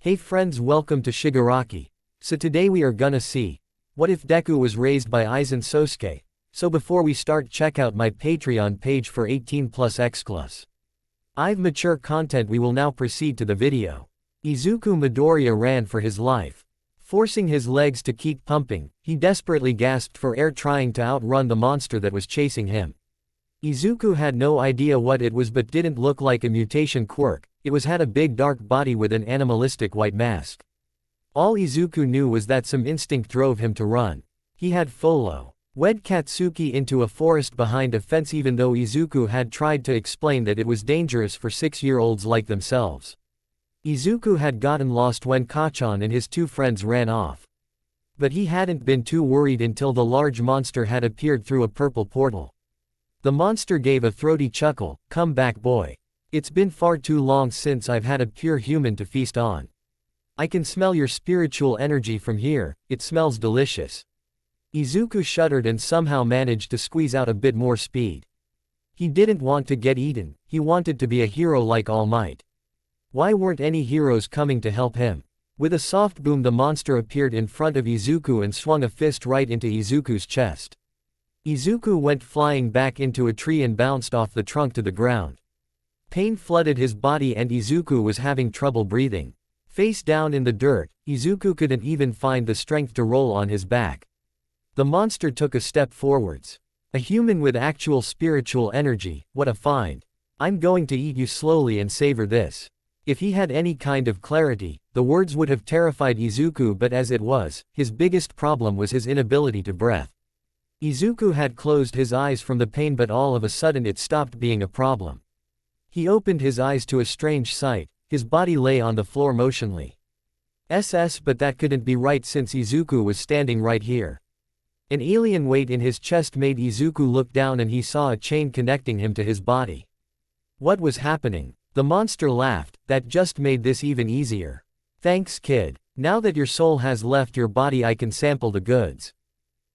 Hey friends, welcome to Shigaraki. So today we are gonna see, what if Deku was raised by Aizen Sosuke? So before we start, check out my Patreon page for 18+ exclus. I've mature content. We will now proceed to the video. Izuku Midoriya ran for his life. Forcing his legs to keep pumping, he desperately gasped for air, trying to outrun the monster that was chasing him. Izuku had no idea what it was, but didn't look like a mutation quirk. It had a big dark body with an animalistic white mask. All Izuku knew was that some instinct drove him to run. He had wed Katsuki into a forest behind a fence, even though Izuku had tried to explain that it was dangerous for 6-year-olds like themselves. Izuku had gotten lost when Kachan and his two friends ran off. But he hadn't been too worried until the large monster had appeared through a purple portal. The monster gave a throaty chuckle. "Come back, boy. It's been far too long since I've had a pure human to feast on. I can smell your spiritual energy from here, it smells delicious." Izuku shuddered and somehow managed to squeeze out a bit more speed. He didn't want to get eaten, he wanted to be a hero like All Might. Why weren't any heroes coming to help him? With a soft boom, the monster appeared in front of Izuku and swung a fist right into Izuku's chest. Izuku went flying back into a tree and bounced off the trunk to the ground. Pain flooded his body and Izuku was having trouble breathing. Face down in the dirt, Izuku couldn't even find the strength to roll on his back. The monster took a step forwards. A human with actual spiritual energy, what a find. "I'm going to eat you slowly and savor this." If he had any kind of clarity, the words would have terrified Izuku, but as it was, his biggest problem was his inability to breathe. Izuku had closed his eyes from the pain, but all of a sudden it stopped being a problem. He opened his eyes to a strange sight. His body lay on the floor motionless. But that couldn't be right since Izuku was standing right here. An alien weight in his chest made Izuku look down and he saw a chain connecting him to his body. What was happening? The monster laughed. "That just made this even easier. Thanks, kid. Now that your soul has left your body, I can sample the goods.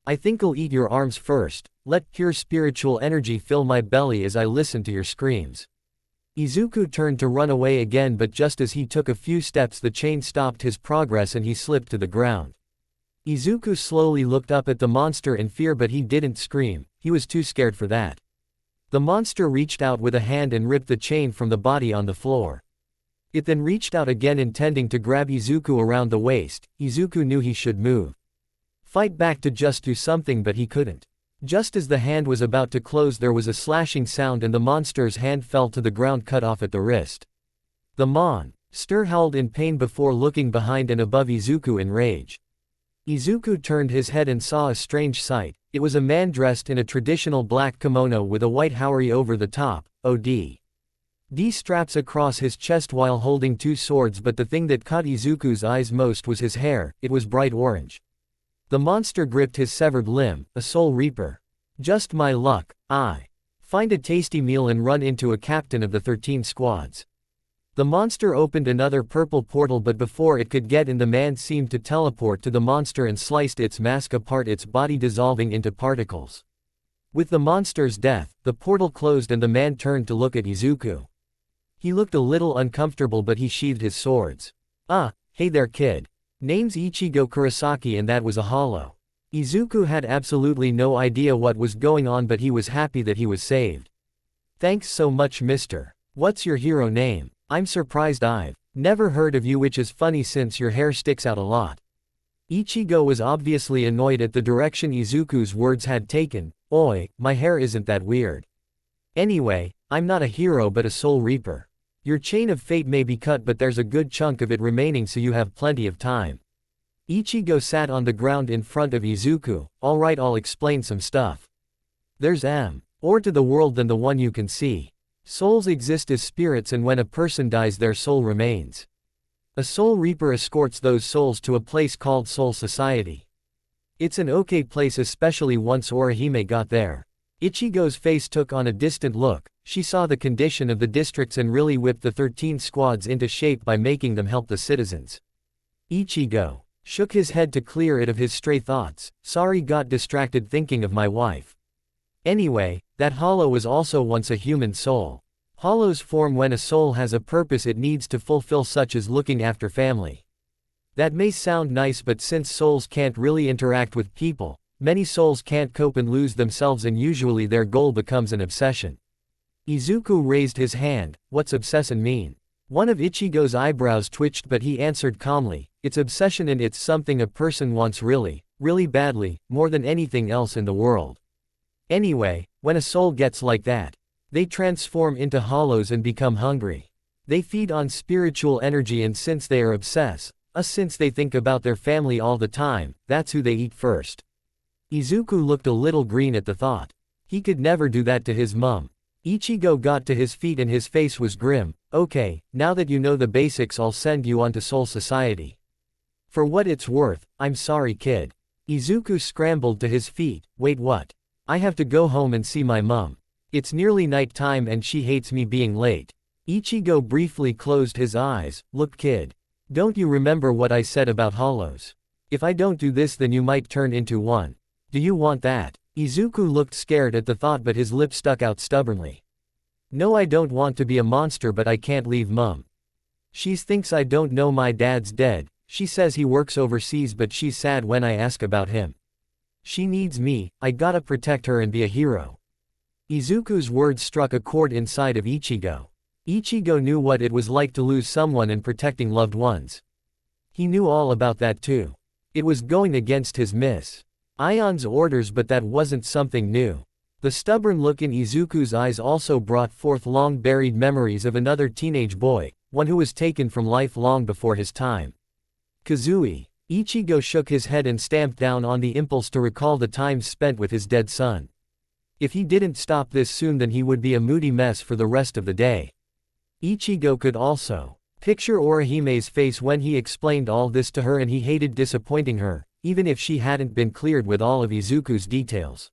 I think I'll eat your arms first. Let pure spiritual energy fill my belly as I listen to your screams." Izuku turned to run away again, but just as he took a few steps, the chain stopped his progress and he slipped to the ground. Izuku slowly looked up at the monster in fear, but he didn't scream, he was too scared for that. The monster reached out with a hand and ripped the chain from the body on the floor. It then reached out again, intending to grab Izuku around the waist. Izuku knew he should move. Fight back to just do something, but he couldn't. Just as the hand was about to close, there was a slashing sound and the monster's hand fell to the ground, cut off at the wrist. The monster howled in pain before looking behind and above Izuku in rage. Izuku turned his head and saw a strange sight. It was a man dressed in a traditional black kimono with a white haori over the top, OD. Straps across his chest while holding two swords, but the thing that caught Izuku's eyes most was his hair. It was bright orange. The monster gripped his severed limb, a soul reaper. "Just my luck. I find a tasty meal and run into a captain of the 13 squads." The monster opened another purple portal, but before it could get in, the man seemed to teleport to the monster and sliced its mask apart, its body dissolving into particles. With the monster's death, the portal closed and the man turned to look at Izuku. He looked a little uncomfortable, but he sheathed his swords. Hey there, kid. Name's Ichigo Kurosaki, and that was a hollow. Izuku had absolutely no idea what was going on, but he was happy that he was saved. "Thanks so much, mister. What's your hero name? I'm surprised I've never heard of you, which is funny since your hair sticks out a lot." Ichigo was obviously annoyed at the direction Izuku's words had taken. "Oi, my hair isn't that weird. Anyway, I'm not a hero but a soul reaper. Your chain of fate may be cut, but there's a good chunk of it remaining, so you have plenty of time." Ichigo sat on the ground in front of Izuku. "Alright, I'll explain some stuff. There's more to the world than the one you can see. Souls exist as spirits, and when a person dies, their soul remains. A soul reaper escorts those souls to a place called Soul Society. It's an okay place, especially once Orihime got there." Ichigo's face took on a distant look. She saw the condition of the districts and really whipped the 13 squads into shape by making them help the citizens. Ichigo shook his head to clear it of his stray thoughts. "Sorry, got distracted thinking of my wife. Anyway, that hollow was also once a human soul." Hollows form when a soul has a purpose it needs to fulfill, such as looking after family. That may sound nice, but since souls can't really interact with people, many souls can't cope and lose themselves, and usually their goal becomes an obsession. Izuku raised his hand. What's obsession mean? One of Ichigo's eyebrows twitched, but he answered calmly, it's obsession, and it's something a person wants really, really badly, more than anything else in the world. Anyway, when a soul gets like that, they transform into hollows and become hungry. They feed on spiritual energy, and since they are obsessed, since they think about their family all the time, that's who they eat first. Izuku looked a little green at the thought. He could never do that to his mum. Ichigo got to his feet and his face was grim. Okay, now that you know the basics, I'll send you onto Soul Society. For what it's worth, I'm sorry, kid. Izuku scrambled to his feet. Wait, what? I have to go home and see my mum. It's nearly night time and she hates me being late. Ichigo briefly closed his eyes. Look, kid. Don't you remember what I said about hollows? If I don't do this, then you might turn into one. Do you want that? Izuku looked scared at the thought, but his lip stuck out stubbornly. No, I don't want to be a monster, but I can't leave mum. She thinks I don't know my dad's dead. She says he works overseas, but she's sad when I ask about him. She needs me. I gotta protect her and be a hero. Izuku's words struck a chord inside of Ichigo. Ichigo knew what it was like to lose someone and protecting loved ones. He knew all about that too. It was going against his Miss Ion's orders, but that wasn't something new. The stubborn look in Izuku's eyes also brought forth long-buried memories of another teenage boy, one who was taken from life long before his time. Kazui. Ichigo shook his head and stamped down on the impulse to recall the times spent with his dead son. If he didn't stop this soon, then he would be a moody mess for the rest of the day. Ichigo could also picture Orihime's face when he explained all this to her, and he hated disappointing her, even if she hadn't been cleared with all of Izuku's details.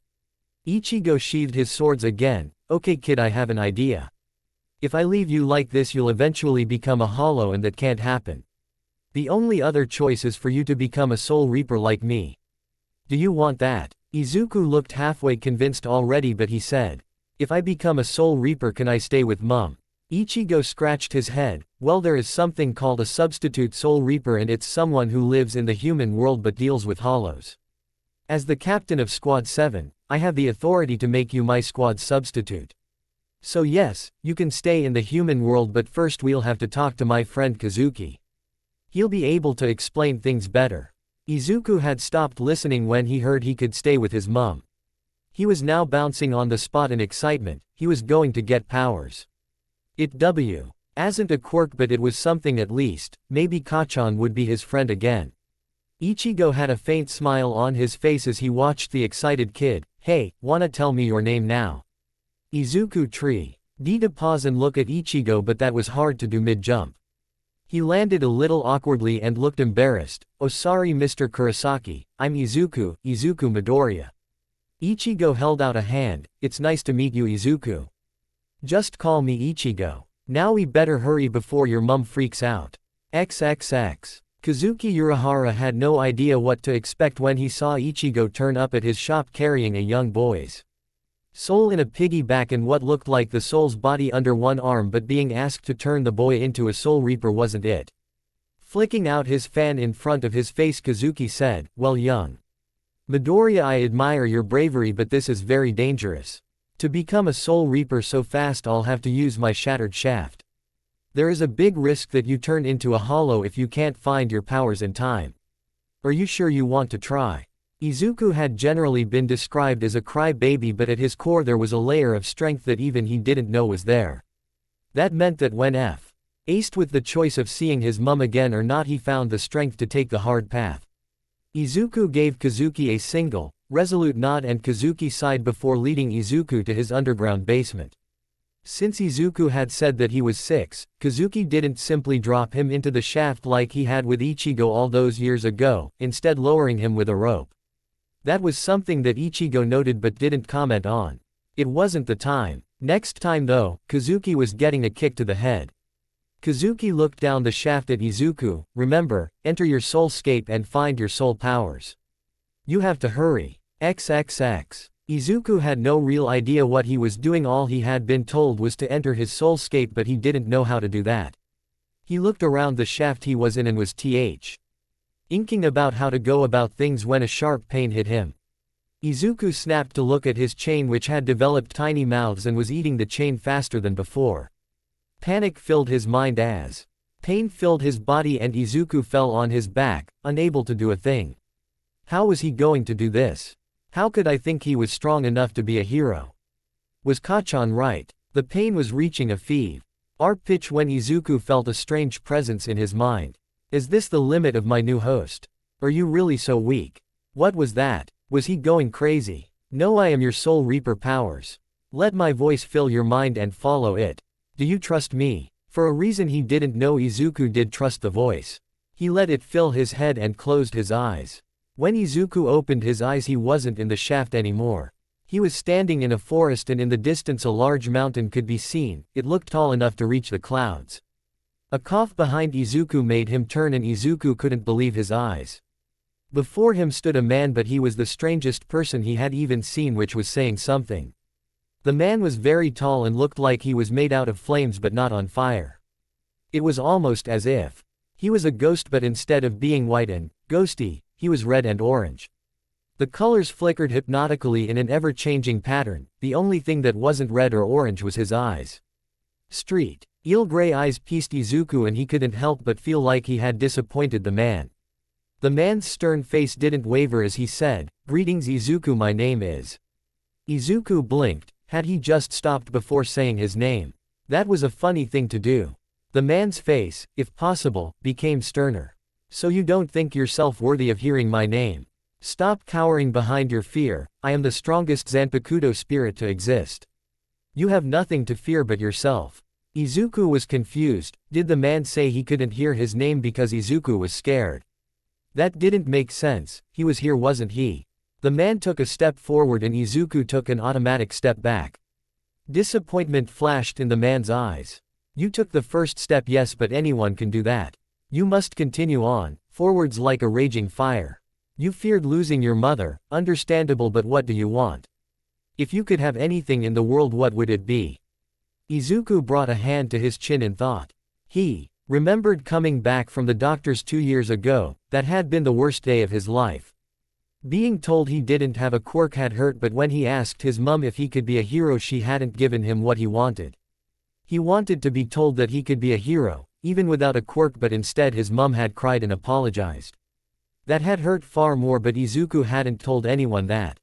Ichigo sheathed his swords again. Okay, kid, I have an idea. If I leave you like this, you'll eventually become a hollow, and that can't happen. The only other choice is for you to become a soul reaper like me. Do you want that? Izuku looked halfway convinced already, but he said, if I become a soul reaper, can I stay with mum? Ichigo scratched his head. Well, there is something called a substitute soul reaper, and it's someone who lives in the human world but deals with hollows. As the captain of Squad 7, I have the authority to make you my squad substitute. So yes, you can stay in the human world, but first we'll have to talk to my friend Kazuki. He'll be able to explain things better. Izuku had stopped listening when he heard he could stay with his mum. He was now bouncing on the spot in excitement. He was going to get powers. It wasn't a quirk, but it was something at least. Maybe Kachan would be his friend again. Ichigo had a faint smile on his face as he watched the excited kid. Hey, wanna tell me your name now? Izuku Tree. Dita paused and looked at Ichigo, but that was hard to do mid-jump. He landed a little awkwardly and looked embarrassed. Oh, sorry, Mr. Kurosaki, I'm Izuku Midoriya. Ichigo held out a hand. It's nice to meet you, Izuku. Just call me Ichigo. Now we better hurry before your mum freaks out. XXX. Kazuki Urahara had no idea what to expect when he saw Ichigo turn up at his shop carrying a young boy's soul in a piggyback and what looked like the soul's body under one arm, but being asked to turn the boy into a soul reaper wasn't it. Flicking out his fan in front of his face, Kazuki said, well, young Midoriya, I admire your bravery, but this is very dangerous. To become a soul reaper so fast, I'll have to use my shattered shaft. There is a big risk that you turn into a hollow if you can't find your powers in time. Are you sure you want to try? Izuku had generally been described as a crybaby, but at his core there was a layer of strength that even he didn't know was there. That meant that when faced with the choice of seeing his mum again or not, he found the strength to take the hard path. Izuku gave Kazuki a single, resolute nod, and Kazuki sighed before leading Izuku to his underground basement. Since Izuku had said that he was 6, Kazuki didn't simply drop him into the shaft like he had with Ichigo all those years ago, instead lowering him with a rope. That was something that Ichigo noted but didn't comment on. It wasn't the time. Next time though, Kazuki was getting a kick to the head. Kazuki looked down the shaft at Izuku. Remember, enter your soulscape and find your soul powers. You have to hurry. XXX. Izuku had no real idea what he was doing. All he had been told was to enter his soulscape, but he didn't know how to do that. He looked around the shaft he was in and was inking about how to go about things when a sharp pain hit him. Izuku snapped to look at his chain, which had developed tiny mouths and was eating the chain faster than before. Panic filled his mind as pain filled his body, and Izuku fell on his back, unable to do a thing. How was he going to do this? How could I think he was strong enough to be a hero? Was Kachan right? The pain was reaching a fever pitch when Izuku felt a strange presence in his mind. Is this the limit of my new host? Are you really so weak? What was that? Was he going crazy? No, I am your Soul Reaper powers. Let my voice fill your mind and follow it. Do you trust me? For a reason he didn't know, Izuku did trust the voice. He let it fill his head and closed his eyes. When Izuku opened his eyes, he wasn't in the shaft anymore. He was standing in a forest, and in the distance a large mountain could be seen. It looked tall enough to reach the clouds. A cough behind Izuku made him turn, and Izuku couldn't believe his eyes. Before him stood a man, but he was the strangest person he had even seen, which was saying something. The man was very tall and looked like he was made out of flames but not on fire. It was almost as if he was a ghost, but instead of being white and ghosty, he was red and orange. The colors flickered hypnotically in an ever-changing pattern. The only thing that wasn't red or orange was his eyes. Eel gray eyes pieced Izuku, and he couldn't help but feel like he had disappointed the man. The man's stern face didn't waver as he said, "Greetings Izuku, my name is." Izuku blinked. Had he just stopped before saying his name? That was a funny thing to do. The man's face, if possible, became sterner. So you don't think yourself worthy of hearing my name? Stop cowering behind your fear. I am the strongest Zanpakuto spirit to exist. You have nothing to fear but yourself. Izuku was confused. Did the man say he couldn't hear his name because Izuku was scared? That didn't make sense. He was here, wasn't he? The man took a step forward and Izuku took an automatic step back. Disappointment flashed in the man's eyes. You took the first step, yes, but anyone can do that. You must continue on, forwards like a raging fire. You feared losing your mother, understandable, but what do you want? If you could have anything in the world, what would it be? Izuku brought a hand to his chin in thought. He remembered coming back from the doctor's 2 years ago. That had been the worst day of his life. Being told he didn't have a quirk had hurt, but when he asked his mum if he could be a hero, she hadn't given him what he wanted. He wanted to be told that he could be a hero, even without a quirk, but instead his mum had cried and apologized. That had hurt far more, but Izuku hadn't told anyone that.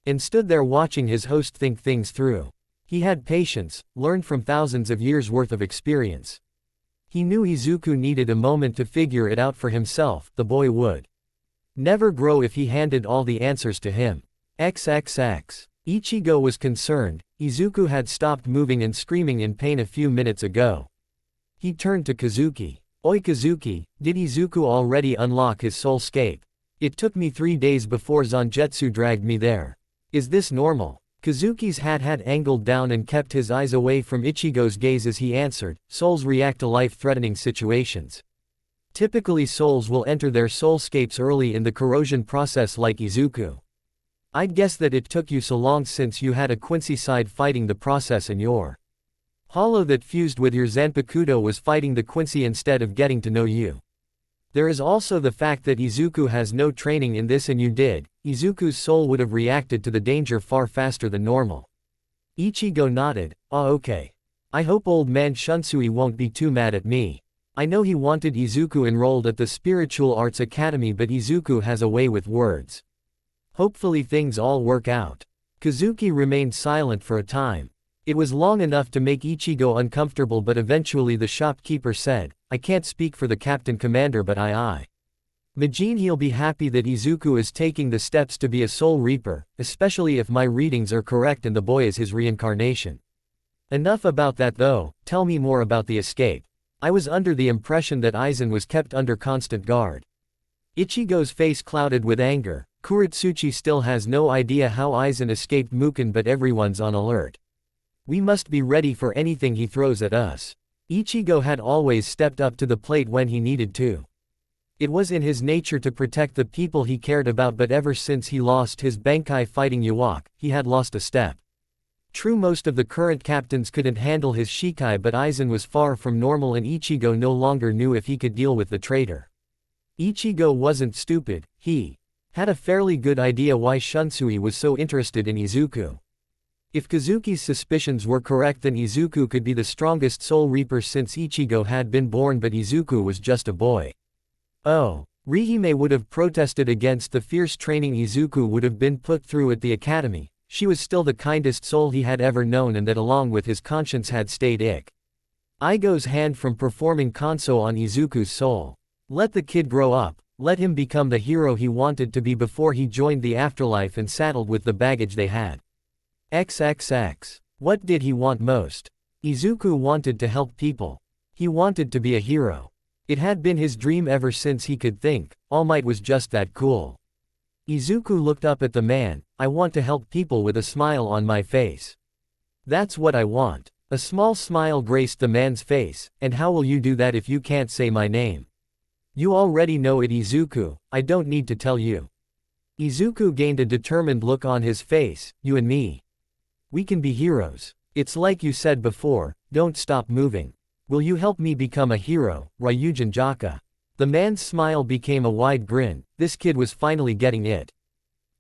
And stood there watching his host think things through. He had patience, learned from thousands of years' worth of experience. He knew Izuku needed a moment to figure it out for himself. The boy would never grow if he handed all the answers to him. XXX. Ichigo was concerned. Izuku had stopped moving and screaming in pain a few minutes ago. He turned to Kazuki. Oi Kazuki, did Izuku already unlock his soulscape? It took me 3 days before Zangetsu dragged me there. Is this normal? Kazuki's hat had angled down and kept his eyes away from Ichigo's gaze as he answered, souls react to life-threatening situations. Typically souls will enter their soulscapes early in the corrosion process like Izuku. I'd guess that it took you so long since you had a Quincy side fighting the process and your hollow that fused with your Zanpakuto was fighting the Quincy instead of getting to know you. There is also the fact that Izuku has no training in this and you did. Izuku's soul would have reacted to the danger far faster than normal. Ichigo nodded. Okay. I hope old man Shunsui won't be too mad at me. I know he wanted Izuku enrolled at the Spiritual Arts Academy, but Izuku has a way with words. Hopefully things all work out. Kazuki remained silent for a time. It was long enough to make Ichigo uncomfortable, but eventually the shopkeeper said, I can't speak for the Captain Commander, but imagine he'll be happy that Izuku is taking the steps to be a Soul Reaper, especially if my readings are correct and the boy is his reincarnation. Enough about that though, tell me more about the escape. I was under the impression that Aizen was kept under constant guard. Ichigo's face clouded with anger. Kuretsuchi still has no idea how Aizen escaped Muken, but everyone's on alert. We must be ready for anything he throws at us. Ichigo had always stepped up to the plate when he needed to. It was in his nature to protect the people he cared about, but ever since he lost his Bankai fighting Yawak, he had lost a step. True, most of the current captains couldn't handle his Shikai, but Aizen was far from normal and Ichigo no longer knew if he could deal with the traitor. Ichigo wasn't stupid, he had a fairly good idea why Shunsui was so interested in Izuku. If Kazuki's suspicions were correct, then Izuku could be the strongest Soul Reaper since Ichigo had been born, but Izuku was just a boy. Oh, Rihime would have protested against the fierce training Izuku would have been put through at the academy. She was still the kindest soul he had ever known, and that along with his conscience had stayed Igo's hand from performing Kanso on Izuku's soul. Let the kid grow up, let him become the hero he wanted to be before he joined the afterlife and saddled with the baggage they had. XXX. What did he want most? Izuku wanted to help people. He wanted to be a hero. It had been his dream ever since he could think. All Might was just that cool. Izuku looked up at the man. I want to help people with a smile on my face. That's what I want. A small smile graced the man's face. And how will you do that if you can't say my name? You already know it, Izuku, I don't need to tell you. Izuku gained a determined look on his face. You and me. We can be heroes. It's like you said before, don't stop moving. Will you help me become a hero, Ryujin Jaka? The man's smile became a wide grin. This kid was finally getting it.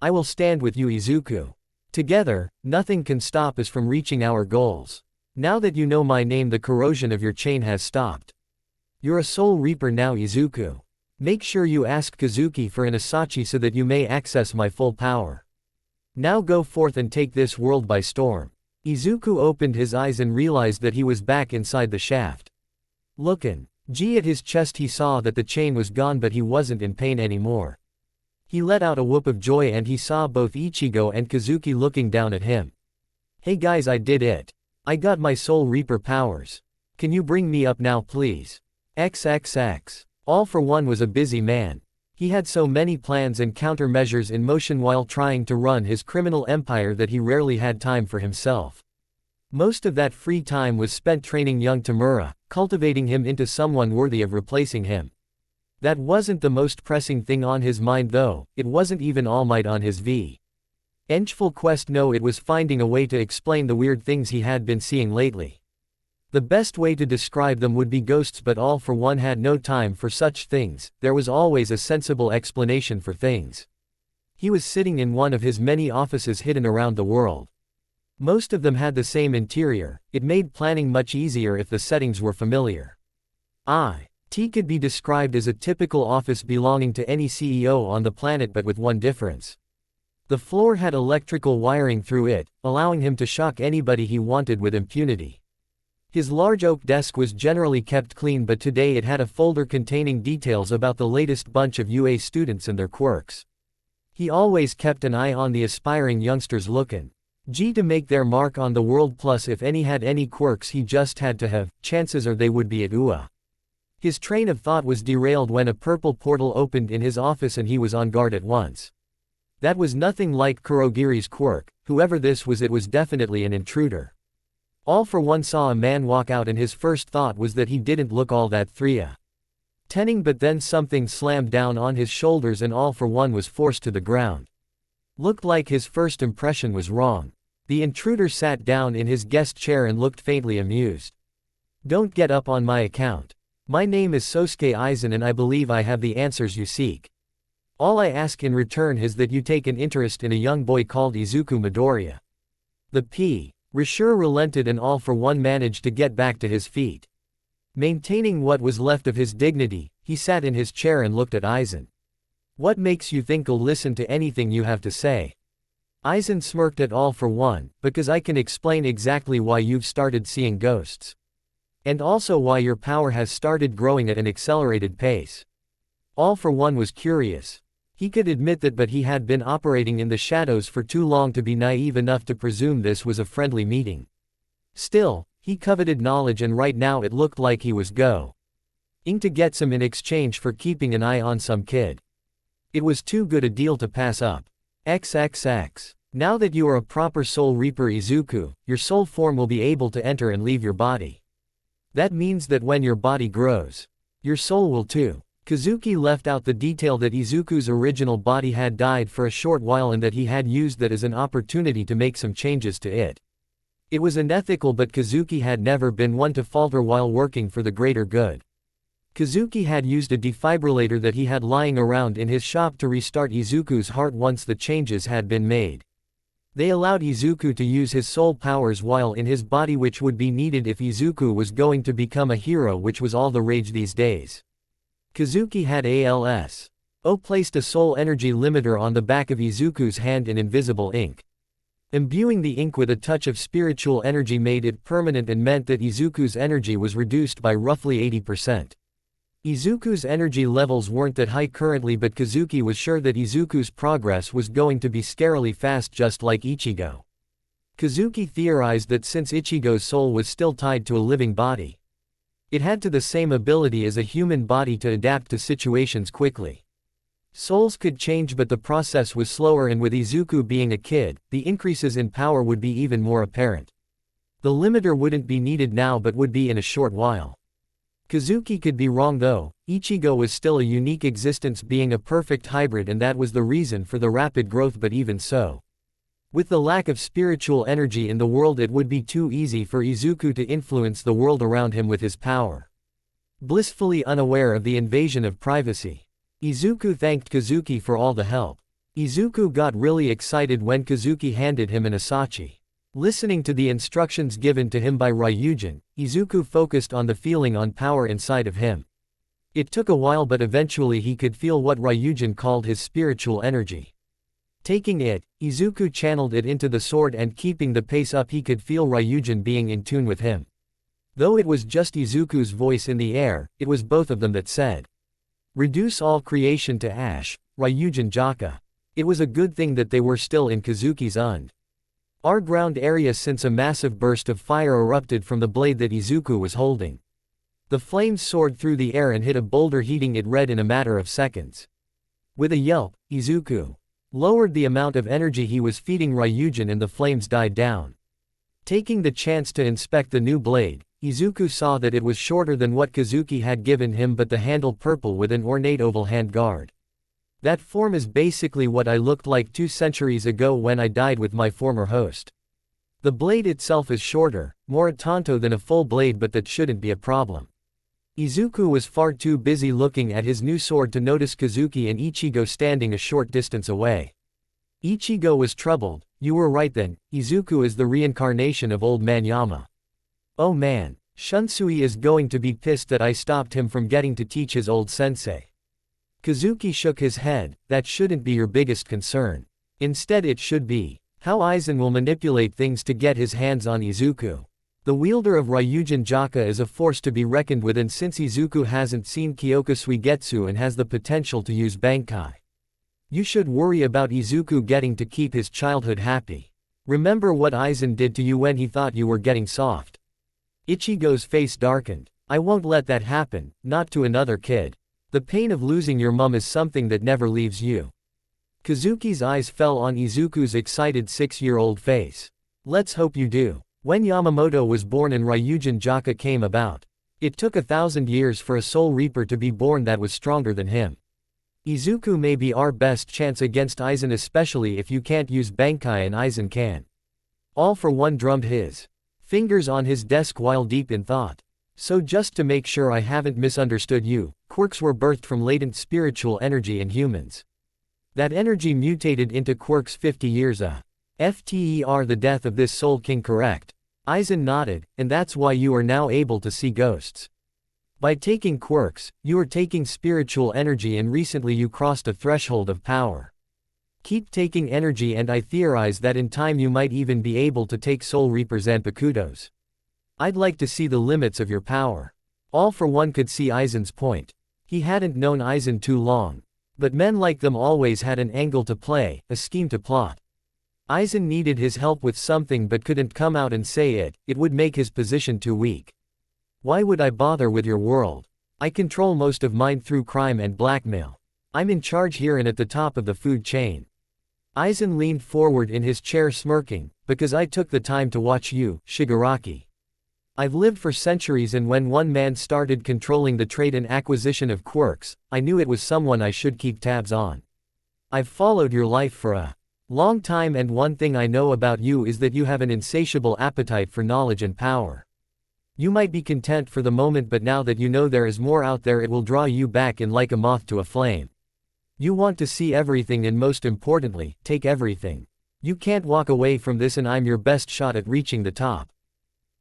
I will stand with you, Izuku. Together, nothing can stop us from reaching our goals. Now that you know my name, the corrosion of your chain has stopped. You're a Soul Reaper now, Izuku. Make sure you ask Kazuki for an Asachi so that you may access my full power. Now go forth and take this world by storm. Izuku opened his eyes and realized that he was back inside the shaft. Looking at his chest, he saw that the chain was gone, but he wasn't in pain anymore. He let out a whoop of joy and he saw both Ichigo and Kazuki looking down at him. Hey guys, I did it. I got my Soul Reaper powers. Can you bring me up now, please? XXX. All for One was a busy man. He had so many plans and countermeasures in motion while trying to run his criminal empire that he rarely had time for himself. Most of that free time was spent training young Tamura, cultivating him into someone worthy of replacing him. That wasn't the most pressing thing on his mind though, it wasn't even All Might on his vengeful quest, no, it was finding a way to explain the weird things he had been seeing lately. The best way to describe them would be ghosts, but All for One had no time for such things. There was always a sensible explanation for things. He was sitting in one of his many offices hidden around the world. Most of them had the same interior. It made planning much easier if the settings were familiar. IT could be described as a typical office belonging to any CEO on the planet, but with one difference. The floor had electrical wiring through it, allowing him to shock anybody he wanted with impunity. His large oak desk was generally kept clean, but today it had a folder containing details about the latest bunch of UA students and their quirks. He always kept an eye on the aspiring youngsters looking to make their mark on the world, plus if any had any quirks he just had to have, chances are they would be at UA. His train of thought was derailed when a purple portal opened in his office and he was on guard at once. That was nothing like Kurogiri's quirk. Whoever this was, it was definitely an intruder. All for One saw a man walk out and his first thought was that he didn't look all that threatening, but then something slammed down on his shoulders and All for One was forced to the ground. Looked like his first impression was wrong. The intruder sat down in his guest chair and looked faintly amused. Don't get up on my account. My name is Sosuke Aizen and I believe I have the answers you seek. All I ask in return is that you take an interest in a young boy called Izuku Midoriya. The Rashur relented and All for One managed to get back to his feet. Maintaining what was left of his dignity, he sat in his chair and looked at Aizen. What makes you think I'll listen to anything you have to say? Aizen smirked at All for One, because I can explain exactly why you've started seeing ghosts. And also why your power has started growing at an accelerated pace. All for One was curious. He could admit that, but he had been operating in the shadows for too long to be naive enough to presume this was a friendly meeting. Still, he coveted knowledge and right now it looked like he was going to get some in exchange for keeping an eye on some kid. It was too good a deal to pass up. XXX. Now that you are a proper Soul Reaper Izuku, your soul form will be able to enter and leave your body. That means that when your body grows, your soul will too. Kazuki left out the detail that Izuku's original body had died for a short while and that he had used that as an opportunity to make some changes to it. It was unethical, but Kazuki had never been one to falter while working for the greater good. Kazuki had used a defibrillator that he had lying around in his shop to restart Izuku's heart once the changes had been made. They allowed Izuku to use his soul powers while in his body, which would be needed if Izuku was going to become a hero, which was all the rage these days. Kazuki had also placed a soul energy limiter on the back of Izuku's hand in invisible ink. Imbuing the ink with a touch of spiritual energy made it permanent and meant that Izuku's energy was reduced by roughly 80%. Izuku's energy levels weren't that high currently, but Kazuki was sure that Izuku's progress was going to be scarily fast, just like Ichigo. Kazuki theorized that since Ichigo's soul was still tied to a living body, it had the same ability as a human body to adapt to situations quickly. Souls could change, but the process was slower, and with Izuku being a kid, the increases in power would be even more apparent. The limiter wouldn't be needed now but would be in a short while. Kazuki could be wrong though. Ichigo was still a unique existence, being a perfect hybrid, and that was the reason for the rapid growth. But even so, with the lack of spiritual energy in the world, it would be too easy for Izuku to influence the world around him with his power. Blissfully unaware of the invasion of privacy, Izuku thanked Kazuki for all the help. Izuku got really excited when Kazuki handed him an Asachi. Listening to the instructions given to him by Ryujin, Izuku focused on the feeling on power inside of him. It took a while, but eventually he could feel what Ryujin called his spiritual energy. Taking it, Izuku channeled it into the sword, and keeping the pace up, he could feel Ryujin being in tune with him. Though it was just Izuku's voice in the air, it was both of them that said, "Reduce all creation to ash, Ryujin Jaka." It was a good thing that they were still in Kazuki's underground area, since a massive burst of fire erupted from the blade that Izuku was holding. The flames soared through the air and hit a boulder, heating it red in a matter of seconds. With a yelp, Izuku lowered the amount of energy he was feeding Ryujin and the flames died down. Taking the chance to inspect the new blade, Izuku saw that it was shorter than what Kazuki had given him, but the handle purple with an ornate oval hand guard. That form is basically what I looked like 2 centuries ago when I died with my former host. The blade itself is shorter, more a tanto than a full blade, but that shouldn't be a problem. Izuku was far too busy looking at his new sword to notice Kazuki and Ichigo standing a short distance away. Ichigo was troubled. "You were right then, Izuku is the reincarnation of Old Man Yama. Oh man, Shunsui is going to be pissed that I stopped him from getting to teach his old sensei." Kazuki shook his head. "That shouldn't be your biggest concern. Instead it should be how Aizen will manipulate things to get his hands on Izuku. The wielder of Ryujin Jaka is a force to be reckoned with, and since Izuku hasn't seen Kyoka Suigetsu and has the potential to use Bankai, you should worry about Izuku getting to keep his childhood happy. Remember what Aizen did to you when he thought you were getting soft." Ichigo's face darkened. "I won't let that happen, not to another kid. The pain of losing your mum is something that never leaves you." Kazuki's eyes fell on Izuku's excited 6-year-old face. "Let's hope you do." When Yamamoto was born and Ryujin Jaka came about, it took 1,000 years for a Soul Reaper to be born that was stronger than him. Izuku may be our best chance against Aizen, especially if you can't use Bankai and Aizen can. All for One drummed his fingers on his desk while deep in thought. "So just to make sure I haven't misunderstood you, quirks were birthed from latent spiritual energy in humans. That energy mutated into quirks 50 years after the death of this Soul King, correct?" Aizen nodded. "And that's why you are now able to see ghosts. By taking quirks, you are taking spiritual energy, and recently you crossed a threshold of power. Keep taking energy, and I theorize that in time you might even be able to take Soul Reapers and Bakudos. I'd like to see the limits of your power." All for One could see Aizen's point. He hadn't known Aizen too long. But men like them always had an angle to play, a scheme to plot. Aizen needed his help with something but couldn't come out and say it. It would make his position too weak. "Why would I bother with your world? I control most of mine through crime and blackmail. I'm in charge here and at the top of the food chain." Aizen leaned forward in his chair smirking, "Because I took the time to watch you, Shigaraki. I've lived for centuries, and when one man started controlling the trade and acquisition of quirks, I knew it was someone I should keep tabs on. I've followed your life for a long time, and one thing I know about you is that you have an insatiable appetite for knowledge and power. You might be content for the moment, but now that you know there is more out there, it will draw you back in like a moth to a flame. You want to see everything, and most importantly, take everything. You can't walk away from this, and I'm your best shot at reaching the top.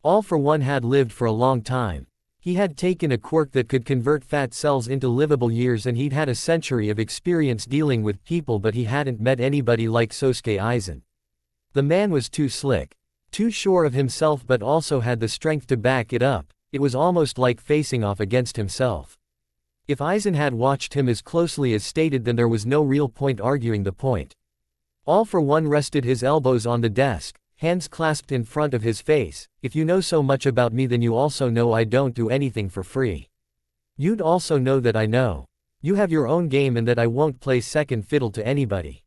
All for One had lived for a long time. He had taken a quirk that could convert fat cells into livable years, and he'd had a century of experience dealing with people, but he hadn't met anybody like Sosuke Aizen. The man was too slick, too sure of himself, but also had the strength to back it up. It was almost like facing off against himself. If Aizen had watched him as closely as stated, then there was no real point arguing the point. All for One rested his elbows on the desk, hands clasped in front of his face. If you know so much about me, then you also know I don't do anything for free. You'd also know that I know you have your own game and that I won't play second fiddle to anybody.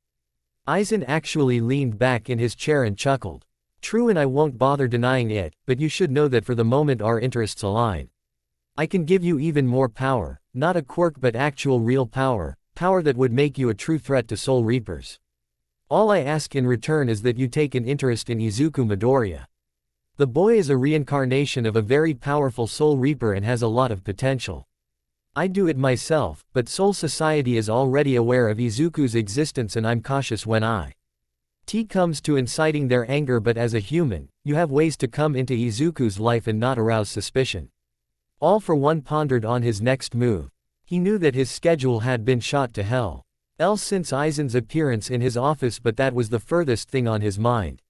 Aizen actually leaned back in his chair and chuckled. True, and I won't bother denying it, but you should know that for the moment our interests align. I can give you even more power, not a quirk but actual real power, power that would make you a true threat to Soul Reapers. All I ask in return is that you take an interest in Izuku Midoriya. The boy is a reincarnation of a very powerful Soul Reaper and has a lot of potential. I do it myself, but Soul Society is already aware of Izuku's existence, and I'm cautious when it comes to inciting their anger, but as a human, you have ways to come into Izuku's life and not arouse suspicion. All for One pondered on his next move. He knew that his schedule had been shot to hell since Aizen's appearance in his office, but that was the furthest thing on his mind.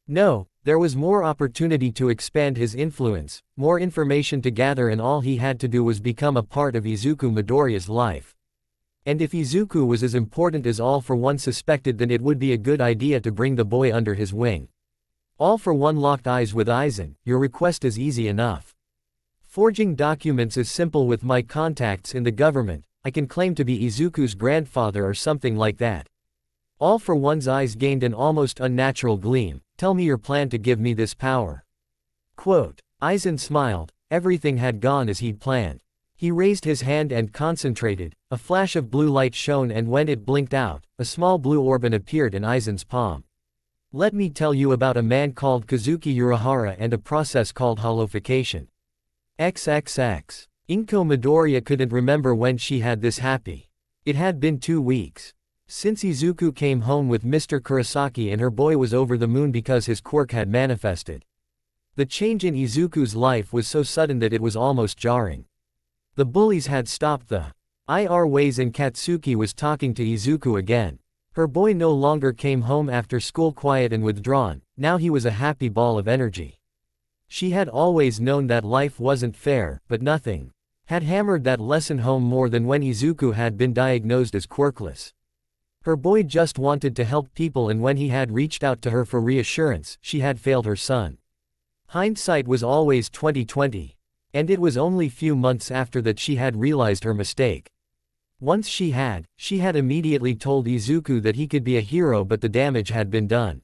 No, there was more opportunity to expand his influence, more information to gather, and all he had to do was become a part of Izuku Midoriya's life. And if Izuku was as important as All for One suspected, then it would be a good idea to bring the boy under his wing. All for One locked eyes with Aizen. Your request is easy enough. Forging documents is simple with my contacts in the government. I can claim to be Izuku's grandfather or something like that. All for One's eyes gained an almost unnatural gleam. Tell me your plan to give me this power. Quote. Aizen smiled. Everything had gone as he'd planned. He raised his hand and concentrated. A flash of blue light shone, and when it blinked out, a small blue orb appeared in Aizen's palm. Let me tell you about a man called Kazuki Urahara and a process called holification. XXX. Inko Midoriya couldn't remember when she had this happy. It had been 2 weeks since Izuku came home with Mr. Kurosaki, and her boy was over the moon because his quirk had manifested. The change in Izuku's life was so sudden that it was almost jarring. The bullies had stopped the IR ways, and Katsuki was talking to Izuku again. Her boy no longer came home after school quiet and withdrawn. Now he was a happy ball of energy. She had always known that life wasn't fair, but nothing had hammered that lesson home more than when Izuku had been diagnosed as quirkless. Her boy just wanted to help people, and when he had reached out to her for reassurance, she had failed her son. Hindsight was always 20/20. And it was only few months after that she had realized her mistake. Once she had immediately told Izuku that he could be a hero, but the damage had been done.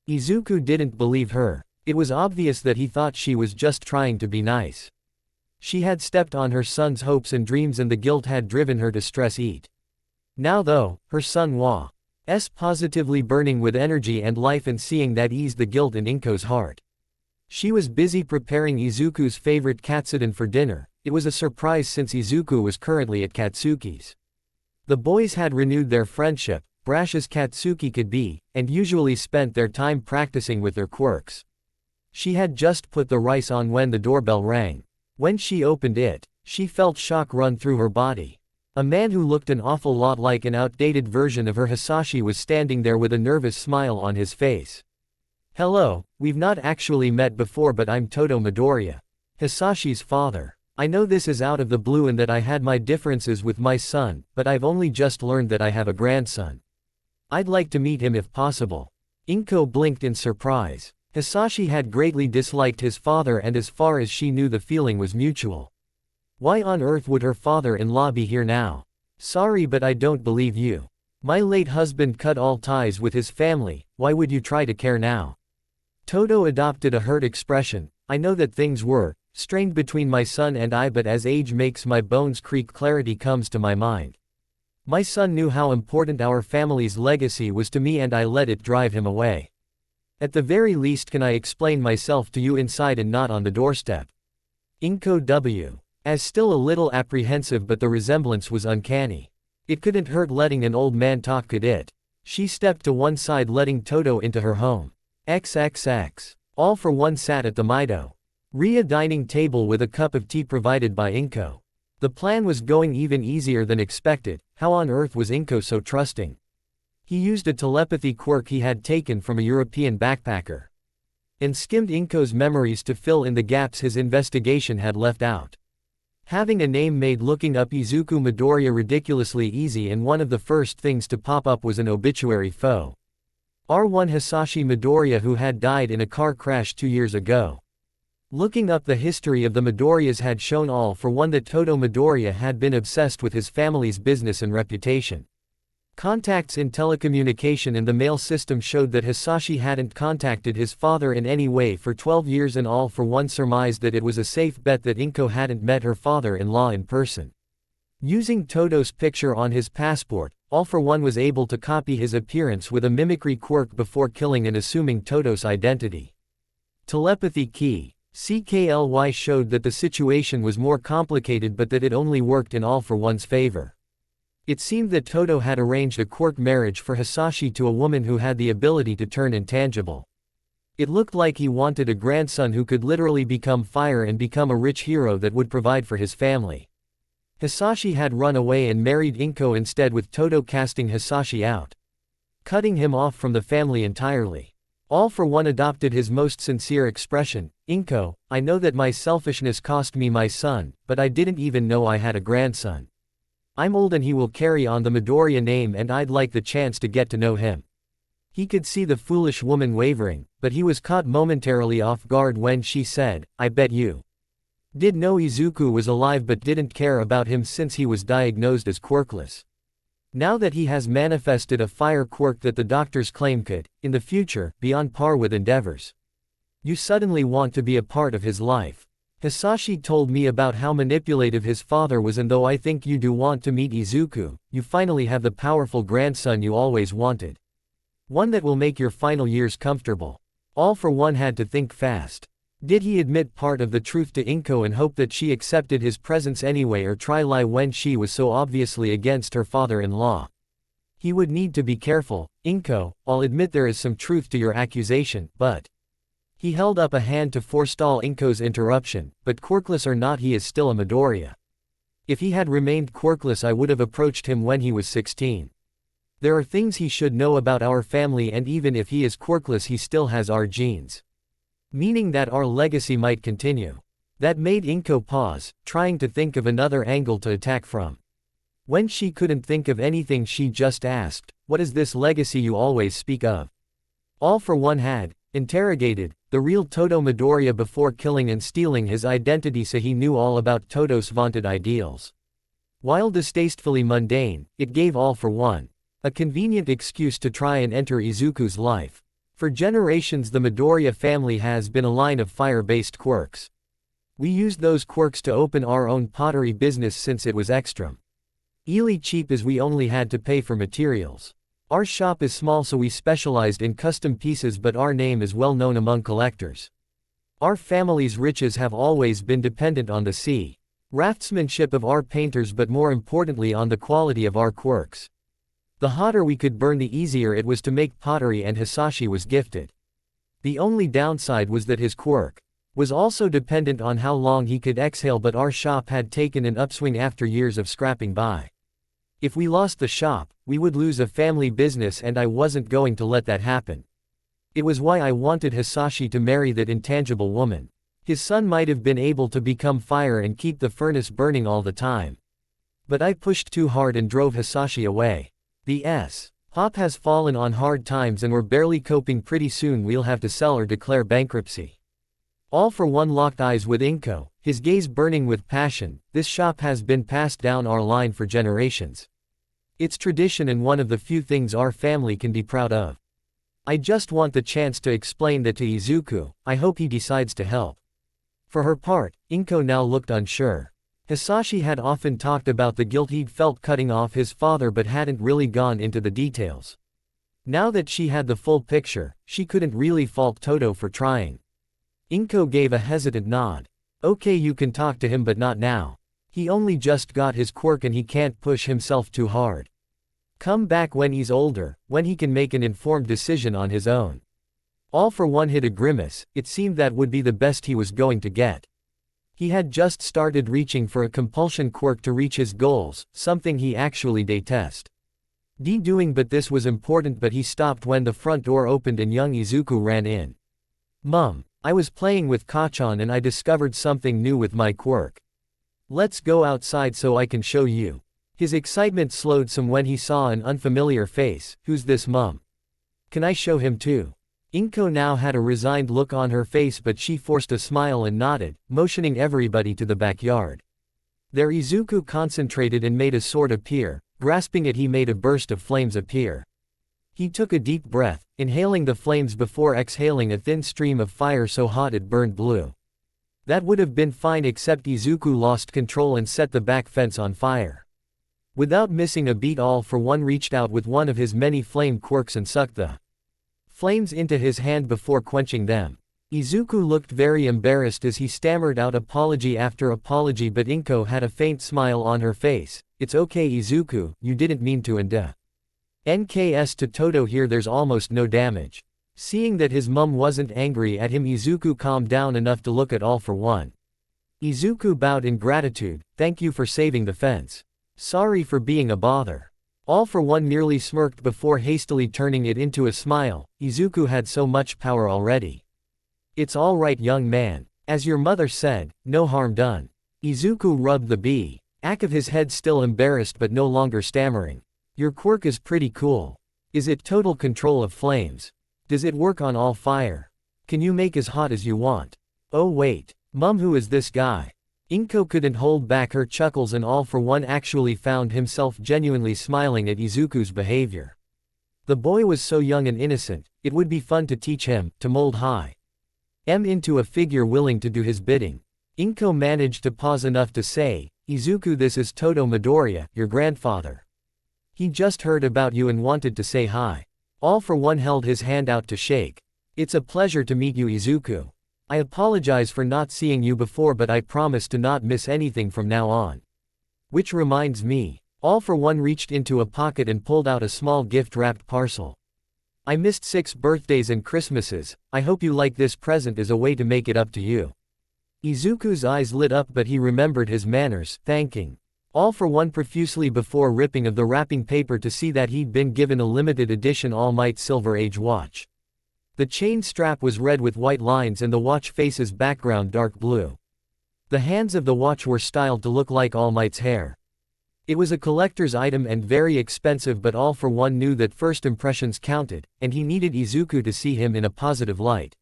Izuku didn't believe her. It was obvious that he thought she was just trying to be nice. She had stepped on her son's hopes and dreams, and the guilt had driven her to stress eat. Now though, her son was positively burning with energy and life, and seeing that eased the guilt in Inko's heart. She was busy preparing Izuku's favorite katsudon for dinner. It was a surprise since Izuku was currently at Katsuki's. The boys had renewed their friendship, brash as Katsuki could be, and usually spent their time practicing with their quirks. She had just put the rice on when the doorbell rang. When she opened it, she felt shock run through her body. A man who looked an awful lot like an outdated version of her Hisashi was standing there with a nervous smile on his face. Hello, we've not actually met before, but I'm Todo Midoriya, Hisashi's father. I know this is out of the blue and that I had my differences with my son, but I've only just learned that I have a grandson. I'd like to meet him if possible. Inko blinked in surprise. Hisashi had greatly disliked his father, and as far as she knew the feeling was mutual. Why on earth would her father-in-law be here now? Sorry, but I don't believe you. My late husband cut all ties with his family. Why would you try to care now? Todo adopted a hurt expression. I know that things were strained between my son and I, but as age makes my bones creak, clarity comes to my mind. My son knew how important our family's legacy was to me and I let it drive him away. At the very least, can I explain myself to you inside and not on the doorstep? Inko W. As still a little apprehensive, but the resemblance was uncanny. It couldn't hurt letting an old man talk, could it? She stepped to one side, letting Todo into her home. XXX. All for one sat at the Mido Ria dining table with a cup of tea provided by Inko. The plan was going even easier than expected. How on earth was Inko so trusting? He used a telepathy quirk he had taken from a European backpacker, and skimmed Inko's memories to fill in the gaps his investigation had left out. Having a name made looking up Izuku Midoriya ridiculously easy, and one of the first things to pop up was an obituary foe. R1 Hisashi Midoriya, who had died in a car crash 2 years ago. Looking up the history of the Midoriyas had shown all for one that Todo Midoriya had been obsessed with his family's business and reputation. Contacts in telecommunication and the mail system showed that Hisashi hadn't contacted his father in any way for 12 years, and all for one surmised that it was a safe bet that Inko hadn't met her father-in-law in person. Using Todo's picture on his passport, all for one was able to copy his appearance with a mimicry quirk before killing and assuming Todo's identity. Telepathy key. CKLY showed that the situation was more complicated, but that it only worked in all for one's favor. It seemed that Todo had arranged a quirk marriage for Hisashi to a woman who had the ability to turn intangible. It looked like he wanted a grandson who could literally become fire and become a rich hero that would provide for his family. Hisashi had run away and married Inko instead, with Todo casting Hisashi out, cutting him off from the family entirely. All for one adopted his most sincere expression. Inko, I know that my selfishness cost me my son, but I didn't even know I had a grandson. I'm old and he will carry on the Midoriya name, and I'd like the chance to get to know him. He could see the foolish woman wavering, but he was caught momentarily off guard when she said, I bet you did know Izuku was alive but didn't care about him since he was diagnosed as quirkless. Now that he has manifested a fire quirk that the doctors claim could, in the future, be on par with Endeavor's, you suddenly want to be a part of his life. Hisashi told me about how manipulative his father was, and though I think you do want to meet Izuku, you finally have the powerful grandson you always wanted. One that will make your final years comfortable. All for one had to think fast. Did he admit part of the truth to Inko and hope that she accepted his presence anyway, or try lie when she was so obviously against her father-in-law? He would need to be careful. Inko, I'll admit there is some truth to your accusation, but... He held up a hand to forestall Inko's interruption, but quirkless or not, he is still a Midoriya. If he had remained quirkless, I would have approached him when he was 16. There are things he should know about our family, and even if he is quirkless, he still has our genes. Meaning that our legacy might continue. That made Inko pause, trying to think of another angle to attack from. When she couldn't think of anything, she just asked, what is this legacy you always speak of? All for one had interrogated the real Todo Midoriya before killing and stealing his identity, so he knew all about Todo's vaunted ideals. While distastefully mundane, it gave all for one a convenient excuse to try and enter Izuku's life. For generations, the Midoriya family has been a line of fire-based quirks. We used those quirks to open our own pottery business since it was extremely cheap, as we only had to pay for materials. Our shop is small, so we specialized in custom pieces, but our name is well known among collectors. Our family's riches have always been dependent on the craftsmanship of our painters, but more importantly on the quality of our quirks. The hotter we could burn, the easier it was to make pottery, and Hisashi was gifted. The only downside was that his quirk was also dependent on how long he could exhale, but our shop had taken an upswing after years of scrapping by. If we lost the shop, we would lose a family business, and I wasn't going to let that happen. It was why I wanted Hisashi to marry that intangible woman. His son might have been able to become fire and keep the furnace burning all the time. But I pushed too hard and drove Hisashi away. The Hop has fallen on hard times and we're barely coping. Pretty soon we'll have to sell or declare bankruptcy. All for one locked eyes with Inko, his gaze burning with passion. This shop has been passed down our line for generations. It's tradition and one of the few things our family can be proud of. I just want the chance to explain that to Izuku. I hope he decides to help. For her part, Inko now looked unsure. Hisashi had often talked about the guilt he'd felt cutting off his father but hadn't really gone into the details. Now that she had the full picture, she couldn't really fault Todo for trying. Inko gave a hesitant nod. Okay, you can talk to him but not now. He only just got his quirk and he can't push himself too hard. Come back when he's older, when he can make an informed decision on his own. All for One hid a grimace. It seemed that would be the best he was going to get. He had just started reaching for a compulsion quirk to reach his goals, something he actually detested doing, but this was important. But he stopped when the front door opened and young Izuku ran in. Mom, I was playing with Kachan and I discovered something new with my quirk. Let's go outside so I can show you. His excitement slowed some when he saw an unfamiliar face. Who's this, Mom? Can I show him too? Inko now had a resigned look on her face, but she forced a smile and nodded, motioning everybody to the backyard. There Izuku concentrated and made a sword appear. Grasping it, he made a burst of flames appear. He took a deep breath, inhaling the flames before exhaling a thin stream of fire so hot it burned blue. That would have been fine except Izuku lost control and set the back fence on fire. Without missing a beat, All for One reached out with one of his many flame quirks and sucked the flames into his hand before quenching them. Izuku looked very embarrassed as he stammered out apology after apology, but Inko had a faint smile on her face. It's okay, Izuku, you didn't mean to, and NKS to Todo here, there's almost no damage. Seeing that his mum wasn't angry at him, Izuku calmed down enough to look at All for One. Izuku bowed in gratitude. Thank you for saving the fence. Sorry for being a bother. All for One merely smirked before hastily turning it into a smile. Izuku had so much power already. It's all right, young man. As your mother said, no harm done. Izuku rubbed the back of his head, still embarrassed but no longer stammering. Your quirk is pretty cool. Is it total control of flames? Does it work on all fire? Can you make as hot as you want? Oh wait. Mum, who is this guy? Inko couldn't hold back her chuckles, and All for One actually found himself genuinely smiling at Izuku's behavior. The boy was so young and innocent, it would be fun to teach him to mold into a figure willing to do his bidding. Inko managed to pause enough to say, Izuku, this is Todo Midoriya, your grandfather. He just heard about you and wanted to say hi. All for One held his hand out to shake. It's a pleasure to meet you, Izuku. I apologize for not seeing you before, but I promise to not miss anything from now on. Which reminds me. All for One reached into a pocket and pulled out a small gift-wrapped parcel. I missed 6 birthdays and Christmases. I hope you like this present as a way to make it up to you. Izuku's eyes lit up, but he remembered his manners, thanking All for One profusely before ripping of the wrapping paper to see that he'd been given a limited edition All Might Silver Age watch. The chain strap was red with white lines and the watch face's background dark blue. The hands of the watch were styled to look like All Might's hair. It was a collector's item and very expensive, but All for One knew that first impressions counted, and he needed Izuku to see him in a positive light.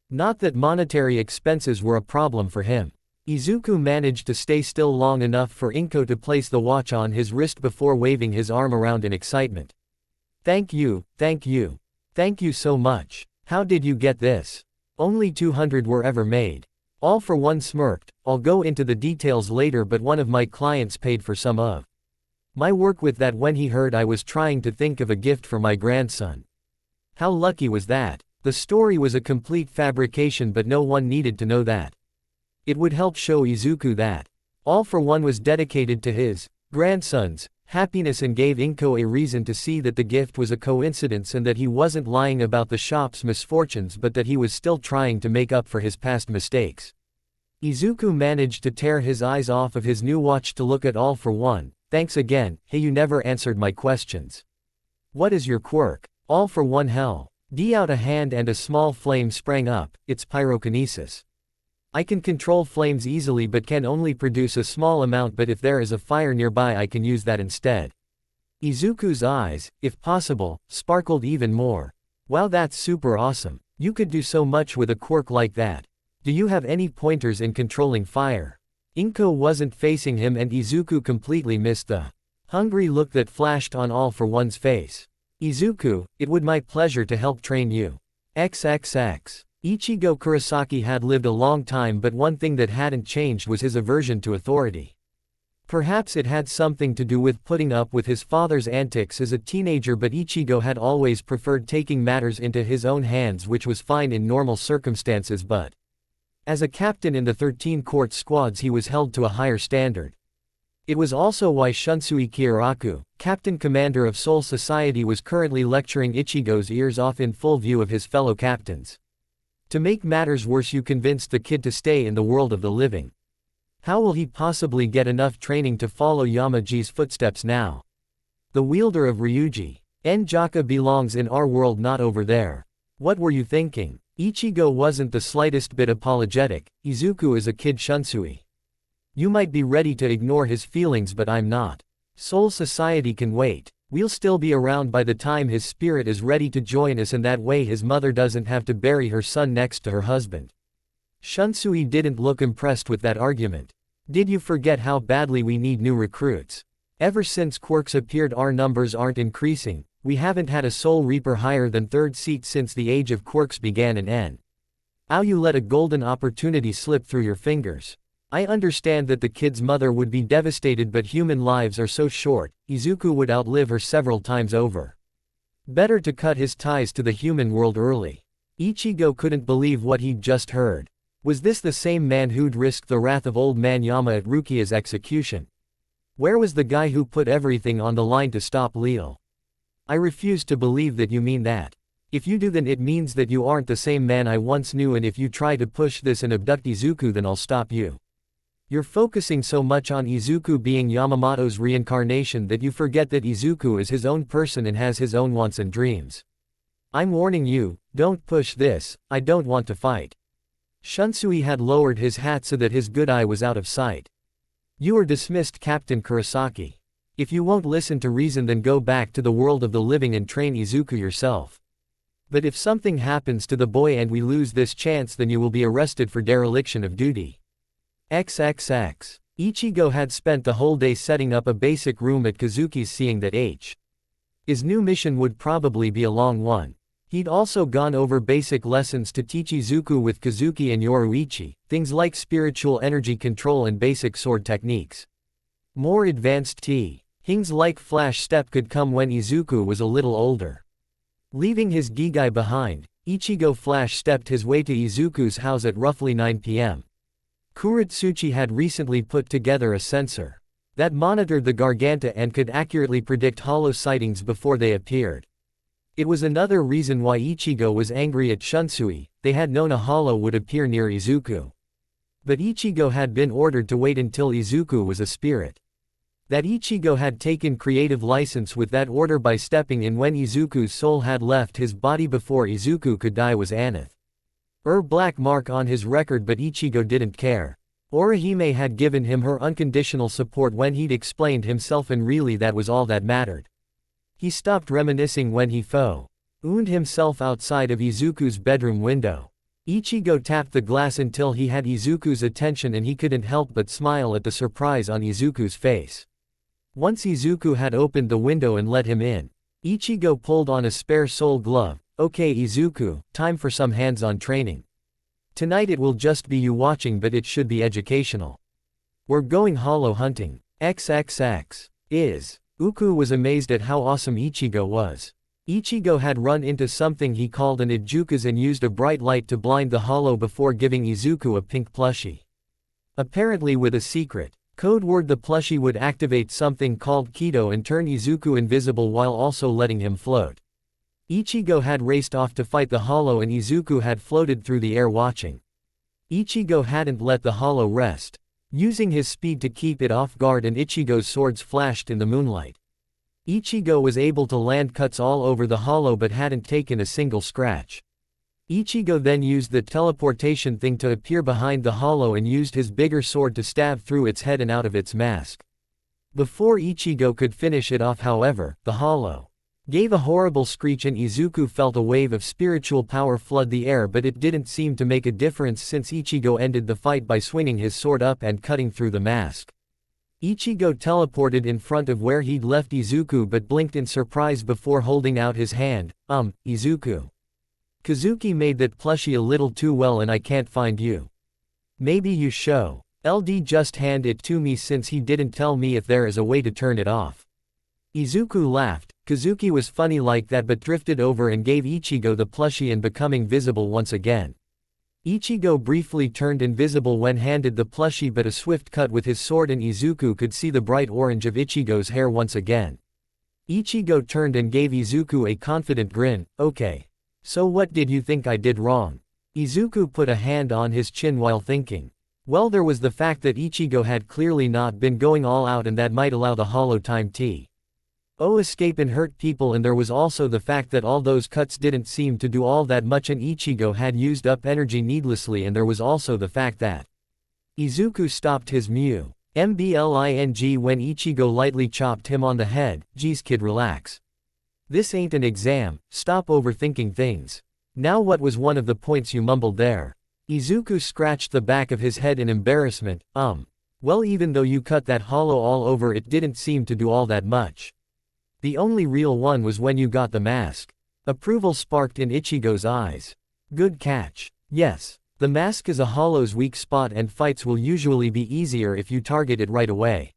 Not that monetary expenses were a problem for him. Izuku managed to stay still long enough for Inko to place the watch on his wrist before waving his arm around in excitement. Thank you, thank you. Thank you so much. How did you get this? Only 200 were ever made. All for One smirked. I'll go into the details later, but one of my clients paid for some of my work with that when he heard I was trying to think of a gift for my grandson. How lucky was that? The story was a complete fabrication, but no one needed to know that. It would help show Izuku that All for One was dedicated to his grandson's happiness, and gave Inko a reason to see that the gift was a coincidence and that he wasn't lying about the shop's misfortunes, but that he was still trying to make up for his past mistakes. Izuku managed to tear his eyes off of his new watch to look at All for One. Thanks again. Hey, you never answered my questions. What is your quirk? All for One held out a hand and a small flame sprang up. It's pyrokinesis. I can control flames easily but can only produce a small amount, but if there is a fire nearby I can use that instead. Izuku's eyes, if possible, sparkled even more. Wow, that's super awesome. You could do so much with a quirk like that. Do you have any pointers in controlling fire? Inko wasn't facing him and Izuku completely missed the hungry look that flashed on All for One's face. Izuku, it would my pleasure to help train you. XXX. Ichigo Kurosaki had lived a long time, but one thing that hadn't changed was his aversion to authority. Perhaps it had something to do with putting up with his father's antics as a teenager, but Ichigo had always preferred taking matters into his own hands, which was fine in normal circumstances, but as a captain in the 13 court squads he was held to a higher standard. It was also why Shunsui Kyoraku, captain commander of Soul Society, was currently lecturing Ichigo's ears off in full view of his fellow captains. To make matters worse, you convinced the kid to stay in the world of the living. How will he possibly get enough training to follow Yamaji's footsteps now? The wielder of Ryuji Njaka belongs in our world, not over there. What were you thinking? Ichigo wasn't the slightest bit apologetic. Izuku is a kid, Shunsui. You might be ready to ignore his feelings, but I'm not. Soul Society can wait. We'll still be around by the time his spirit is ready to join us, and that way his mother doesn't have to bury her son next to her husband. Shunsui didn't look impressed with that argument. Did you forget how badly we need new recruits? Ever since Quirks appeared, our numbers aren't increasing. We haven't had a Soul Reaper higher than 3rd seat since the age of Quirks began in N. How you let a golden opportunity slip through your fingers. I understand that the kid's mother would be devastated, but human lives are so short. Izuku would outlive her several times over. Better to cut his ties to the human world early. Ichigo couldn't believe what he'd just heard. Was this the same man who'd risked the wrath of old man Yama at Rukia's execution? Where was the guy who put everything on the line to stop Leal? I refuse to believe that you mean that. If you do, then it means that you aren't the same man I once knew, and if you try to push this and abduct Izuku, then I'll stop you. You're focusing so much on Izuku being Yamamoto's reincarnation that you forget that Izuku is his own person and has his own wants and dreams. I'm warning you, don't push this. I don't want to fight. Shunsui had lowered his hat so that his good eye was out of sight. You are dismissed, Captain Kurosaki. If you won't listen to reason, then go back to the world of the living and train Izuku yourself. But if something happens to the boy and we lose this chance, then you will be arrested for dereliction of duty. XXX. Ichigo had spent the whole day setting up a basic room at Kazuki's, seeing that his new mission would probably be a long one. He'd also gone over basic lessons to teach Izuku with Kazuki and Yoruichi, things like spiritual energy control and basic sword techniques. More advanced things like flash step could come when Izuku was a little older. Leaving his Gigai behind, Ichigo flash stepped his way to Izuku's house at roughly 9 p.m. Kuretsuchi had recently put together a sensor that monitored the Garganta and could accurately predict hollow sightings before they appeared. It was another reason why Ichigo was angry at Shunsui. They had known a hollow would appear near Izuku. But Ichigo had been ordered to wait until Izuku was a spirit. That Ichigo had taken creative license with that order by stepping in when Izuku's soul had left his body before Izuku could die was Aneth. Black mark on his record, but Ichigo didn't care. Orihime had given him her unconditional support when he'd explained himself, and really that was all that mattered. He stopped reminiscing when he found himself outside of Izuku's bedroom window. Ichigo tapped the glass until he had Izuku's attention, and he couldn't help but smile at the surprise on Izuku's face. Once Izuku had opened the window and let him in, Ichigo pulled on a spare soul glove. Okay Izuku, time for some hands-on training. Tonight it will just be you watching, but it should be educational. We're going hollow hunting. XXX. Uku was amazed at how awesome Ichigo was. Ichigo had run into something he called an Ijukas and used a bright light to blind the hollow before giving Izuku a pink plushie. Apparently with a secret code word, the plushie would activate something called Kido and turn Izuku invisible while also letting him float. Ichigo had raced off to fight the hollow, and Izuku had floated through the air watching. Ichigo hadn't let the hollow rest, using his speed to keep it off guard, and Ichigo's swords flashed in the moonlight. Ichigo was able to land cuts all over the hollow but hadn't taken a single scratch. Ichigo then used the teleportation thing to appear behind the hollow and used his bigger sword to stab through its head and out of its mask. Before Ichigo could finish it off, however, the hollow gave a horrible screech and Izuku felt a wave of spiritual power flood the air, but it didn't seem to make a difference since Ichigo ended the fight by swinging his sword up and cutting through the mask. Ichigo teleported in front of where he'd left Izuku but blinked in surprise before holding out his hand. Izuku. Kazuki made that plushie a little too well and I can't find you. Maybe you show. LD just hand it to me since he didn't tell me if there is a way to turn it off. Izuku laughed. Kazuki was funny like that but drifted over and gave Ichigo the plushie and becoming visible once again. Ichigo briefly turned invisible when handed the plushie but a swift cut with his sword and Izuku could see the bright orange of Ichigo's hair once again. Ichigo turned and gave Izuku a confident grin. Okay. So what did you think I did wrong? Izuku put a hand on his chin while thinking. Well, there was the fact that Ichigo had clearly not been going all out and that might allow the hollow time to escape and hurt people, and there was also the fact that all those cuts didn't seem to do all that much and Ichigo had used up energy needlessly, and there was also the fact that Izuku stopped his mbling when Ichigo lightly chopped him on the head. Geez kid, relax. This ain't an exam, stop overthinking things. Now what was one of the points you mumbled there? Izuku scratched the back of his head in embarrassment. Well, even though you cut that hollow all over it didn't seem to do all that much. The only real one was when you got the mask. Approval sparked in Ichigo's eyes. Good catch. Yes, the mask is a hollow's weak spot and fights will usually be easier if you target it right away.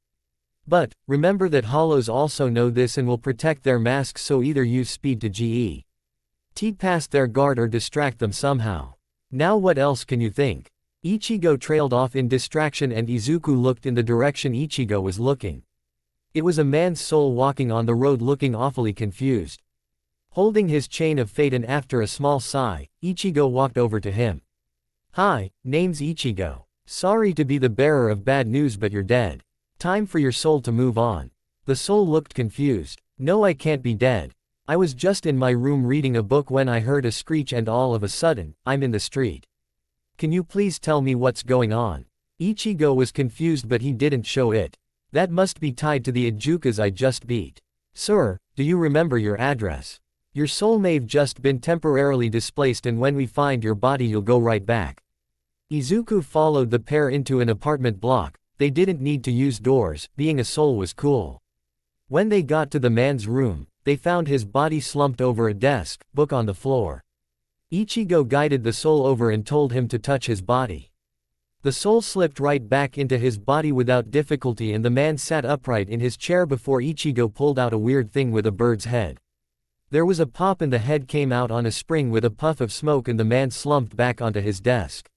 But, remember that hollows also know this and will protect their masks, so either use speed to get past their guard or distract them somehow. Now what else can you think? Ichigo trailed off in distraction and Izuku looked in the direction Ichigo was looking. It was a man's soul walking on the road looking awfully confused. Holding his chain of fate, and after a small sigh, Ichigo walked over to him. Hi, name's Ichigo. Sorry to be the bearer of bad news but you're dead. Time for your soul to move on. The soul looked confused. No, I can't be dead. I was just in my room reading a book when I heard a screech and all of a sudden, I'm in the street. Can you please tell me what's going on? Ichigo was confused but he didn't show it. That must be tied to the Ijukas I just beat. Sir, do you remember your address? Your soul may've just been temporarily displaced and when we find your body you'll go right back. Izuku followed the pair into an apartment block. They didn't need to use doors, being a soul was cool. When they got to the man's room, they found his body slumped over a desk, book on the floor. Ichigo guided the soul over and told him to touch his body. The soul slipped right back into his body without difficulty and the man sat upright in his chair before Ichigo pulled out a weird thing with a bird's head. There was a pop and the head came out on a spring with a puff of smoke and the man slumped back onto his desk.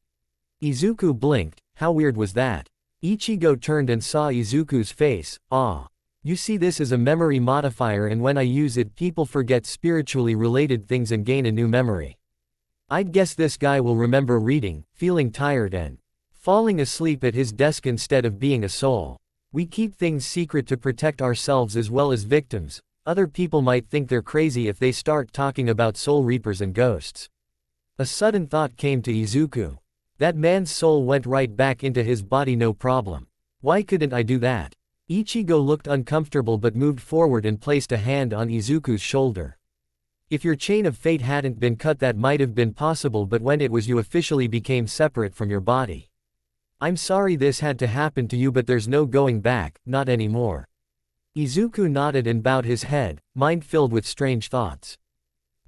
Izuku blinked. How weird was that? Ichigo turned and saw Izuku's face. You see, this is a memory modifier and when I use it people forget spiritually related things and gain a new memory. I'd guess this guy will remember reading, feeling tired and falling asleep at his desk instead of being a soul. We keep things secret to protect ourselves as well as victims. Other people might think they're crazy if they start talking about soul reapers and ghosts. A sudden thought came to Izuku. That man's soul went right back into his body, no problem. Why couldn't I do that? Ichigo looked uncomfortable but moved forward and placed a hand on Izuku's shoulder. If your chain of fate hadn't been cut that might have been possible, but when it was you officially became separate from your body. I'm sorry this had to happen to you but there's no going back, not anymore. Izuku nodded and bowed his head, mind filled with strange thoughts.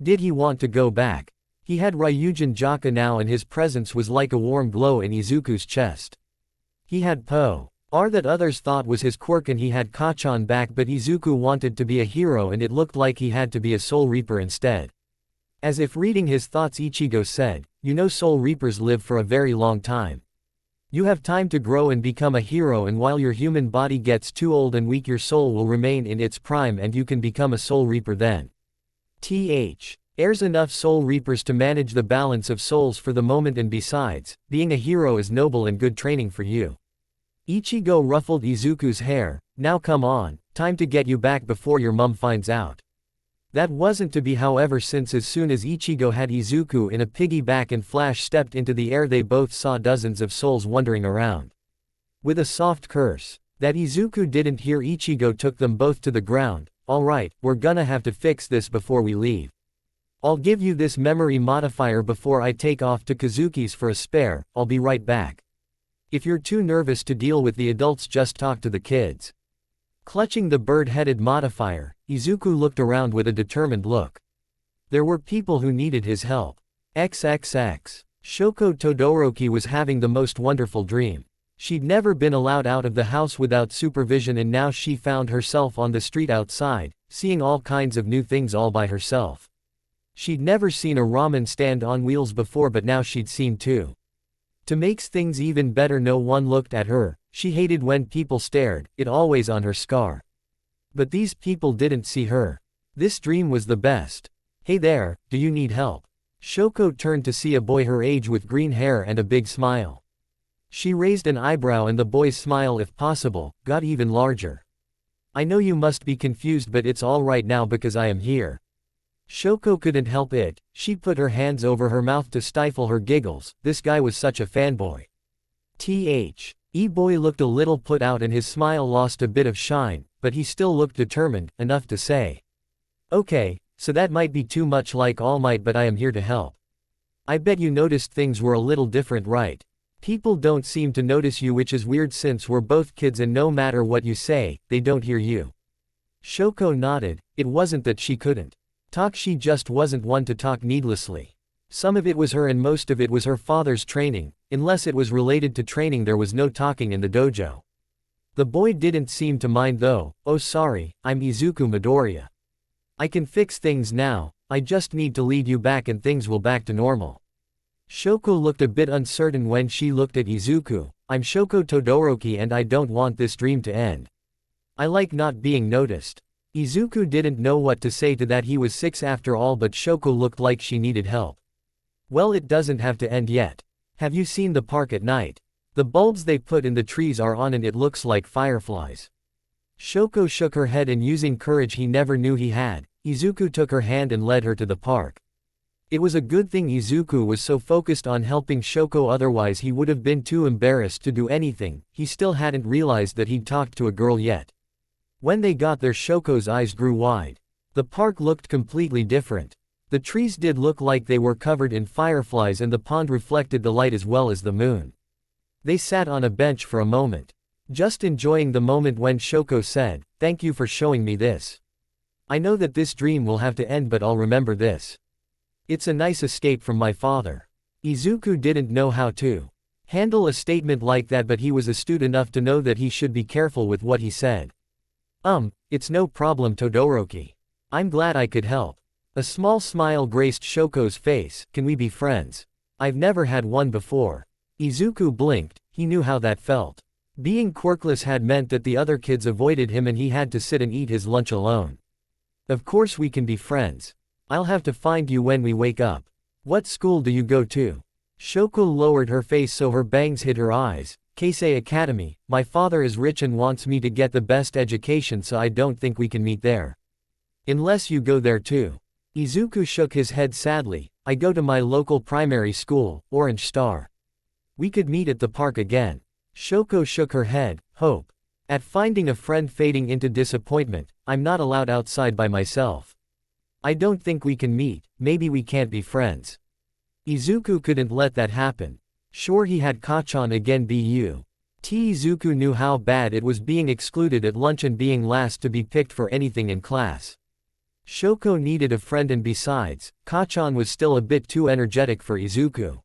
Did he want to go back? He had Ryujin Jaka now and his presence was like a warm glow in Izuku's chest. He had that others thought was his quirk and he had Kachan back, but Izuku wanted to be a hero and it looked like he had to be a soul reaper instead. As if reading his thoughts, Ichigo said, you know soul reapers live for a very long time. You have time to grow and become a hero, and while your human body gets too old and weak your soul will remain in its prime and you can become a soul reaper then. There's enough soul reapers to manage the balance of souls for the moment, and besides, being a hero is noble and good training for you. Ichigo ruffled Izuku's hair. Now come on, time to get you back before your mum finds out. That wasn't to be, however, since as soon as Ichigo had Izuku in a piggyback and Flash stepped into the air they both saw dozens of souls wandering around. With a soft curse that Izuku didn't hear, Ichigo took them both to the ground. Alright, we're gonna have to fix this before we leave. I'll give you this memory modifier before I take off to Kazuki's for a spare. I'll be right back. If you're too nervous to deal with the adults, just talk to the kids. Clutching the bird-headed modifier, Izuku looked around with a determined look. There were people who needed his help. XXX. Shoko Todoroki was having the most wonderful dream. She'd never been allowed out of the house without supervision, and now she found herself on the street outside, seeing all kinds of new things all by herself. She'd never seen a ramen stand on wheels before, but now she'd seen two. To make things even better, no one looked at her. She hated when people stared, it always on her scar. But these people didn't see her. This dream was the best. Hey there, do you need help? Shoko turned to see a boy her age with green hair and a big smile. She raised an eyebrow, and the boy's smile, if possible, got even larger. I know you must be confused, but it's all right now because I am here. Shoko couldn't help it. She put her hands over her mouth to stifle her giggles. This guy was such a fanboy. E-boy looked a little put out and his smile lost a bit of shine, but he still looked determined, enough to say. Okay, so that might be too much like All Might, but I am here to help. I bet you noticed things were a little different, right? People don't seem to notice you, which is weird since we're both kids and no matter what you say, they don't hear you. Shoko nodded. It wasn't that she couldn't talk, she just wasn't one to talk needlessly. Some of it was her and most of it was her father's training. Unless it was related to training, there was no talking in the dojo. The boy didn't seem to mind though. Oh sorry, I'm Izuku Midoriya. I can fix things now, I just need to lead you back and things will back to normal. Shoko looked a bit uncertain when she looked at Izuku. I'm Shoko Todoroki and I don't want this dream to end. I like not being noticed. Izuku didn't know what to say to that. He was 6 after all, but Shoko looked like she needed help. Well, it doesn't have to end yet. Have you seen the park at night? The bulbs they put in the trees are on and it looks like fireflies. Shoko shook her head and using courage he never knew he had, Izuku took her hand and led her to the park. It was a good thing Izuku was so focused on helping Shoko, otherwise he would have been too embarrassed to do anything. He still hadn't realized that he'd talked to a girl yet. When they got there, Shoko's eyes grew wide. The park looked completely different. The trees did look like they were covered in fireflies and the pond reflected the light as well as the moon. They sat on a bench for a moment, just enjoying the moment when Shoko said, "Thank you for showing me this. I know that this dream will have to end, but I'll remember this. It's a nice escape from my father." Izuku didn't know how to handle a statement like that, but he was astute enough to know that he should be careful with what he said. It's no problem, Todoroki. I'm glad I could help. A small smile graced Shoko's face. Can we be friends? I've never had one before. Izuku blinked. He knew how that felt. Being quirkless had meant that the other kids avoided him and he had to sit and eat his lunch alone. Of course we can be friends. I'll have to find you when we wake up. What school do you go to? Shoko lowered her face so her bangs hid her eyes. Keisei Academy. My father is rich and wants me to get the best education, so I don't think we can meet there. Unless you go there too. Izuku shook his head sadly. I go to my local primary school, Orange Star. We could meet at the park again. Shoko shook her head. Hope at finding a friend fading into disappointment. I'm not allowed outside by myself. I don't think we can meet. Maybe we can't be friends. Izuku couldn't let that happen. Sure, he had Kachan again. Izuku knew how bad it was being excluded at lunch and being last to be picked for anything in class. Shoko needed a friend, and besides, Kachan was still a bit too energetic for Izuku.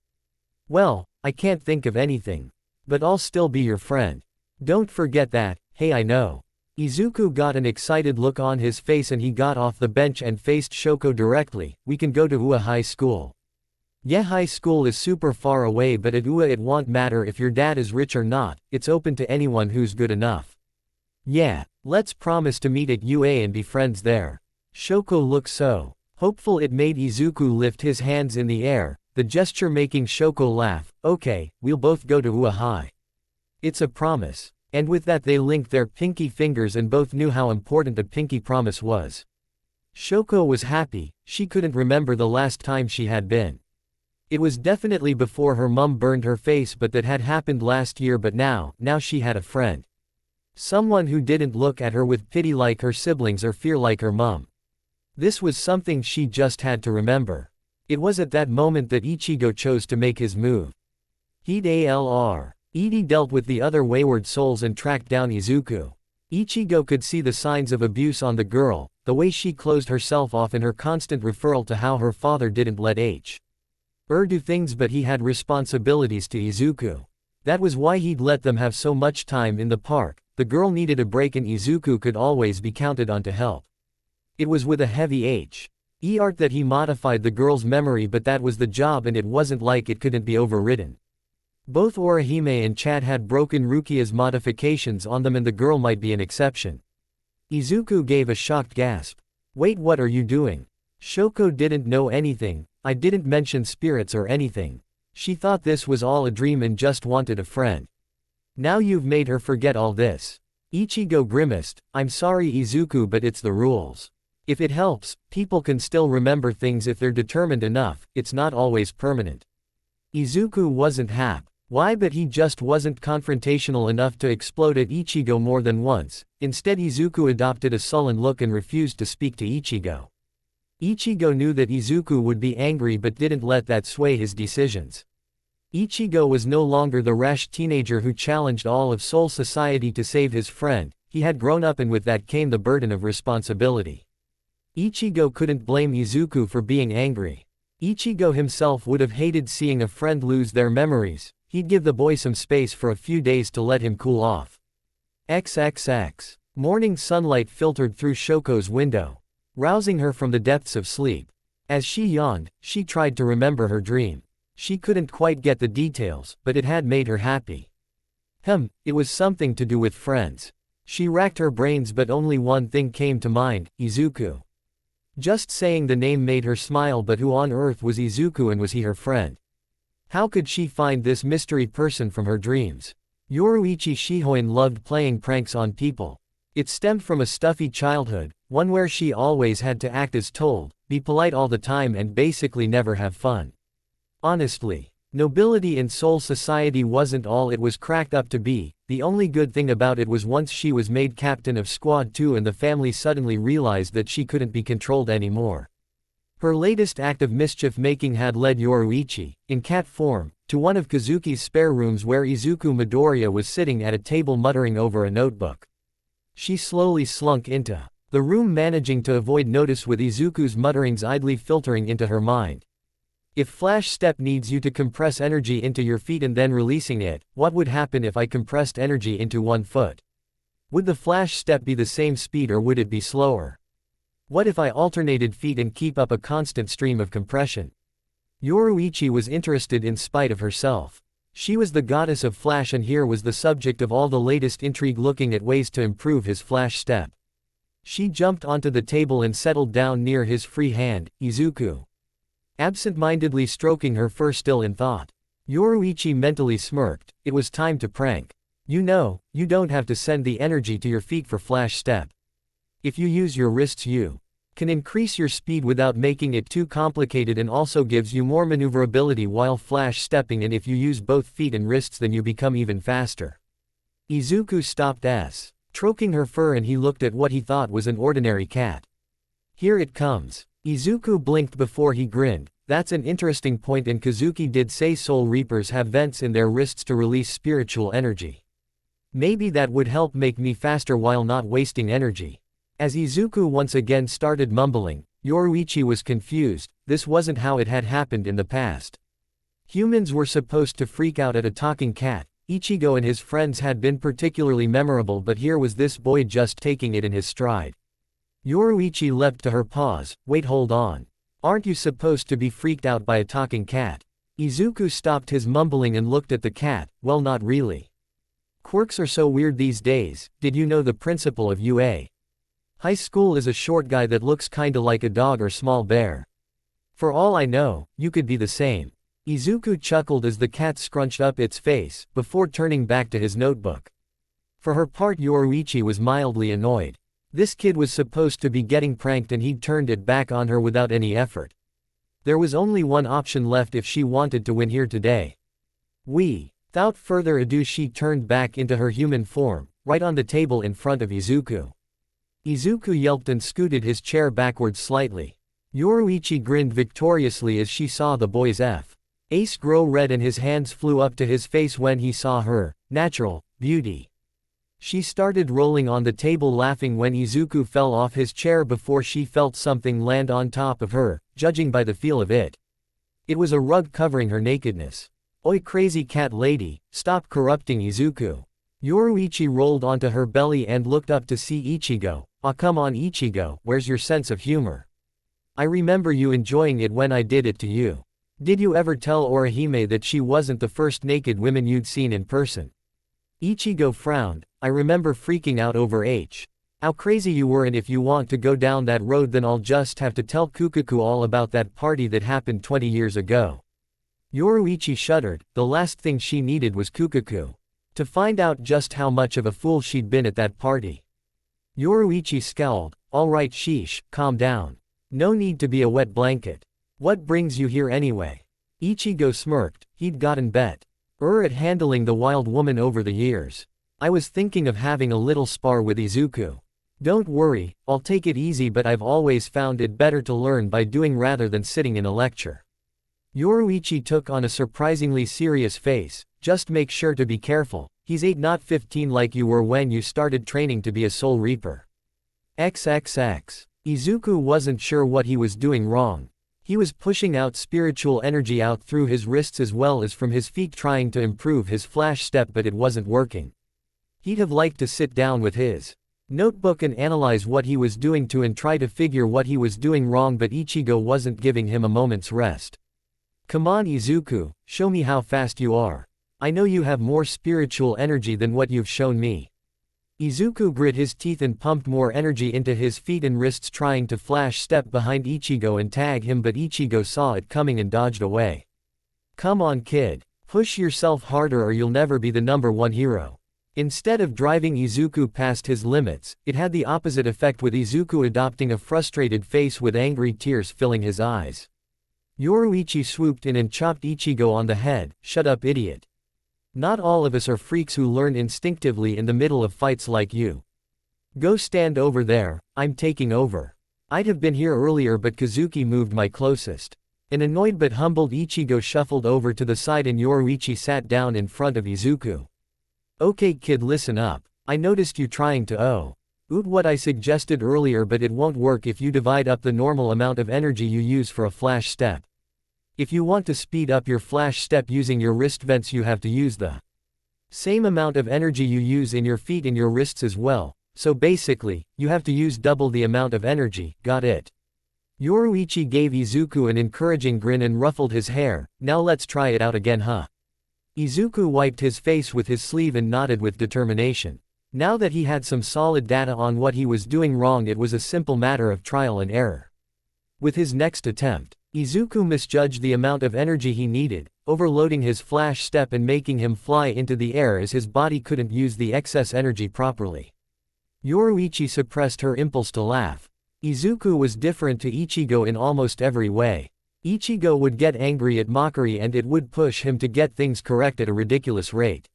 Well, I can't think of anything. But I'll still be your friend. Don't forget that. Hey, I know. Izuku got an excited look on his face and he got off the bench and faced Shoko directly. We can go to UA High School. Yeah, high school is super far away, but at UA it won't matter if your dad is rich or not, it's open to anyone who's good enough. Yeah, let's promise to meet at UA and be friends there. Shoko looked so hopeful it made Izuku lift his hands in the air, the gesture making Shoko laugh. Okay, we'll both go to UA High. It's a promise. And with that they linked their pinky fingers and both knew how important a pinky promise was. Shoko was happy. She couldn't remember the last time she had been. It was definitely before her mum burned her face, but that had happened last year. But now she had a friend. Someone who didn't look at her with pity like her siblings or fear like her mum. This was something she just had to remember. It was at that moment that Ichigo chose to make his move. Edie dealt with the other wayward souls and tracked down Izuku. Ichigo could see the signs of abuse on the girl, the way she closed herself off in her constant referral to how her father didn't let H. Do things, but he had responsibilities to Izuku. That was why he'd let them have so much time in the park. The girl needed a break and Izuku could always be counted on to help. It was with a heavy H.E.art that he modified the girl's memory, but that was the job and it wasn't like it couldn't be overridden. Both Orihime and Chad had broken Rukia's modifications on them and the girl might be an exception. Izuku gave a shocked gasp. Wait, what are you doing? Shoko didn't know anything. I didn't mention spirits or anything. She thought this was all a dream and just wanted a friend. Now you've made her forget all this. Ichigo grimaced. I'm sorry Izuku, but it's the rules. If it helps, people can still remember things if they're determined enough, it's not always permanent. Izuku wasn't happy. Why, but he just wasn't confrontational enough to explode at Ichigo more than once. Instead Izuku adopted a sullen look and refused to speak to Ichigo. Ichigo knew that Izuku would be angry but didn't let that sway his decisions. Ichigo was no longer the rash teenager who challenged all of Soul Society to save his friend. He had grown up and with that came the burden of responsibility. Ichigo couldn't blame Izuku for being angry. Ichigo himself would have hated seeing a friend lose their memories. He'd give the boy some space for a few days to let him cool off. XXX. Morning sunlight filtered through Shoko's window, rousing her from the depths of sleep. As she yawned, she tried to remember her dream. She couldn't quite get the details, but it had made her happy. It was something to do with friends. She racked her brains but only one thing came to mind, Izuku. Just saying the name made her smile, but who on earth was Izuku and was he her friend? How could she find this mystery person from her dreams? Yoruichi Shihoin loved playing pranks on people. It stemmed from a stuffy childhood, one where she always had to act as told, be polite all the time and basically never have fun. Honestly, nobility in Soul Society wasn't all it was cracked up to be. The only good thing about it was once she was made captain of Squad 2 and the family suddenly realized that she couldn't be controlled anymore. Her latest act of mischief-making had led Yoruichi, in cat form, to one of Kazuki's spare rooms where Izuku Midoriya was sitting at a table muttering over a notebook. She slowly slunk into the room, managing to avoid notice with Izuku's mutterings idly filtering into her mind. If Flash Step needs you to compress energy into your feet and then releasing it, what would happen if I compressed energy into one foot? Would the Flash Step be the same speed or would it be slower? What if I alternated feet and keep up a constant stream of compression? Yoruichi was interested in spite of herself. She was the goddess of Flash and here was the subject of all the latest intrigue, looking at ways to improve his Flash Step. She jumped onto the table and settled down near his free hand, Izuku, absent-mindedly stroking her fur, still in thought. Yoruichi mentally smirked. It was time to prank. You know, you don't have to send the energy to your feet for Flash Step. If you use your wrists you can increase your speed without making it too complicated and also gives you more maneuverability while flash stepping, and if you use both feet and wrists then you become even faster. Izuku stopped stroking her fur and he looked at what he thought was an ordinary cat. Here it comes. Izuku blinked before he grinned. That's an interesting point, and Kazuki did say Soul Reapers have vents in their wrists to release spiritual energy. Maybe that would help make me faster while not wasting energy. As Izuku once again started mumbling, Yoruichi was confused. This wasn't how it had happened in the past. Humans were supposed to freak out at a talking cat. Ichigo and his friends had been particularly memorable, but here was this boy just taking it in his stride. Yoruichi leapt to her paws. Wait, hold on. Aren't you supposed to be freaked out by a talking cat? Izuku stopped his mumbling and looked at the cat. Well, not really. Quirks are so weird these days. Did you know the principal of UA High School is a short guy that looks kinda like a dog or small bear? For all I know, you could be the same. Izuku chuckled as the cat scrunched up its face, before turning back to his notebook. For her part, Yoruichi was mildly annoyed. This kid was supposed to be getting pranked and he'd turned it back on her without any effort. There was only one option left if she wanted to win here today. Without further ado, she turned back into her human form, right on the table in front of Izuku. Izuku yelped and scooted his chair backwards slightly. Yoruichi grinned victoriously as she saw the boy's face grow red and his hands flew up to his face when he saw her natural beauty. She started rolling on the table laughing when Izuku fell off his chair before she felt something land on top of her, judging by the feel of it. It was a rug covering her nakedness. Oi crazy cat lady, stop corrupting Izuku. Yoruichi rolled onto her belly and looked up to see Ichigo. Ah come on Ichigo, where's your sense of humor? I remember you enjoying it when I did it to you. Did you ever tell Orihime that she wasn't the first naked woman you'd seen in person? Ichigo frowned. I remember freaking out over how crazy you were, and if you want to go down that road then I'll just have to tell Kukaku all about that party that happened 20 years ago. Yoruichi shuddered. The last thing she needed was Kukaku to find out just how much of a fool she'd been at that party. Yoruichi scowled. Alright sheesh, calm down. No need to be a wet blanket. What brings you here anyway? Ichigo smirked. He'd gotten bet at handling the wild woman over the years. I was thinking of having a little spar with Izuku. Don't worry, I'll take it easy, but I've always found it better to learn by doing rather than sitting in a lecture. Yoruichi took on a surprisingly serious face. Just make sure to be careful, he's 8 not 15 like you were when you started training to be a Soul Reaper. XXX. Izuku wasn't sure what he was doing wrong. He was pushing out spiritual energy out through his wrists as well as from his feet, trying to improve his flash step, but it wasn't working. He'd have liked to sit down with his notebook and analyze what he was doing and try to figure what he was doing wrong, but Ichigo wasn't giving him a moment's rest. Come on Izuku, show me how fast you are. I know you have more spiritual energy than what you've shown me. Izuku grit his teeth and pumped more energy into his feet and wrists, trying to flash step behind Ichigo and tag him, but Ichigo saw it coming and dodged away. Come on kid, push yourself harder or you'll never be the #1 hero. Instead of driving Izuku past his limits, it had the opposite effect, with Izuku adopting a frustrated face with angry tears filling his eyes. Yoruichi swooped in and chopped Ichigo on the head. Shut up idiot. Not all of us are freaks who learn instinctively in the middle of fights like you. Go stand over there, I'm taking over. I'd have been here earlier but Kazuki moved my closest. An annoyed but humbled Ichigo shuffled over to the side and Yoruichi sat down in front of Izuku. Okay kid, listen up. I noticed you trying to what I suggested earlier, but it won't work if you divide up the normal amount of energy you use for a flash step. If you want to speed up your flash step using your wrist vents, you have to use the same amount of energy you use in your feet and your wrists as well, so basically, you have to use double the amount of energy, got it? Yoruichi gave Izuku an encouraging grin and ruffled his hair. Now let's try it out again huh? Izuku wiped his face with his sleeve and nodded with determination. Now that he had some solid data on what he was doing wrong, it was a simple matter of trial and error. With his next attempt, Izuku misjudged the amount of energy he needed, overloading his flash step and making him fly into the air as his body couldn't use the excess energy properly. Yoruichi suppressed her impulse to laugh. Izuku was different to Ichigo in almost every way. Ichigo would get angry at mockery and it would push him to get things correct at a ridiculous rate.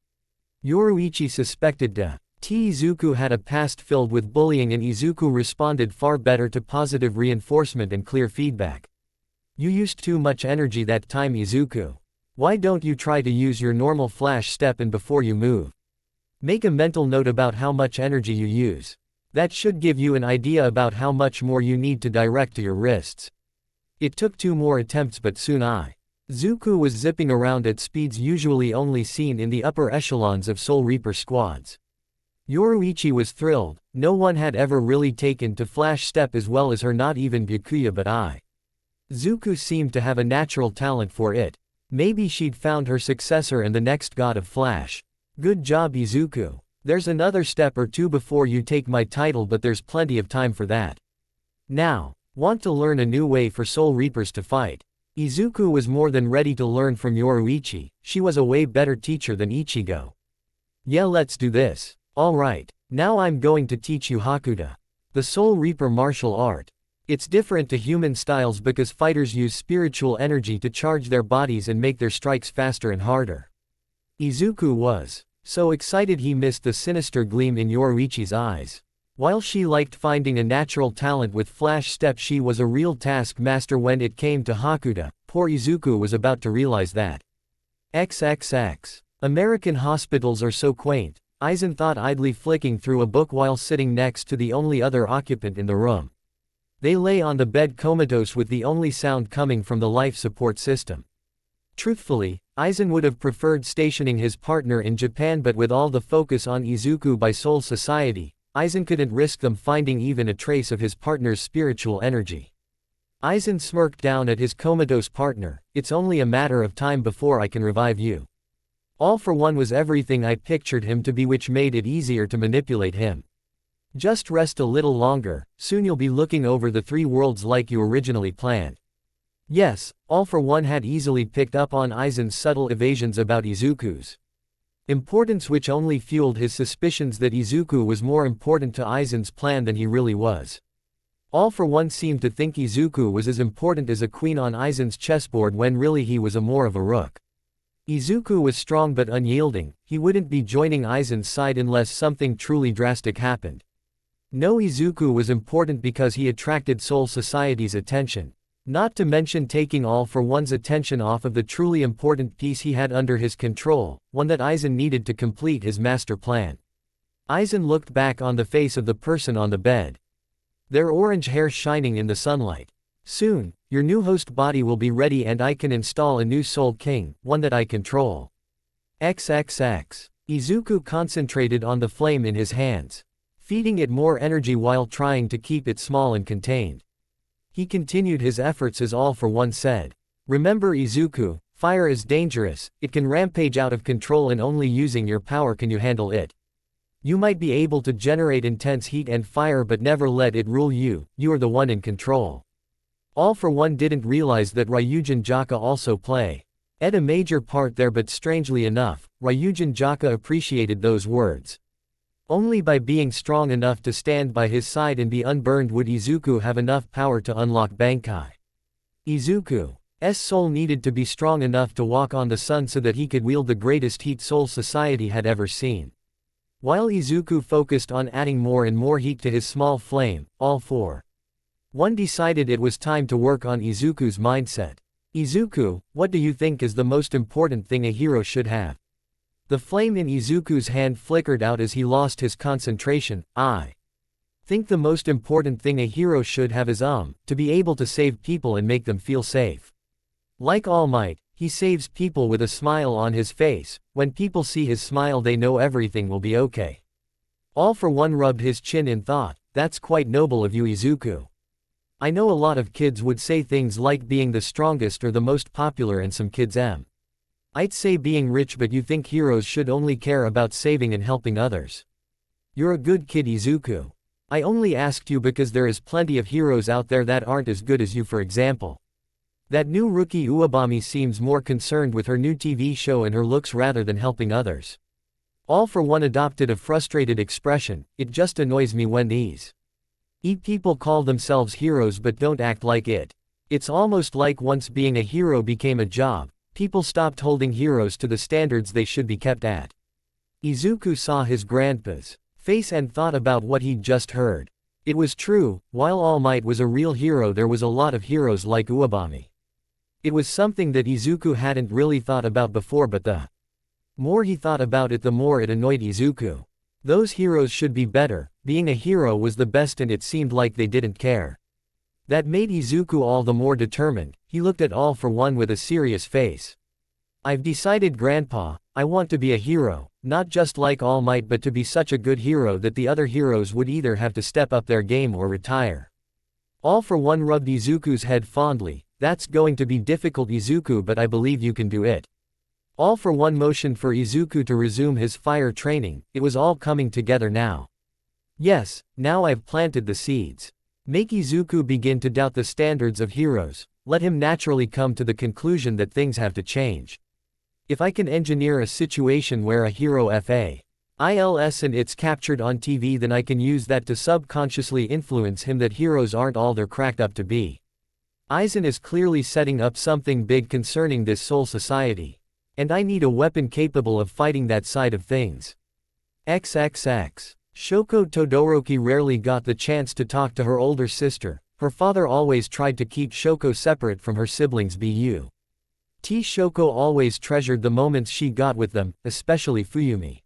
Yoruichi suspected Izuku had a past filled with bullying, and Izuku responded far better to positive reinforcement and clear feedback. You used too much energy that time Izuku. Why don't you try to use your normal flash step and before you move, make a mental note about how much energy you use. That should give you an idea about how much more you need to direct to your wrists. It took 2 more attempts, but soon Izuku was zipping around at speeds usually only seen in the upper echelons of Soul Reaper squads. Yoruichi was thrilled. No one had ever really taken to flash step as well as her, not even Byakuya, but Izuku seemed to have a natural talent for it. Maybe she'd found her successor and the next god of flash. Good job Izuku. There's another step or 2 before you take my title, but there's plenty of time for that. Now, want to learn a new way for Soul Reapers to fight? Izuku was more than ready to learn from Yoruichi. She was a way better teacher than Ichigo. Yeah, let's do this. Alright, now I'm going to teach you Hakuda, the Soul Reaper martial art. It's different to human styles because fighters use spiritual energy to charge their bodies and make their strikes faster and harder. Izuku was so excited he missed the sinister gleam in Yoruichi's eyes. While she liked finding a natural talent with flash step, she was a real taskmaster when it came to Hakuda. Poor Izuku was about to realize that. XXX. American hospitals are so quaint, Aizen thought idly, flicking through a book while sitting next to the only other occupant in the room. They lay on the bed comatose with the only sound coming from the life support system. Truthfully, Aizen would have preferred stationing his partner in Japan, but with all the focus on Izuku by Soul Society, Aizen couldn't risk them finding even a trace of his partner's spiritual energy. Aizen smirked down at his comatose partner. It's only a matter of time before I can revive you. All for One was everything I pictured him to be, which made it easier to manipulate him. Just rest a little longer, soon you'll be looking over the 3 worlds like you originally planned. Yes, All for One had easily picked up on Aizen's subtle evasions about Izuku's importance, which only fueled his suspicions that Izuku was more important to Aizen's plan than he really was. All for One seemed to think Izuku was as important as a queen on Aizen's chessboard when really he was more of a rook. Izuku was strong but unyielding. He wouldn't be joining Aizen's side unless something truly drastic happened. No, Izuku was important because he attracted Soul Society's attention. Not to mention taking All for One's attention off of the truly important piece he had under his control, one that Aizen needed to complete his master plan. Aizen looked back on the face of the person on the bed. Their orange hair shining in the sunlight. Soon, your new host body will be ready and I can install a new Soul King, one that I control. XXX. Izuku concentrated on the flame in his hands, feeding it more energy while trying to keep it small and contained. He continued his efforts as All for One said. Remember Izuku, fire is dangerous, it can rampage out of control and only using your power can you handle it. You might be able to generate intense heat and fire but never let it rule you, you are the one in control. All for One didn't realize that Ryujin Jaka also played a major part there, but strangely enough, Ryujin Jaka appreciated those words. Only by being strong enough to stand by his side and be unburned would Izuku have enough power to unlock Bankai. Izuku's soul needed to be strong enough to walk on the sun so that he could wield the greatest heat Soul Society had ever seen. While Izuku focused on adding more and more heat to his small flame, All for One decided it was time to work on Izuku's mindset. Izuku, what do you think is the most important thing a hero should have? The flame in Izuku's hand flickered out as he lost his concentration. I think the most important thing a hero should have is to be able to save people and make them feel safe. Like All Might, he saves people with a smile on his face. When people see his smile they know everything will be okay. All for One rubbed his chin in thought. That's quite noble of you, Izuku. I know a lot of kids would say things like being the strongest or the most popular, and some kids I'd say being rich, but you think heroes should only care about saving and helping others. You're a good kid, Izuku. I only asked you because there is plenty of heroes out there that aren't as good as you. For example, that new rookie Uwabami seems more concerned with her new TV show and her looks rather than helping others. All for One adopted a frustrated expression. It just annoys me when these people call themselves heroes but don't act like it. It's almost like once being a hero became a job, people stopped holding heroes to the standards they should be kept at. Izuku saw his grandpa's face and thought about what he'd just heard. It was true, while All Might was a real hero, there was a lot of heroes like Uwabami. It was something that Izuku hadn't really thought about before, but the more he thought about it the more it annoyed Izuku. Those heroes should be better. Being a hero was the best and it seemed like they didn't care. That made Izuku all the more determined. He looked at All for One with a serious face. I've decided, Grandpa, I want to be a hero, not just like All Might, but to be such a good hero that the other heroes would either have to step up their game or retire. All for One rubbed Izuku's head fondly. That's going to be difficult, Izuku, but I believe you can do it. All for One motioned for Izuku to resume his fire training. It was all coming together now. Yes, now I've planted the seeds. Make Izuku begin to doubt the standards of heroes. Let him naturally come to the conclusion that things have to change. If I can engineer a situation where a hero fails and it's captured on TV, then I can use that to subconsciously influence him that heroes aren't all they're cracked up to be. Aizen is clearly setting up something big concerning this Soul Society. And I need a weapon capable of fighting that side of things. XXX. Shoko Todoroki rarely got the chance to talk to her older sister. Her father always tried to keep Shoko separate from her siblings. Shoko always treasured the moments she got with them, especially Fuyumi.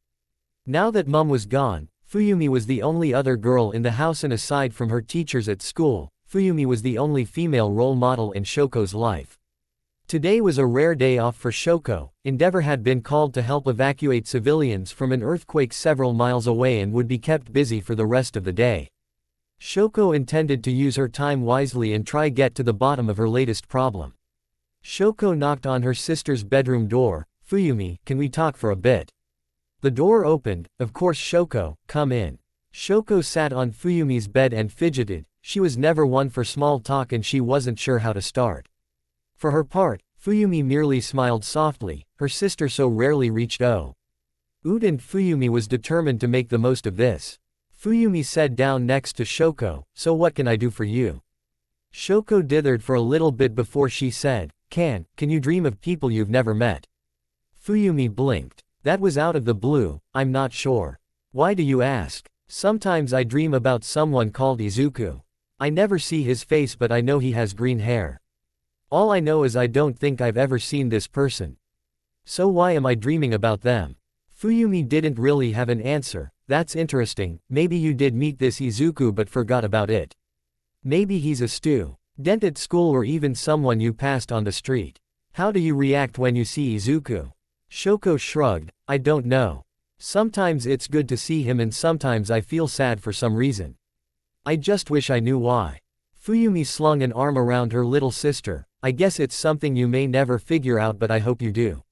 Now that Mum was gone, Fuyumi was the only other girl in the house, and aside from her teachers at school, Fuyumi was the only female role model in Shoko's life. Today was a rare day off for Shoko. Endeavor had been called to help evacuate civilians from an earthquake several miles away and would be kept busy for the rest of the day. Shoko intended to use her time wisely and try get to the bottom of her latest problem. Shoko knocked on her sister's bedroom door. "Fuyumi, can we talk for a bit?" The door opened. "Of course Shoko, come in." Shoko sat on Fuyumi's bed and fidgeted. She was never one for small talk and she wasn't sure how to start. For her part, Fuyumi merely smiled softly, her sister so rarely reached out, and Fuyumi was determined to make the most of this. Fuyumi sat down next to Shoko. "So what can I do for you?" Shoko dithered for a little bit before she said, Can you dream of people you've never met?" Fuyumi blinked. "That was out of the blue, I'm not sure." "Why do you ask?" "Sometimes I dream about someone called Izuku. I never see his face but I know he has green hair. All I know is I don't think I've ever seen this person. So why am I dreaming about them?" Fuyumi didn't really have an answer. "That's interesting, maybe you did meet this Izuku but forgot about it. Maybe he's a student at school or even someone you passed on the street. How do you react when you see Izuku?" Shoko shrugged. "I don't know. Sometimes it's good to see him and sometimes I feel sad for some reason. I just wish I knew why." Fuyumi slung an arm around her little sister. "I guess it's something you may never figure out but I hope you do.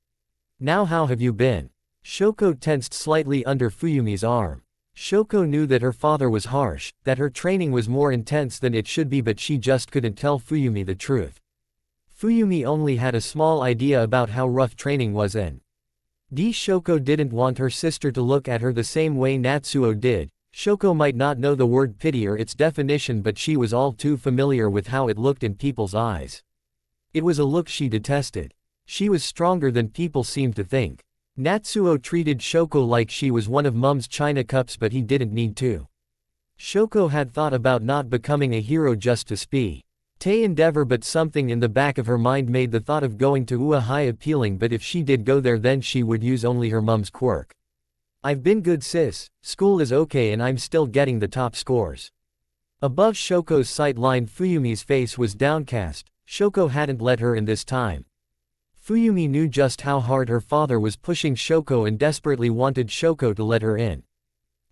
Now how have you been?" Shoko tensed slightly under Fuyumi's arm. Shoko knew that her father was harsh, that her training was more intense than it should be but she just couldn't tell Fuyumi the truth. Fuyumi only had a small idea about how rough training was and Shoko didn't want her sister to look at her the same way Natsuo did. Shoko might not know the word pity or its definition but she was all too familiar with how it looked in people's eyes. It was a look she detested. She was stronger than people seemed to think. Natsuo treated Shoko like she was one of Mum's china cups but he didn't need to. Shoko had thought about not becoming a hero just to spy. Endeavor but something in the back of her mind made the thought of going to High appealing but if she did go there then she would use only her mum's quirk. "I've been good sis, school is okay and I'm still getting the top scores." Above Shoko's sight line Fuyumi's face was downcast. Shoko hadn't let her in this time. Fuyumi knew just how hard her father was pushing Shoko and desperately wanted Shoko to let her in.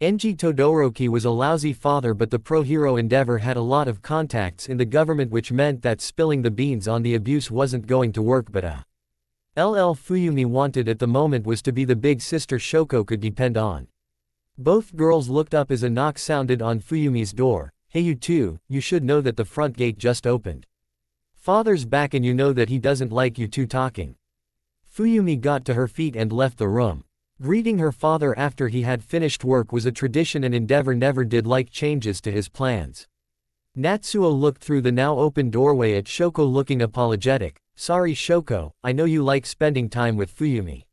Enji Todoroki was a lousy father but the pro-hero Endeavor had a lot of contacts in the government which meant that spilling the beans on the abuse wasn't going to work but Fuyumi wanted at the moment was to be the big sister Shoko could depend on. Both girls looked up as a knock sounded on Fuyumi's door. "Hey you two, you should know that the front gate just opened. Father's back and you know that he doesn't like you two talking." Fuyumi got to her feet and left the room. Greeting her father after he had finished work was a tradition and Endeavor never did like changes to his plans. Natsuo looked through the now open doorway at Shoko looking apologetic. "Sorry Shoko, I know you like spending time with Fuyumi."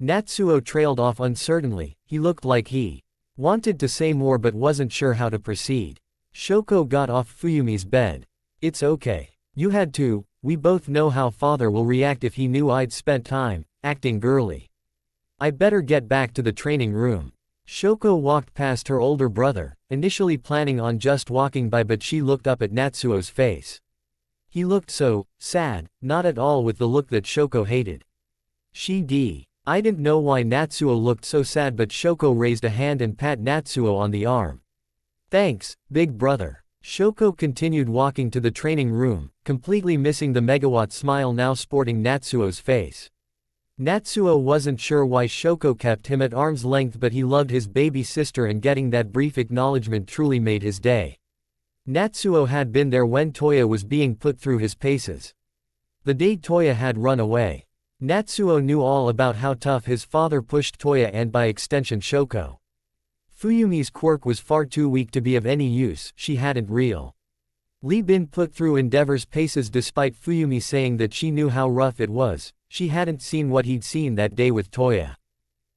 Natsuo trailed off uncertainly. He looked like he wanted to say more but wasn't sure how to proceed. Shoko got off Fuyumi's bed. "It's okay. You had to, we both know how father will react if he knew I'd spent time acting girly. I better get back to the training room." Shoko walked past her older brother, initially planning on just walking by but she looked up at Natsuo's face. He looked so sad, not at all with the look that Shoko hated. I didn't know why Natsuo looked so sad but Shoko raised a hand and pat Natsuo on the arm. "Thanks, big brother." Shoko continued walking to the training room, completely missing the megawatt smile now sporting Natsuo's face. Natsuo wasn't sure why Shoko kept him at arm's length but he loved his baby sister and getting that brief acknowledgement truly made his day. Natsuo had been there when Toya was being put through his paces. The day Toya had run away. Natsuo knew all about how tough his father pushed Toya and by extension Shoko. Fuyumi's quirk was far too weak to be of any use, she hadn't been put through Endeavor's paces despite Fuyumi saying that she knew how rough it was. She hadn't seen what he'd seen that day with Toya.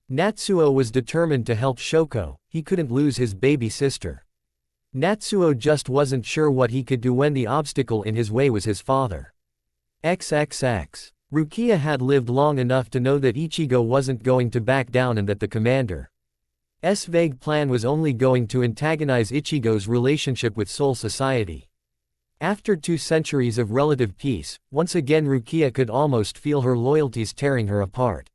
Natsuo was determined to help Shoko, he couldn't lose his baby sister. Natsuo just wasn't sure what he could do when the obstacle in his way was his father. XXX. Rukia had lived long enough to know that Ichigo wasn't going to back down and that the commander's vague plan was only going to antagonize Ichigo's relationship with Soul Society. After 2 centuries of relative peace, once again Rukia could almost feel her loyalties tearing her apart.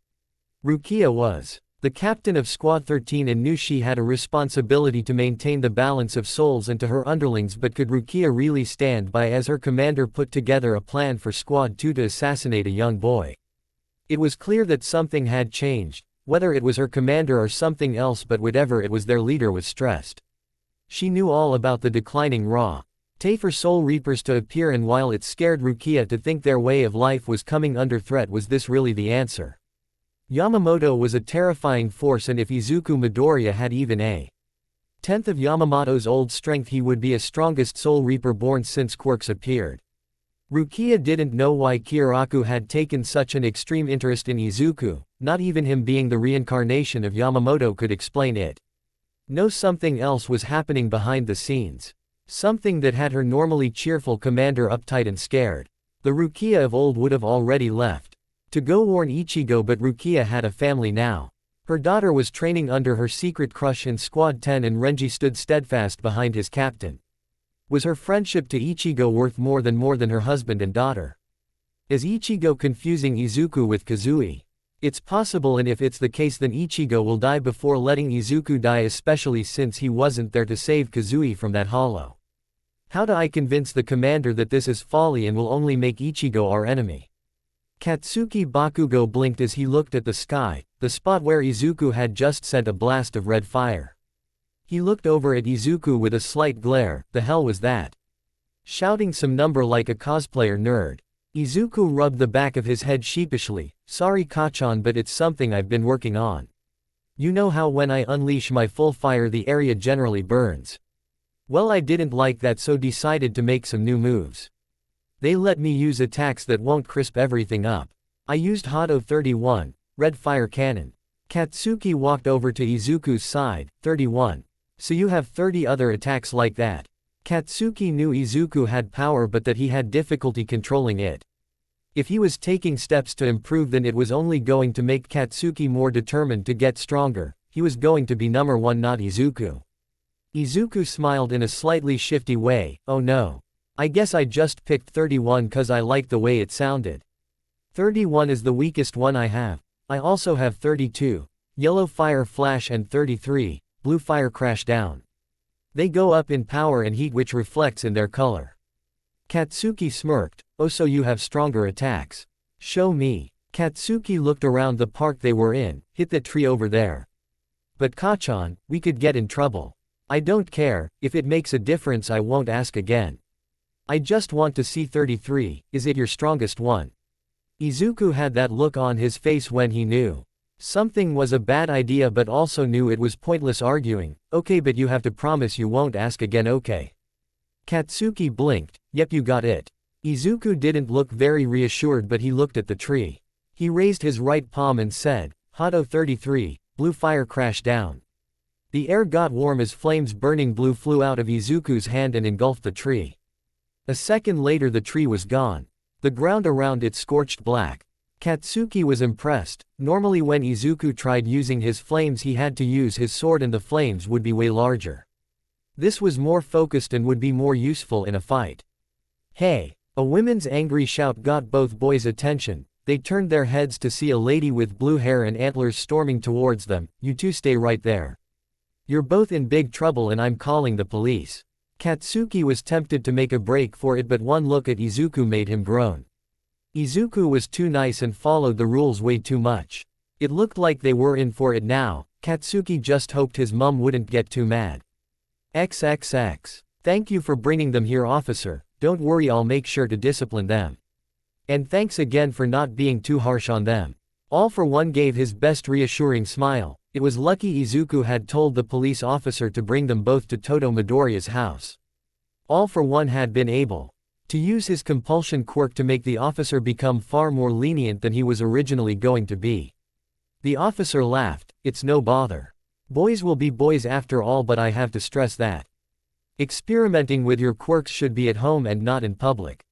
Rukia was the captain of Squad 13 and knew she had a responsibility to maintain the balance of souls and to her underlings, but could Rukia really stand by as her commander put together a plan for Squad 2 to assassinate a young boy? It was clear that something had changed, whether it was her commander or something else, but whatever it was, their leader was stressed. She knew all about the declining Ra for Soul Reapers to appear, and while it scared Rukia to think their way of life was coming under threat, was this really the answer? Yamamoto was a terrifying force, and if Izuku Midoriya had even a tenth of Yamamoto's old strength, he would be a strongest Soul Reaper born since quirks appeared. Rukia didn't know why Kiraku had taken such an extreme interest in Izuku, not even him being the reincarnation of Yamamoto could explain it. No, something else was happening behind the scenes. Something that had her normally cheerful commander uptight and scared. The Rukia of old would have already left to go warn Ichigo, but Rukia had a family now. Her daughter was training under her secret crush in Squad 10, and Renji stood steadfast behind his captain. Was her friendship to Ichigo worth more than her husband and daughter? Is Ichigo confusing Izuku with Kazui? It's possible, and if it's the case, then Ichigo will die before letting Izuku die, especially since he wasn't there to save Kazui from that hollow. How do I convince the commander that this is folly and will only make Ichigo our enemy? Katsuki Bakugo blinked as he looked at the sky, the spot where Izuku had just sent a blast of red fire. He looked over at Izuku with a slight glare. The hell was that? Shouting some number like a cosplayer nerd. Izuku rubbed the back of his head sheepishly. Sorry Kachan, but it's something I've been working on. You know how when I unleash my full fire the area generally burns? Well, I didn't like that, so decided to make some new moves. They let me use attacks that won't crisp everything up. I used Hado 31, Red Fire Cannon. Katsuki walked over to Izuku's side. 31. So you have 30 other attacks like that? Katsuki knew Izuku had power, but that he had difficulty controlling it. If he was taking steps to improve, then it was only going to make Katsuki more determined to get stronger. He was going to be number one, not Izuku. Izuku smiled in a slightly shifty way. Oh no. I guess I just picked 31 cause I liked the way it sounded. 31 is the weakest one I have. I also have 32, Yellow Fire Flash, and 33, Blue Fire Crash Down. They go up in power and heat, which reflects in their color. Katsuki smirked. Oh, so you have stronger attacks. Show me. Katsuki looked around the park they were in. Hit that tree over there. But Kachan, we could get in trouble. I don't care, if it makes a difference I won't ask again. I just want to see 33, is it your strongest one? Izuku had that look on his face when he knew something was a bad idea, but also knew it was pointless arguing. Okay, but you have to promise you won't ask again, okay? Katsuki blinked. Yep, you got it. Izuku didn't look very reassured, but he looked at the tree. He raised his right palm and said, Hado 33, Blue Fire Crash Down. The air got warm as flames burning blue flew out of Izuku's hand and engulfed the tree. A second later the tree was gone. The ground around it scorched black. Katsuki was impressed. Normally when Izuku tried using his flames he had to use his sword and the flames would be way larger. This was more focused and would be more useful in a fight. Hey! A women's angry shout got both boys' attention. They turned their heads to see a lady with blue hair and antlers storming towards them. You two stay right there. You're both in big trouble and I'm calling the police. Katsuki was tempted to make a break for it, but one look at Izuku made him groan. Izuku was too nice and followed the rules way too much. It looked like they were in for it now. Katsuki just hoped his mum wouldn't get too mad. XXX. Thank you for bringing them here, officer. Don't worry, I'll make sure to discipline them. And thanks again for not being too harsh on them. All for One gave his best reassuring smile. It was lucky Izuku had told the police officer to bring them both to Todo Midoriya's house. All for One had been able to use his compulsion quirk to make the officer become far more lenient than he was originally going to be. The officer laughed. It's no bother. Boys will be boys after all, but I have to stress that experimenting with your quirks should be at home and not in public.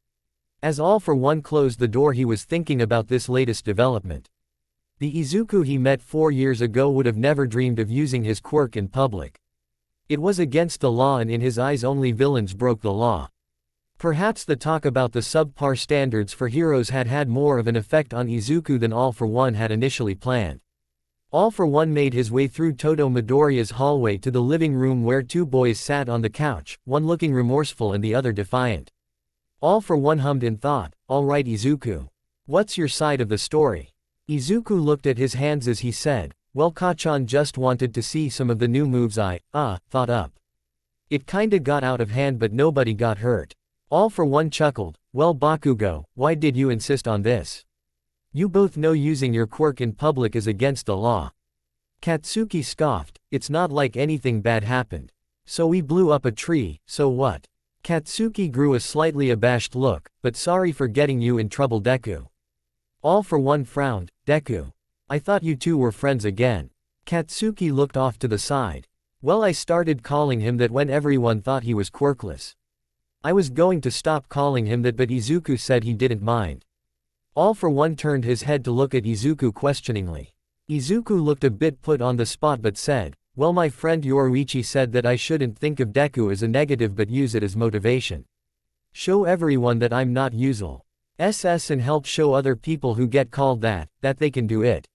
As All for One closed the door, he was thinking about this latest development. The Izuku he met 4 years ago would have never dreamed of using his quirk in public. It was against the law, and in his eyes only villains broke the law. Perhaps the talk about the subpar standards for heroes had had more of an effect on Izuku than All for One had initially planned. All for One made his way through Todo Midoriya's hallway to the living room where two boys sat on the couch, one looking remorseful and the other defiant. All for One hummed in thought, "All right Izuku. What's your side of the story?" Izuku looked at his hands as he said, "Well, Kachan just wanted to see some of the new moves I thought up. It kinda got out of hand but nobody got hurt." All for One chuckled, "Well Bakugo, why did you insist on this? You both know using your quirk in public is against the law." Katsuki scoffed, "It's not like anything bad happened. So we blew up a tree, so what?" Katsuki grew a slightly abashed look, "But sorry for getting you in trouble Deku." All for One frowned, "Deku. I thought you two were friends again." Katsuki looked off to the side. "Well, I started calling him that when everyone thought he was quirkless. I was going to stop calling him that but Izuku said he didn't mind." All for One turned his head to look at Izuku questioningly. Izuku looked a bit put on the spot but said, "Well, my friend Yoruichi said that I shouldn't think of Deku as a negative but use it as motivation. Show everyone that I'm not usual. SS and help show other people who get called that they can do it."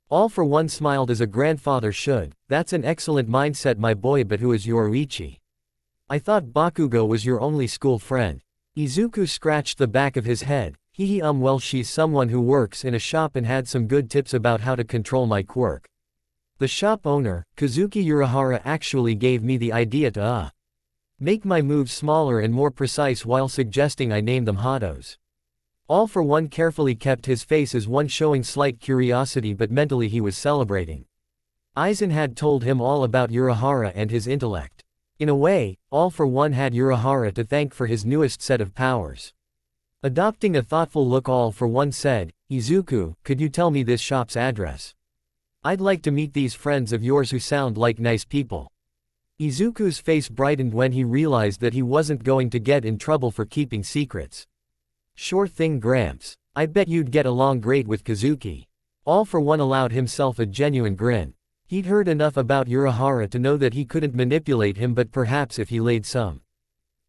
All for One smiled as a grandfather should, "That's an excellent mindset my boy, but who is Yoruichi? I thought Bakugo was your only school friend." Izuku scratched the back of his head, well she's someone who works in a shop and had some good tips about how to control my quirk. The shop owner, Kazuki Urahara, actually gave me the idea to make my moves smaller and more precise while suggesting I name them Hados." All for One carefully kept his face as one showing slight curiosity but mentally he was celebrating. Aizen had told him all about Urahara and his intellect. In a way, All for One had Urahara to thank for his newest set of powers. Adopting a thoughtful look, All for One said, "Izuku, could you tell me this shop's address? I'd like to meet these friends of yours who sound like nice people." Izuku's face brightened when he realized that he wasn't going to get in trouble for keeping secrets. "Sure thing Gramps. I bet you'd get along great with Kazuki." All for One allowed himself a genuine grin. He'd heard enough about Urahara to know that he couldn't manipulate him, but perhaps if he laid some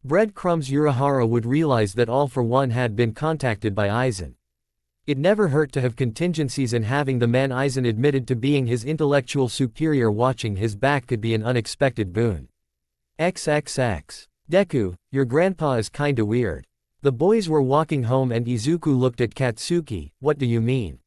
breadcrumbs Urahara would realize that All for One had been contacted by Aizen. It never hurt to have contingencies, and having the man Aizen admitted to being his intellectual superior watching his back could be an unexpected boon. XXX. Deku, your grandpa is kinda weird. The boys were walking home and Izuku looked at Katsuki, "What do you mean?"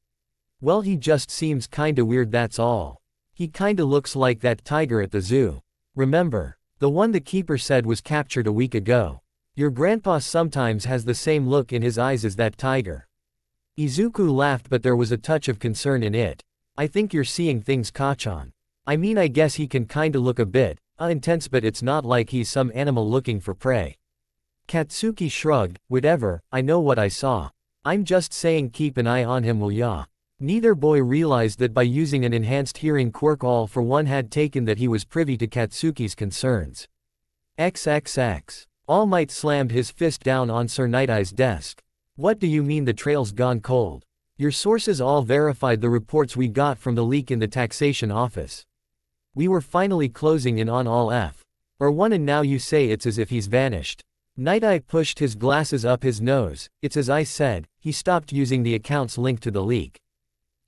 "Well, he just seems kinda weird, that's all. He kinda looks like that tiger at the zoo. Remember? The one the keeper said was captured a week ago. Your grandpa sometimes has the same look in his eyes as that tiger." Izuku laughed, but there was a touch of concern in it. "I think you're seeing things, Kachan. I mean, I guess he can kinda look a bit intense, but it's not like he's some animal looking for prey." Katsuki shrugged, "Whatever, I know what I saw. I'm just saying keep an eye on him, will ya?" Neither boy realized that by using an enhanced hearing quirk, All for One had taken that he was privy to Katsuki's concerns. XXX. All Might slammed his fist down on Sir Night Eye's desk. "What do you mean the trail's gone cold? Your sources all verified the reports we got from the leak in the taxation office. We were finally closing in on All for One, and now you say it's as if he's vanished." Night Eye pushed his glasses up his nose. "It's as I said, he stopped using the accounts linked to the leak.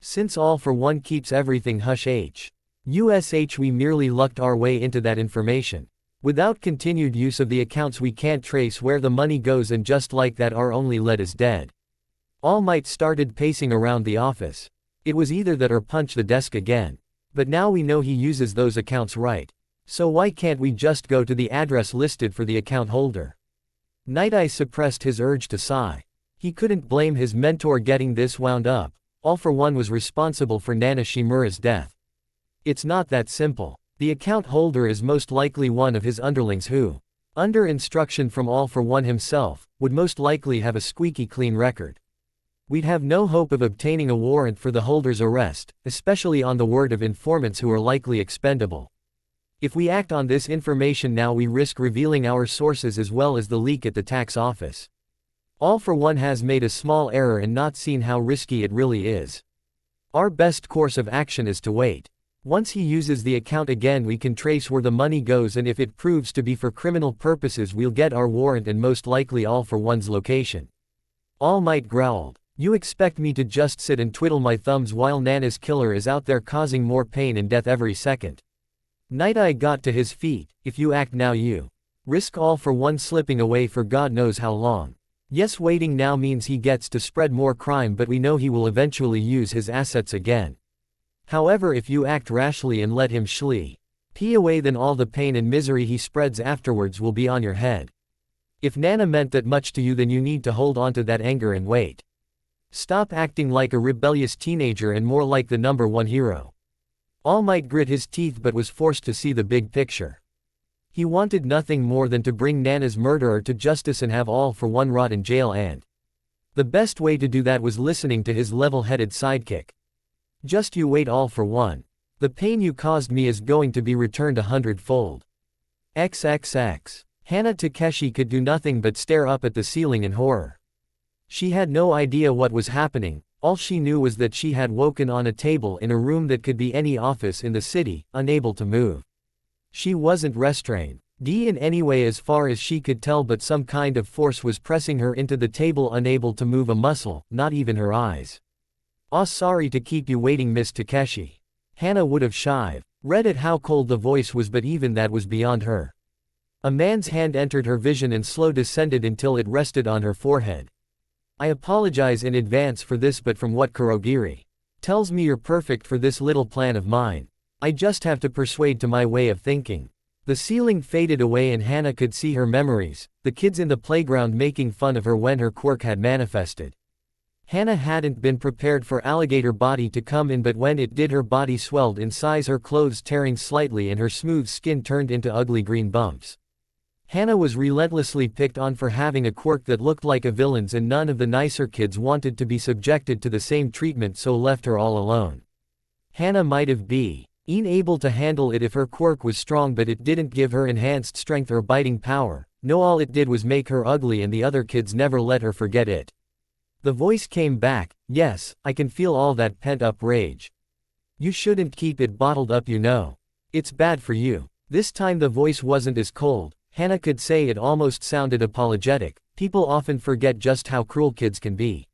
Since All for One keeps everything hush-hush, we merely lucked our way into that information. Without continued use of the accounts we can't trace where the money goes, and just like that our only lead is dead." All Might started pacing around the office. "It was either that or punch the desk again. But now we know he uses those accounts, right? So why can't we just go to the address listed for the account holder?" Night Eye suppressed his urge to sigh. He couldn't blame his mentor getting this wound up. All for One was responsible for Nana Shimura's death. It's not that simple. The account holder is most likely one of his underlings who, under instruction from All for One himself, would most likely have a squeaky clean record. We'd have no hope of obtaining a warrant for the holder's arrest, especially on the word of informants who are likely expendable. If we act on this information now, we risk revealing our sources as well as the leak at the tax office. All for One has made a small error and not seen how risky it really is. Our best course of action is to wait. Once he uses the account again we can trace where the money goes, and if it proves to be for criminal purposes we'll get our warrant and most likely All for One's location." All Might growled. "You expect me to just sit and twiddle my thumbs while Nana's killer is out there causing more pain and death every second?" Night Eye got to his feet. "If you act now you risk All for One slipping away for God knows how long. Yes, waiting now means he gets to spread more crime, but we know he will eventually use his assets again. However, if you act rashly and let him pee away, then all the pain and misery he spreads afterwards will be on your head. If Nana meant that much to you, then you need to hold on to that anger and wait. Stop acting like a rebellious teenager and more like the #1 hero." All Might grit his teeth but was forced to see the big picture. He wanted nothing more than to bring Nana's murderer to justice and have All for One rot in jail, and the best way to do that was listening to his level-headed sidekick. "Just you wait, All for One. The pain you caused me is going to be returned 100-fold. XXX. Hana Takeshi could do nothing but stare up at the ceiling in horror. She had no idea what was happening. All she knew was that she had woken on a table in a room that could be any office in the city, unable to move. She wasn't restrained in any way as far as she could tell, but some kind of force was pressing her into the table, unable to move a muscle, not even her eyes. Sorry to keep you waiting, Miss Takeshi." Hana would have read at how cold the voice was, but even that was beyond her. A man's hand entered her vision and slow descended until it rested on her forehead. "I apologize in advance for this, but from what Kurogiri tells me you're perfect for this little plan of mine. I just have to persuade to my way of thinking." The ceiling faded away and Hana could see her memories, the kids in the playground making fun of her when her quirk had manifested. Hana hadn't been prepared for alligator body to come in, but when it did her body swelled in size, her clothes tearing slightly and her smooth skin turned into ugly green bumps. Hana was relentlessly picked on for having a quirk that looked like a villain's, and none of the nicer kids wanted to be subjected to the same treatment, so left her all alone. Hana might have been able to handle it if her quirk was strong, but it didn't give her enhanced strength or biting power. No, all it did was make her ugly, and the other kids never let her forget it. The voice came back, "Yes, I can feel all that pent-up rage. You shouldn't keep it bottled up, you know. It's bad for you." This time the voice wasn't as cold. Hana could say it almost sounded apologetic. "People often forget just how cruel kids can be.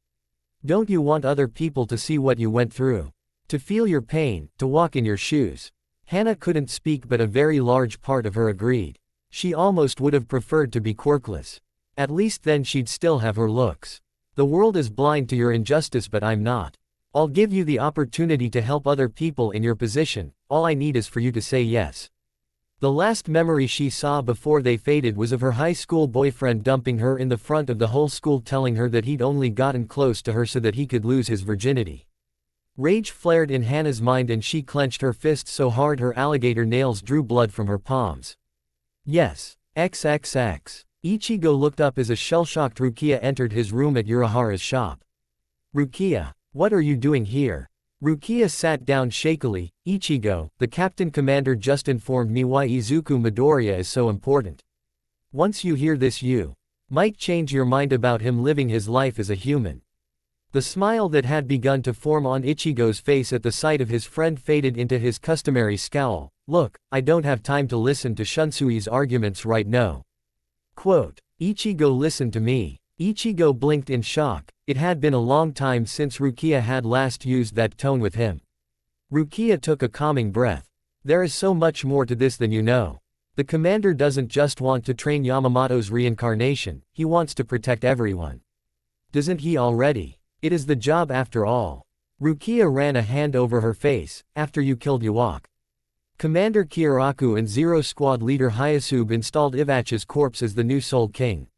Don't you want other people to see what you went through? To feel your pain, to walk in your shoes?" Hana couldn't speak, but a very large part of her agreed. She almost would have preferred to be quirkless. At least then she'd still have her looks. "The world is blind to your injustice, but I'm not. I'll give you the opportunity to help other people in your position. All I need is for you to say yes." The last memory she saw before they faded was of her high school boyfriend dumping her in the front of the whole school, telling her that he'd only gotten close to her so that he could lose his virginity. Rage flared in Hana's mind and she clenched her fist so hard her alligator nails drew blood from her palms. "Yes. XXX. Ichigo looked up as a shell-shocked Rukia entered his room at Urahara's shop. "Rukia, what are you doing here?" Rukia sat down shakily. "Ichigo, the captain commander just informed me why Izuku Midoriya is so important. Once you hear this you might change your mind about him living his life as a human." The smile that had begun to form on Ichigo's face at the sight of his friend faded into his customary scowl. "Look, I don't have time to listen to Shunsui's arguments right now. Quote, Ichigo, listen to me." Ichigo blinked in shock. It had been a long time since Rukia had last used that tone with him. Rukia took a calming breath. "There is so much more to this than you know. The commander doesn't just want to train Yamamoto's reincarnation, he wants to protect everyone. Doesn't he already? It is the job after all." Rukia ran a hand over her face. "After you killed Iwak, Commander Kyoraku and Zero Squad leader Hyasube installed Ivachi's corpse as the new Soul King.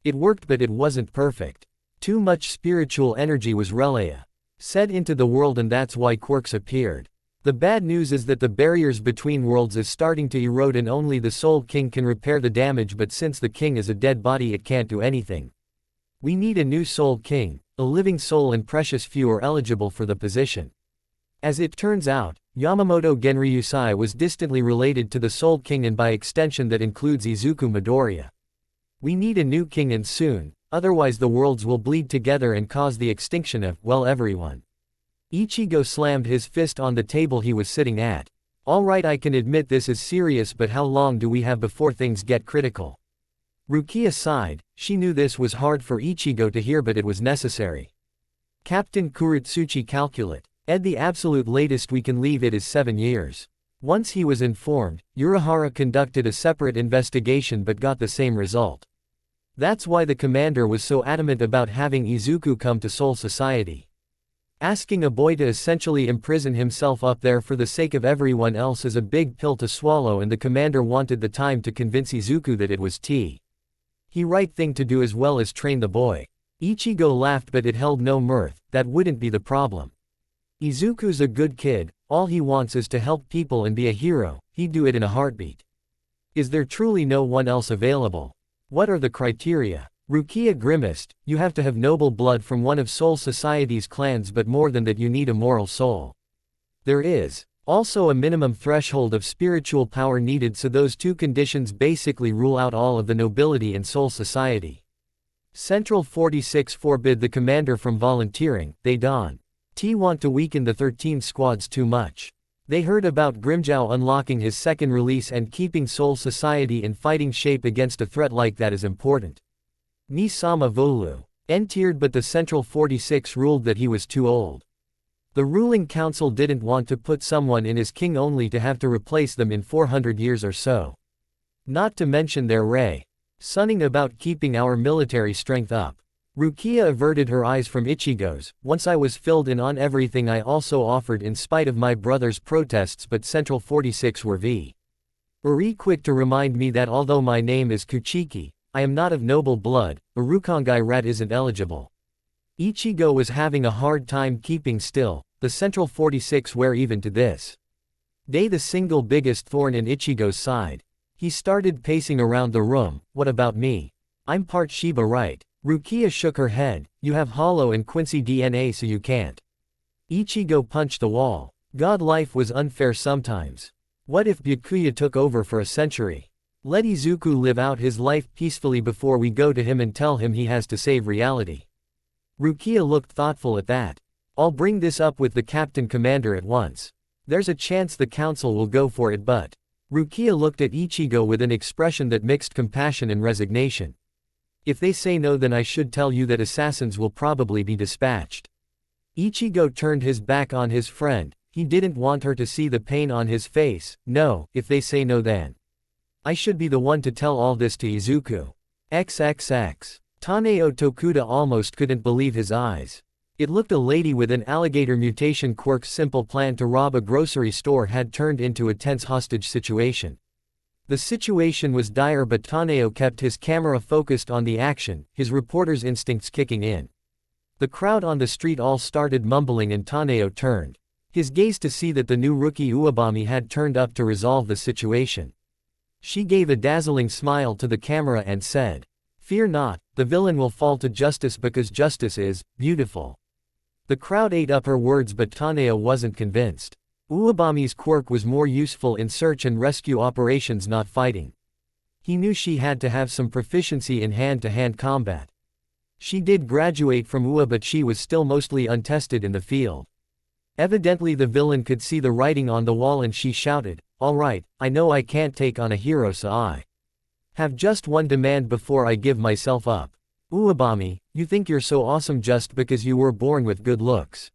It worked, but it wasn't perfect. Too much spiritual energy was said into the world, and that's why quirks appeared. The bad news is that the barriers between worlds is starting to erode and only the Soul King can repair the damage, but since the king is a dead body it can't do anything. We need a new Soul King, a living soul, and precious few are eligible for the position." As it turns out, Yamamoto Genryusai was distantly related to the Soul King, and by extension that includes Izuku Midoriya. "We need a new king, and soon, otherwise the worlds will bleed together and cause the extinction of, well, everyone." Ichigo slammed his fist on the table he was sitting at. Alright, I can admit this is serious, but how long do we have before things get critical? Rukia sighed. She knew this was hard for Ichigo to hear, but it was necessary. Captain Kuritsuchi, calculate. At the absolute latest we can leave it is 7 years. Once he was informed, Urahara conducted a separate investigation but got the same result. That's why the commander was so adamant about having Izuku come to Soul Society. Asking a boy to essentially imprison himself up there for the sake of everyone else is a big pill to swallow, and the commander wanted the time to convince Izuku that it was the right thing to do as well as train the boy. Ichigo laughed, but it held no mirth. That wouldn't be the problem. Izuku's a good kid, all he wants is to help people and be a hero, he'd do it in a heartbeat. Is there truly no one else available? What are the criteria? Rukia grimaced. You have to have noble blood from one of Soul Society's clans, but more than that you need a moral soul. There is also a minimum threshold of spiritual power needed, so those two conditions basically rule out all of the nobility in Soul Society. Central 46 forbid the commander from volunteering. They don't want to weaken the 13 squads too much. They heard about Grimmjow unlocking his second release and keeping Soul Society in fighting shape against a threat like that is important. Ni-sama Volu entered, but the Central 46 ruled that he was too old. The ruling council didn't want to put someone in as king only to have to replace them in 400 years or so. Not to mention their sunning about keeping our military strength up. Rukia averted her eyes from Ichigo's. Once I was filled in on everything I also offered in spite of my brother's protests, but Central 46 were very quick to remind me that although my name is Kuchiki, I am not of noble blood. A Rukongai rat isn't eligible. Ichigo was having a hard time keeping still. The Central 46 were even to this day the single biggest thorn in Ichigo's side. He started pacing around the room. What about me? I'm part Shiba, right? Rukia shook her head. You have Hollow and Quincy DNA, so you can't. Ichigo punched the wall. God, life was unfair sometimes. What if Byakuya took over for a century? Let Izuku live out his life peacefully before we go to him and tell him he has to save reality. Rukia looked thoughtful at that. I'll bring this up with the captain commander at once. There's a chance the council will go for it, but... Rukia looked at Ichigo with an expression that mixed compassion and resignation. If they say no, then I should tell you that assassins will probably be dispatched. Ichigo turned his back on his friend. He didn't want her to see the pain on his face. No, if they say no, then I should be the one to tell all this to Izuku. XXX. Taneo Tokuda almost couldn't believe his eyes. It looked a lady with an alligator mutation quirk's simple plan to rob a grocery store had turned into a tense hostage situation. The situation was dire, but Taneo kept his camera focused on the action, his reporter's instincts kicking in. The crowd on the street all started mumbling, and Taneo turned his gaze to see that the new rookie Uwabami had turned up to resolve the situation. She gave a dazzling smile to the camera and said, "Fear not, the villain will fall to justice because justice is beautiful." The crowd ate up her words, but Taneo wasn't convinced. Uwabami's quirk was more useful in search and rescue operations, not fighting. He knew she had to have some proficiency in hand-to-hand combat. She did graduate from UA, but she was still mostly untested in the field. Evidently the villain could see the writing on the wall, and she shouted, "All right, I know I can't take on a hero, so I have just one demand before I give myself up. Uwabami, you think you're so awesome just because you were born with good looks.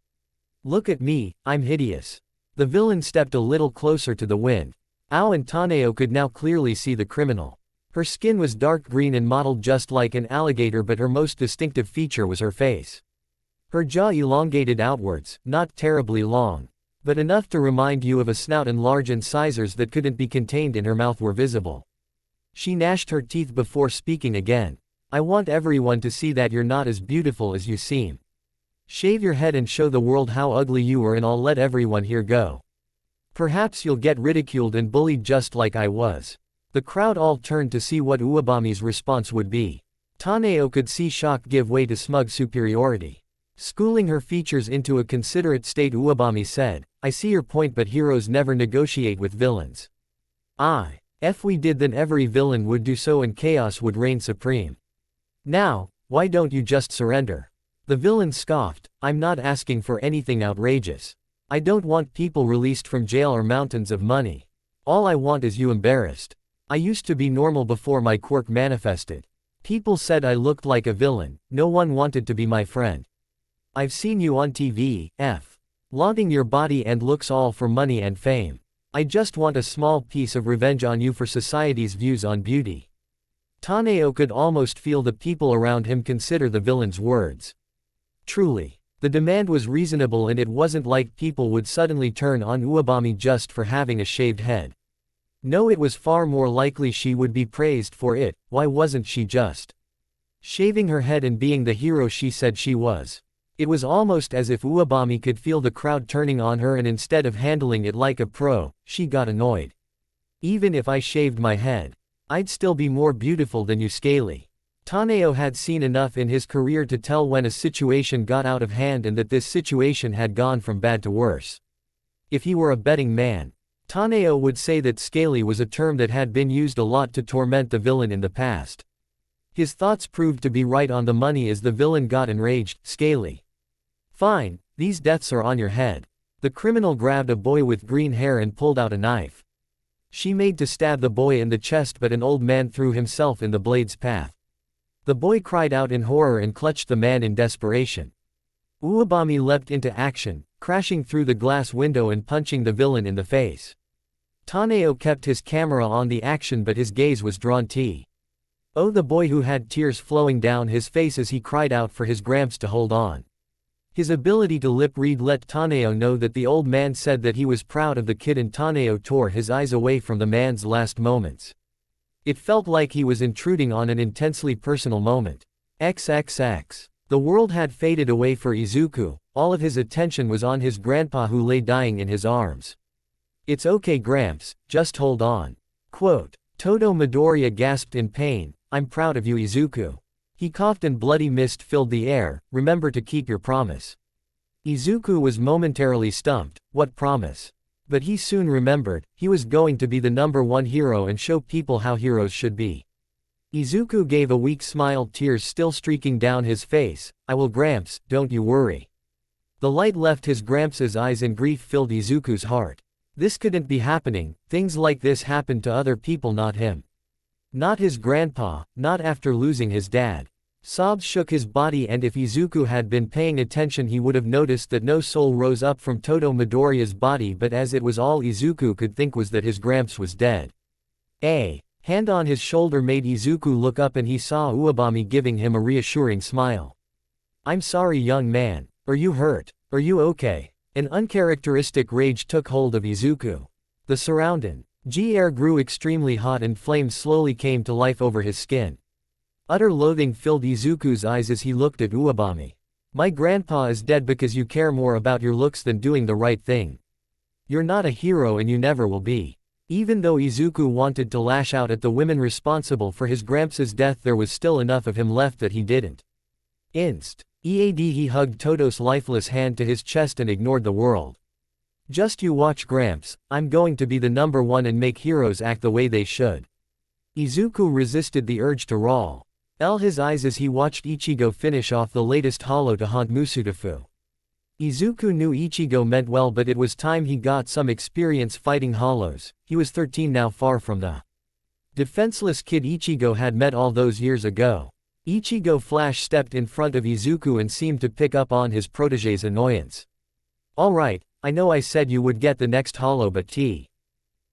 Look at me, I'm hideous." The villain stepped a little closer to the wind. Ao and Taneo could now clearly see the criminal. Her skin was dark green and mottled just like an alligator, but her most distinctive feature was her face. Her jaw elongated outwards, not terribly long, but enough to remind you of a snout, and large incisors that couldn't be contained in her mouth were visible. She gnashed her teeth before speaking again. "I want everyone to see that you're not as beautiful as you seem. Shave your head and show the world how ugly you are, and I'll let everyone here go. Perhaps you'll get ridiculed and bullied just like I was." The crowd all turned to see what Uwabami's response would be. Taneo could see shock give way to smug superiority. Schooling her features into a considerate state, Uwabami said, "I see your point, but heroes never negotiate with villains. If we did, then every villain would do so and chaos would reign supreme. Now, why don't you just surrender?" The villain scoffed, I'm not asking for anything outrageous. I don't want people released from jail or mountains of money. All I want is you embarrassed. I used to be normal before my quirk manifested. People said I looked like a villain, no one wanted to be my friend. I've seen you on TV, flaunting your body and looks all for money and fame. I just want a small piece of revenge on you for society's views on beauty. Taneo could almost feel the people around him consider the villain's words. Truly, the demand was reasonable and it wasn't like people would suddenly turn on Uebami just for having a shaved head. No, it was far more likely she would be praised for it. Why wasn't she just shaving her head and being the hero she said she was? It was almost as if Uebami could feel the crowd turning on her, and instead of handling it like a pro, she got annoyed. Even if I shaved my head, I'd still be more beautiful than you, Scaly. Taneo had seen enough in his career to tell when a situation got out of hand and that this situation had gone from bad to worse. If he were a betting man, Taneo would say that Scaly was a term that had been used a lot to torment the villain in the past. His thoughts proved to be right on the money as the villain got enraged. Scaly. Fine, these deaths are on your head. The criminal grabbed a boy with green hair and pulled out a knife. She made to stab the boy in the chest, but an old man threw himself in the blade's path. The boy cried out in horror and clutched the man in desperation. Uebami leapt into action, crashing through the glass window and punching the villain in the face. Taneo kept his camera on the action, but his gaze was drawn to the boy, who had tears flowing down his face as he cried out for his gramps to hold on. His ability to lip read let Taneo know that the old man said that he was proud of the kid, and Taneo tore his eyes away from the man's last moments. It felt like he was intruding on an intensely personal moment. XXX. The world had faded away for Izuku, all of his attention was on his grandpa who lay dying in his arms. It's okay Gramps, just hold on. Quote. Todo Midoriya gasped in pain, I'm proud of you Izuku. He coughed and bloody mist filled the air, remember to keep your promise. Izuku was momentarily stumped, what promise? But he soon remembered, he was going to be the #1 hero and show people how heroes should be. Izuku gave a weak smile, tears still streaking down his face, I will Gramps, don't you worry. The light left his Gramps' eyes and grief filled Izuku's heart. This couldn't be happening, things like this happened to other people, not him. Not his grandpa, not after losing his dad. Sobs shook his body, and if Izuku had been paying attention he would have noticed that no soul rose up from Todo Midoriya's body, but as it was, all Izuku could think was that his Gramps was dead. A hand on his shoulder made Izuku look up and he saw Uebami giving him a reassuring smile. I'm sorry young man, are you hurt? Are you okay? An uncharacteristic rage took hold of Izuku. The surrounding air grew extremely hot and flames slowly came to life over his skin. Utter loathing filled Izuku's eyes as he looked at Uebami. My grandpa is dead because you care more about your looks than doing the right thing. You're not a hero and you never will be. Even though Izuku wanted to lash out at the women responsible for his Gramps' death, there was still enough of him left that he didn't. He hugged Todo's lifeless hand to his chest and ignored the world. Just you watch Gramps, I'm going to be the #1 and make heroes act the way they should. Izuku resisted the urge to roll his eyes as he watched Ichigo finish off the latest hollow to haunt Musudafu. Izuku knew Ichigo meant well, but it was time he got some experience fighting hollows. He was 13 now, far from the defenseless kid Ichigo had met all those years ago. Ichigo flash stepped in front of Izuku and seemed to pick up on his protégé's annoyance. Alright, I know I said you would get the next hollow, but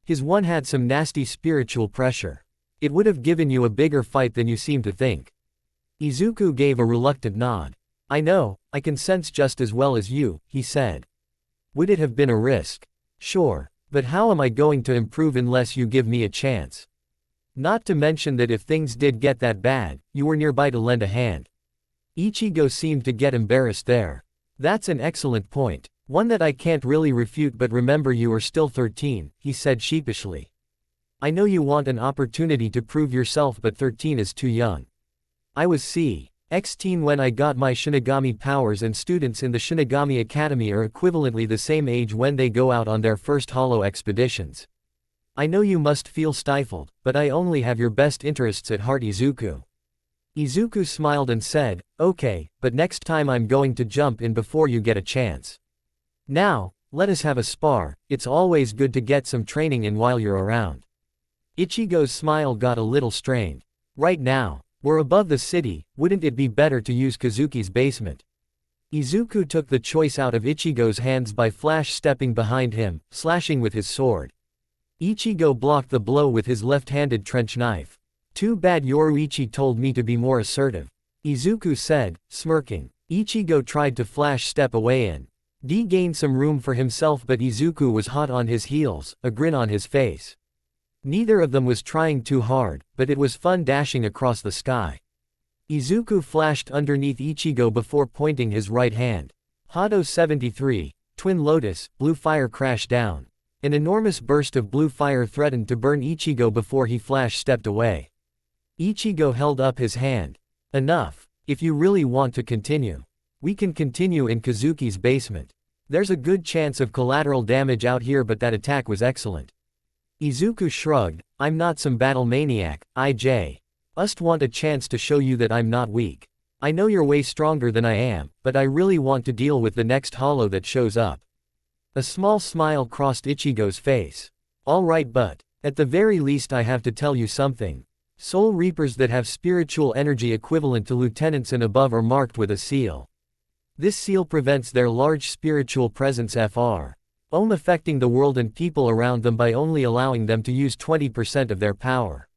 his one had some nasty spiritual pressure. It would have given you a bigger fight than you seem to think. Izuku gave a reluctant nod. I know, I can sense just as well as you, he said. Would it have been a risk? Sure, but how am I going to improve unless you give me a chance? Not to mention that if things did get that bad, you were nearby to lend a hand. Ichigo seemed to get embarrassed there. That's an excellent point, one that I can't really refute, but remember you are still 13, he said sheepishly. I know you want an opportunity to prove yourself, but 13 is too young. I was teen when I got my Shinigami powers, and students in the Shinigami Academy are equivalently the same age when they go out on their first hollow expeditions. I know you must feel stifled, but I only have your best interests at heart, Izuku. Izuku smiled and said, "Okay, but next time I'm going to jump in before you get a chance. Now, let us have a spar, it's always good to get some training in while you're around." Ichigo's smile got a little strained. "Right now, we're above the city, wouldn't it be better to use Kazuki's basement?" Izuku took the choice out of Ichigo's hands by flash stepping behind him, slashing with his sword. Ichigo blocked the blow with his left-handed trench knife. "Too bad Yoruichi told me to be more assertive," Izuku said, smirking. Ichigo tried to flash step away and gain some room for himself, but Izuku was hot on his heels, a grin on his face. Neither of them was trying too hard, but it was fun dashing across the sky. Izuku flashed underneath Ichigo before pointing his right hand. Hado 73, Twin Lotus, blue fire crashed down. An enormous burst of blue fire threatened to burn Ichigo before he flash stepped away. Ichigo held up his hand. "Enough. If you really want to continue, we can continue in Kazuki's basement. There's a good chance of collateral damage out here, but that attack was excellent." Izuku shrugged. "I'm not some battle maniac, I just want a chance to show you that I'm not weak. I know you're way stronger than I am, but I really want to deal with the next hollow that shows up." A small smile crossed Ichigo's face. "All right, but at the very least I have to tell you something. Soul Reapers that have spiritual energy equivalent to lieutenants and above are marked with a seal. This seal prevents their large spiritual presence affecting the world and people around them by only allowing them to use 20% of their power."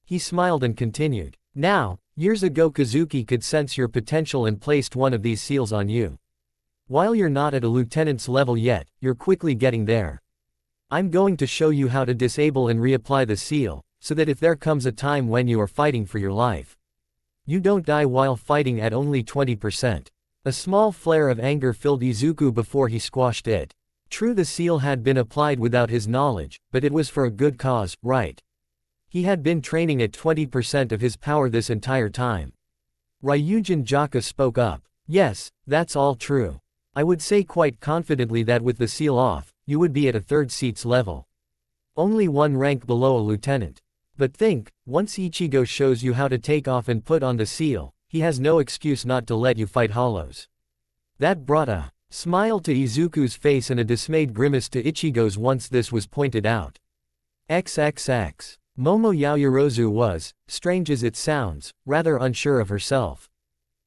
He smiled and continued. "Now, years ago Kazuki could sense your potential and placed one of these seals on you. While you're not at a lieutenant's level yet, you're quickly getting there. I'm going to show you how to disable and reapply the seal, so that if there comes a time when you are fighting for your life, you don't die while fighting at only 20%. A small flare of anger filled Izuku before he squashed it. True, the seal had been applied without his knowledge, but it was for a good cause, right? He had been training at 20% of his power this entire time. Ryujin Jaka spoke up. "Yes, that's all true. I would say quite confidently that with the seal off, you would be at a third seat's level. Only one rank below a lieutenant. But think, once Ichigo shows you how to take off and put on the seal, he has no excuse not to let you fight hollows." That brought a smile to Izuku's face and a dismayed grimace to Ichigo's once this was pointed out. XXX. Momo Yaoyorozu was, strange as it sounds, rather unsure of herself.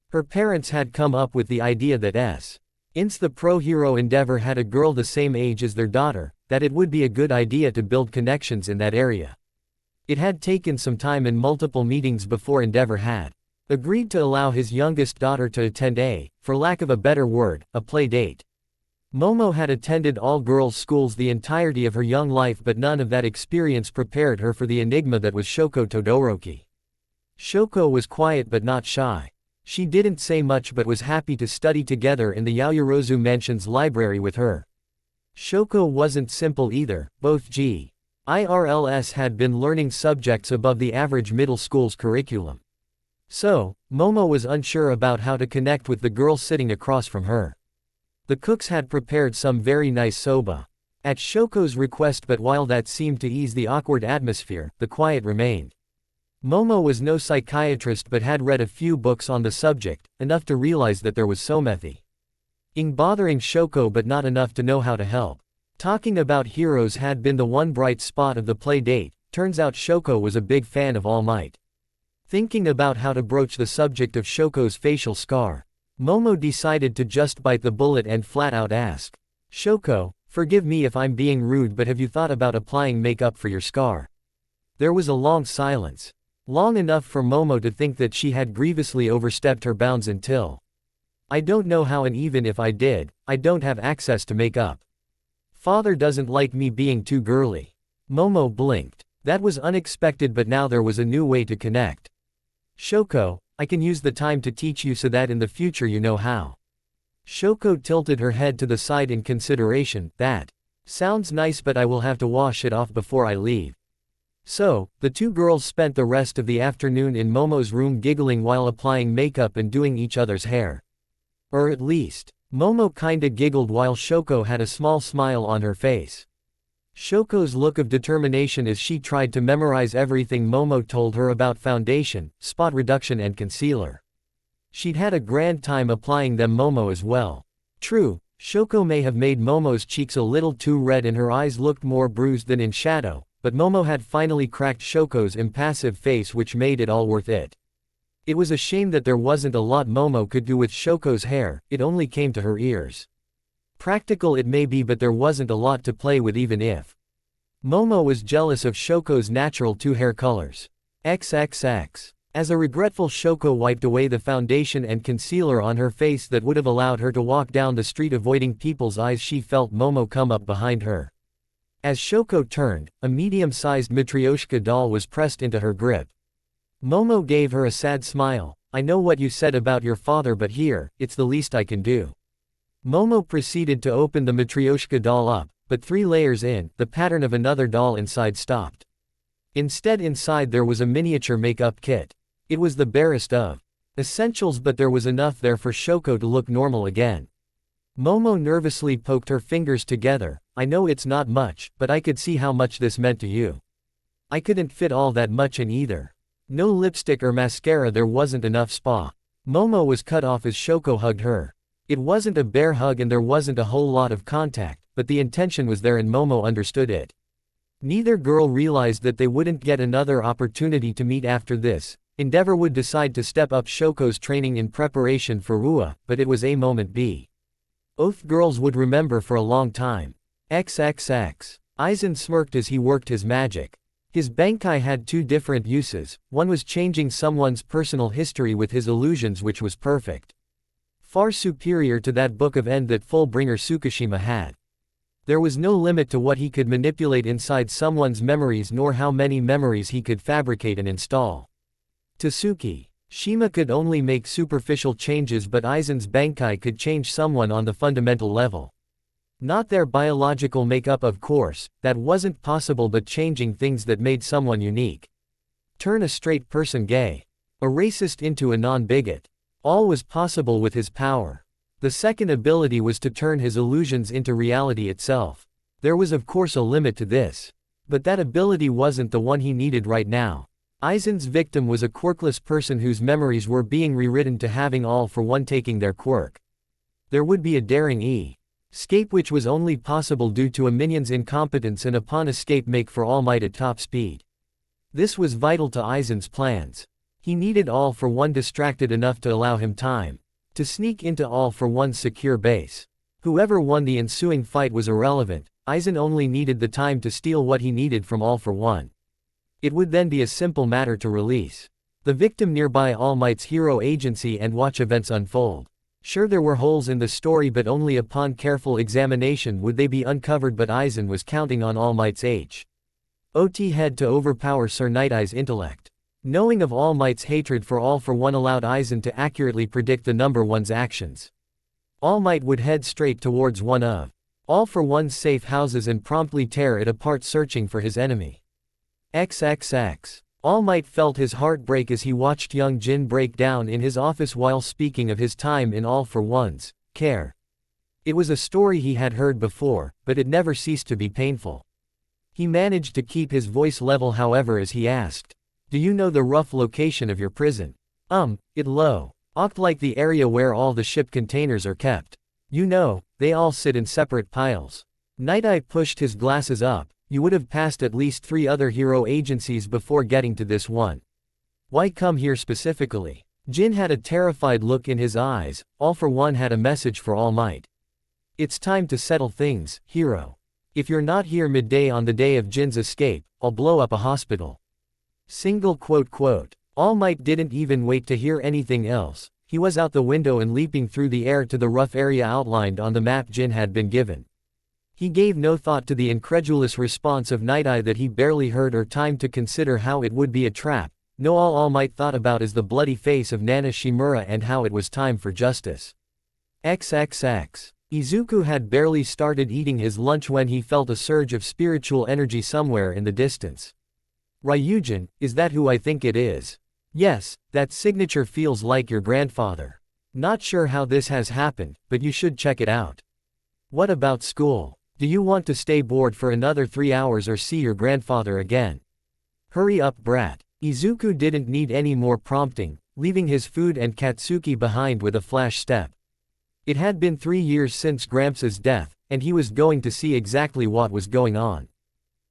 Her parents had come up with the idea that since the pro-hero Endeavor had a girl the same age as their daughter, that it would be a good idea to build connections in that area. It had taken some time and multiple meetings before Endeavor had agreed to allow his youngest daughter to attend for lack of a better word, a play date. Momo had attended all-girls schools the entirety of her young life, but none of that experience prepared her for the enigma that was Shoko Todoroki. Shoko was quiet but not shy. She didn't say much but was happy to study together in the Yaoyorozu Mansion's library with her. Shoko wasn't simple either, both GIRLS had been learning subjects above the average middle school's curriculum. So, Momo was unsure about how to connect with the girl sitting across from her. The cooks had prepared some very nice soba at Shoko's request, but while that seemed to ease the awkward atmosphere, the quiet remained. Momo was no psychiatrist but had read a few books on the subject, enough to realize that there was something bothering Shoko but not enough to know how to help. Talking about heroes had been the one bright spot of the play date. Turns out Shoko was a big fan of All Might. Thinking about how to broach the subject of Shoko's facial scar, Momo decided to just bite the bullet and flat out ask, "Shoko, forgive me if I'm being rude, but have you thought about applying makeup for your scar?" There was a long silence. Long enough for Momo to think that she had grievously overstepped her bounds until, "I don't know how, and even if I did, I don't have access to makeup. Father doesn't like me being too girly." Momo blinked. That was unexpected, but now there was a new way to connect. "Shoko, I can use the time to teach you so that in the future you know how." Shoko tilted her head to the side in consideration. "That sounds nice, but I will have to wash it off before I leave." So, the two girls spent the rest of the afternoon in Momo's room giggling while applying makeup and doing each other's hair. Or at least, Momo kinda giggled while Shoko had a small smile on her face. Shoko's look of determination as she tried to memorize everything Momo told her about foundation, spot reduction and concealer. She'd had a grand time applying them Momo as well. True, Shoko may have made Momo's cheeks a little too red and her eyes looked more bruised than in shadow, but Momo had finally cracked Shoko's impassive face, which made it all worth it. It was a shame that there wasn't a lot Momo could do with Shoko's hair, it only came to her ears. Practical it may be, but there wasn't a lot to play with even if. Momo was jealous of Shoko's natural two hair colors. XXX. As a regretful Shoko wiped away the foundation and concealer on her face that would have allowed her to walk down the street avoiding people's eyes, she felt Momo come up behind her. As Shoko turned, a medium-sized Matryoshka doll was pressed into her grip. Momo gave her a sad smile. I know what you said about your father, but here, it's the least I can do. Momo proceeded to open the Matryoshka doll up, but 3 layers in, the pattern of another doll inside stopped. Instead, inside there was a miniature makeup kit. It was the barest of essentials, but there was enough there for Shoko to look normal again. Momo nervously poked her fingers together. I know it's not much, but I could see how much this meant to you. I couldn't fit all that much in either. No lipstick or mascara, there wasn't enough spa. Momo was cut off as Shoko hugged her. It wasn't a bear hug and there wasn't a whole lot of contact, but the intention was there and Momo understood it. Neither girl realized that they wouldn't get another opportunity to meet after this. Endeavor would decide to step up Shoko's training in preparation for Rua, but it was a moment both girls would remember for a long time. XXX. Aizen smirked as he worked his magic. His Bankai had 2 different uses. One was changing someone's personal history with his illusions, which was perfect. Far superior to that Book of End that Fullbringer Tsukishima had. There was no limit to what he could manipulate inside someone's memories nor how many memories he could fabricate and install. Tsuki. Shima could only make superficial changes, but Aizen's Bankai could change someone on the fundamental level. Not their biological makeup, of course, that wasn't possible, but changing things that made someone unique. Turn a straight person gay. A racist into a non-bigot. All was possible with his power. The second ability was to turn his illusions into reality itself. There was of course a limit to this. But that ability wasn't the one he needed right now. Aizen's victim was a quirkless person whose memories were being rewritten to having All for One taking their quirk. There would be a daring escape, which was only possible due to a minion's incompetence, and upon escape make for All Might at top speed. This was vital to Aizen's plans. He needed All for One distracted enough to allow him time to sneak into All for One's secure base. Whoever won the ensuing fight was irrelevant. Aizen only needed the time to steal what he needed from All for One. It would then be a simple matter to release the victim nearby All Might's hero agency and watch events unfold. Sure, there were holes in the story, but only upon careful examination would they be uncovered, but Aizen was counting on All Might's OT head to overpower Sir Night Eye's intellect. Knowing of All Might's hatred for All for One allowed Aizen to accurately predict the number one's actions. All Might would head straight towards one of All for One's safe houses and promptly tear it apart, searching for his enemy. XXX. All Might felt his heart break as he watched young Jin break down in his office while speaking of his time in All for One's care. It was a story he had heard before, but it never ceased to be painful. He managed to keep his voice level, however, as he asked, "Do you know the rough location of your prison?" It looked like the area where all the ship containers are kept. You know, they all sit in separate piles. Night Eye pushed his glasses up. You would have passed at least 3 other hero agencies before getting to this one. Why come here specifically? Jin had a terrified look in his eyes. All for One had a message for All Might. It's time to settle things, hero. If you're not here midday on the day of Jin's escape, I'll blow up a hospital. All Might didn't even wait to hear anything else. He was out the window and leaping through the air to the rough area outlined on the map Jin had been given. He gave no thought to the incredulous response of Night Eye that he barely heard or time to consider how it would be a trap. No, All Might thought about is the bloody face of Nana Shimura and how it was time for justice. XXX. Izuku had barely started eating his lunch when he felt a surge of spiritual energy somewhere in the distance. Ryujin, is that who I think it is? Yes, that signature feels like your grandfather. Not sure how this has happened, but you should check it out. What about school? Do you want to stay bored for another 3 hours or see your grandfather again? Hurry up, brat. Izuku didn't need any more prompting, leaving his food and Katsuki behind with a flash step. It had been 3 years since Gramps' death, and he was going to see exactly what was going on.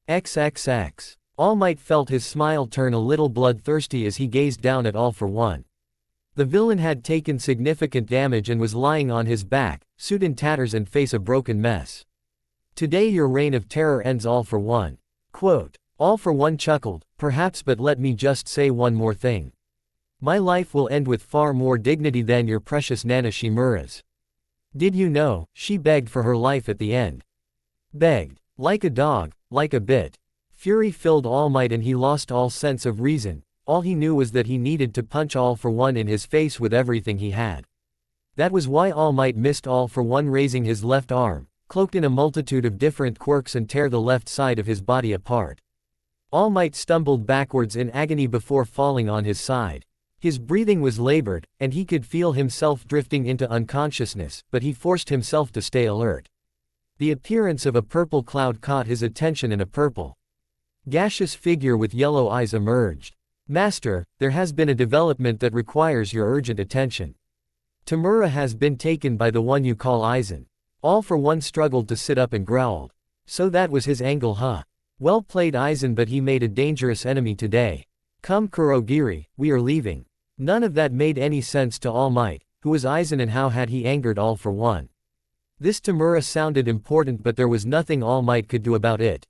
XXX. All Might felt his smile turn a little bloodthirsty as he gazed down at All for One. The villain had taken significant damage and was lying on his back, suit in tatters and face a broken mess. Today your reign of terror ends, All for One. Quote. All for One chuckled, perhaps, but let me just say one more thing. My life will end with far more dignity than your precious Nana Shimura's. Did you know, she begged for her life at the end. Begged. Like a dog, like a bit. Fury filled All Might and he lost all sense of reason. All he knew was that he needed to punch All for One in his face with everything he had. That was why All Might missed All for One raising his left arm, cloaked in a multitude of different quirks, and tear the left side of his body apart. All Might stumbled backwards in agony before falling on his side. His breathing was labored, and he could feel himself drifting into unconsciousness, but he forced himself to stay alert. The appearance of a purple cloud caught his attention, and a purple, gaseous figure with yellow eyes emerged. Master, there has been a development that requires your urgent attention. Tamura has been taken by the one you call Aizen. All for One struggled to sit up and growled. So that was his angle, huh? Well played, Aizen, but he made a dangerous enemy today. Come Kurogiri, we are leaving. None of that made any sense to All Might. Who was Aizen and how had he angered All for One? This Tamura sounded important, but there was nothing All Might could do about it.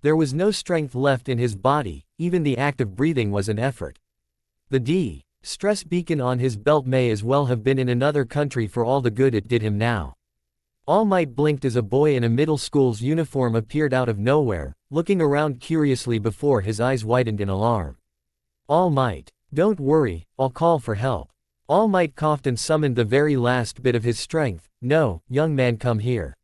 There was no strength left in his body, even the act of breathing was an effort. The stress beacon on his belt may as well have been in another country for all the good it did him now. All Might blinked as a boy in a middle school's uniform appeared out of nowhere, looking around curiously before his eyes widened in alarm. All Might. Don't worry, I'll call for help. All Might coughed and summoned the very last bit of his strength. No, young man, come here.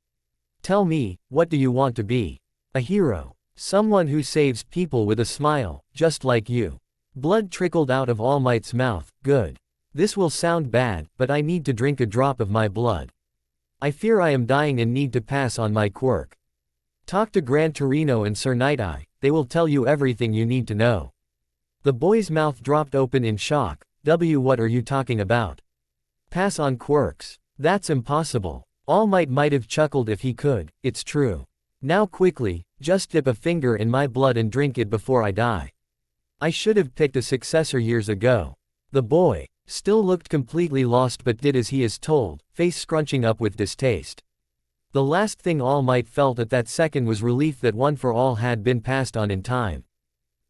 Tell me, what do you want to be? A hero. Someone who saves people with a smile, just like you. Blood trickled out of All Might's mouth. Good. This will sound bad, but I need to drink a drop of my blood. I fear I am dying and need to pass on my quirk. Talk to Gran Torino and Sir Night-Eye, they will tell you everything you need to know. The boy's mouth dropped open in shock. What are you talking about? Pass on quirks? That's impossible. All might have chuckled if he could, it's true. Now quickly, just dip a finger in my blood and drink it before I die. I should have picked a successor years ago. The boy still looked completely lost but did as he is told, face scrunching up with distaste. The last thing All Might felt at that second was relief that One for All had been passed on in time.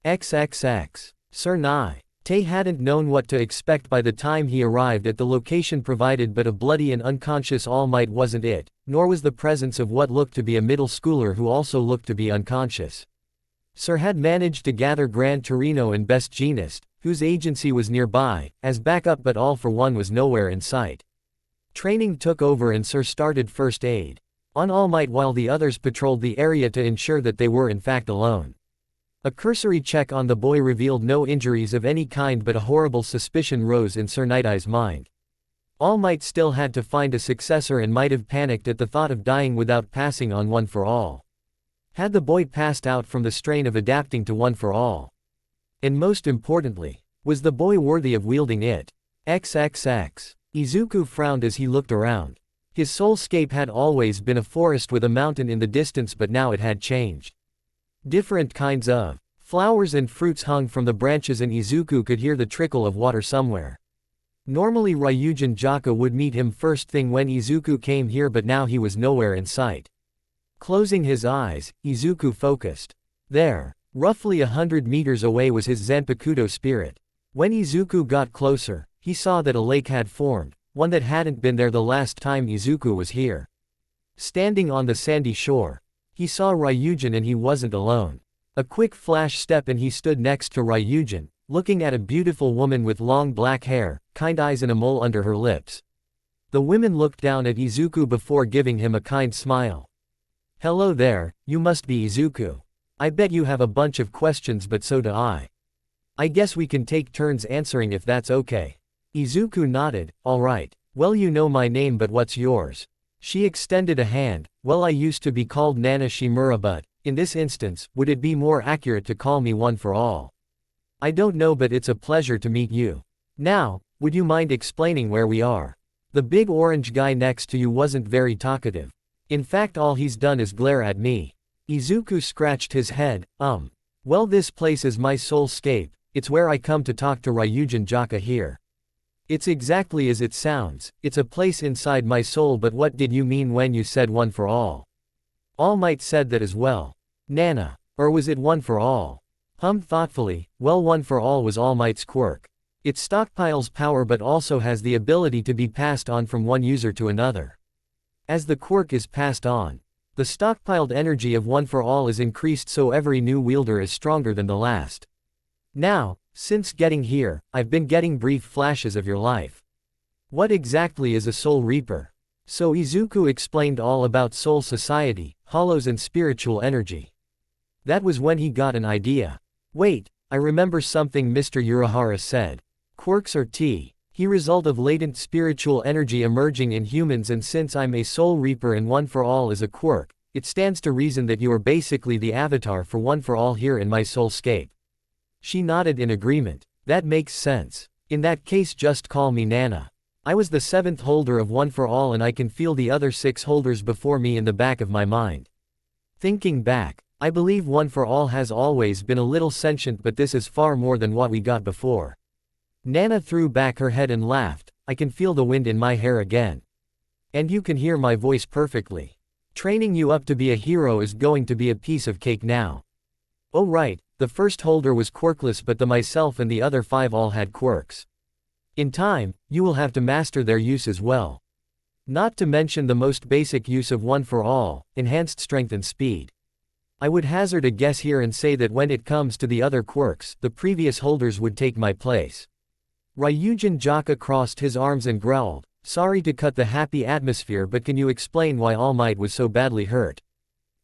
XXX. Sir Night-Eye hadn't known what to expect by the time he arrived at the location provided, but a bloody and unconscious All Might wasn't it, nor was the presence of what looked to be a middle schooler who also looked to be unconscious. Sir had managed to gather Gran Torino and Best Jeanist, whose agency was nearby, as backup, but All for One was nowhere in sight. Training took over and Sir started first aid on All Might while the others patrolled the area to ensure that they were in fact alone. A cursory check on the boy revealed no injuries of any kind, but a horrible suspicion rose in Sir Night-Eye's mind. All Might still had to find a successor and might have panicked at the thought of dying without passing on One for All. Had the boy passed out from the strain of adapting to One for All? And most importantly, was the boy worthy of wielding it? XXX. Izuku frowned as he looked around. His soulscape had always been a forest with a mountain in the distance, but now it had changed. Different kinds of flowers and fruits hung from the branches, and Izuku could hear the trickle of water somewhere. Normally Ryujin Jaka would meet him first thing when Izuku came here, but now he was nowhere in sight. Closing his eyes, Izuku focused. There, roughly 100 meters away, was his Zanpakuto spirit. When Izuku got closer, he saw that a lake had formed, one that hadn't been there the last time Izuku was here. Standing on the sandy shore, he saw Ryujin, and he wasn't alone. A quick flash step and he stood next to Ryujin, looking at a beautiful woman with long black hair, kind eyes and a mole under her lips. The women looked down at Izuku before giving him a kind smile. Hello there, you must be Izuku. I bet you have a bunch of questions, but so do I. I guess we can take turns answering if that's okay. Izuku nodded. Alright, well, you know my name, but what's yours? She extended a hand. Well, I used to be called Nana Shimura, but, in this instance, would it be more accurate to call me One for All? I don't know, but it's a pleasure to meet you. Now, would you mind explaining where we are? The big orange guy next to you wasn't very talkative. In fact, all he's done is glare at me. Izuku scratched his head. Well, this place is my soulscape. It's where I come to talk to Ryujin Jaka here. It's exactly as it sounds. It's a place inside my soul. But what did you mean when you said One for All? All Might said that as well. Nana. Or was it One for All? Hummed thoughtfully. Well, One for All was All Might's quirk. It stockpiles power but also has the ability to be passed on from one user to another. As the quirk is passed on, the stockpiled energy of One for All is increased, so every new wielder is stronger than the last. Now, since getting here, I've been getting brief flashes of your life. What exactly is a Soul Reaper? So Izuku explained all about Soul Society, hollows and spiritual energy. That was when he got an idea. Wait, I remember something Mr. Urahara said. Quirks are the result of latent spiritual energy emerging in humans, and since I'm a Soul Reaper and One for All is a quirk, it stands to reason that you are basically the avatar for One for All here in my soulscape. She nodded in agreement. That makes sense. In that case, just call me Nana. I was the 7th holder of One for All and I can feel the other 6 holders before me in the back of my mind. Thinking back, I believe One for All has always been a little sentient, but this is far more than what we got before. Nana threw back her head and laughed. I can feel the wind in my hair again. And you can hear my voice perfectly. Training you up to be a hero is going to be a piece of cake now. Oh right, the first holder was quirkless, but myself and the other 5 all had quirks. In time, you will have to master their use as well. Not to mention the most basic use of One for All, enhanced strength and speed. I would hazard a guess here and say that when it comes to the other quirks, the previous holders would take my place. Ryujin Jaka crossed his arms and growled, sorry to cut the happy atmosphere, but can you explain why All Might was so badly hurt?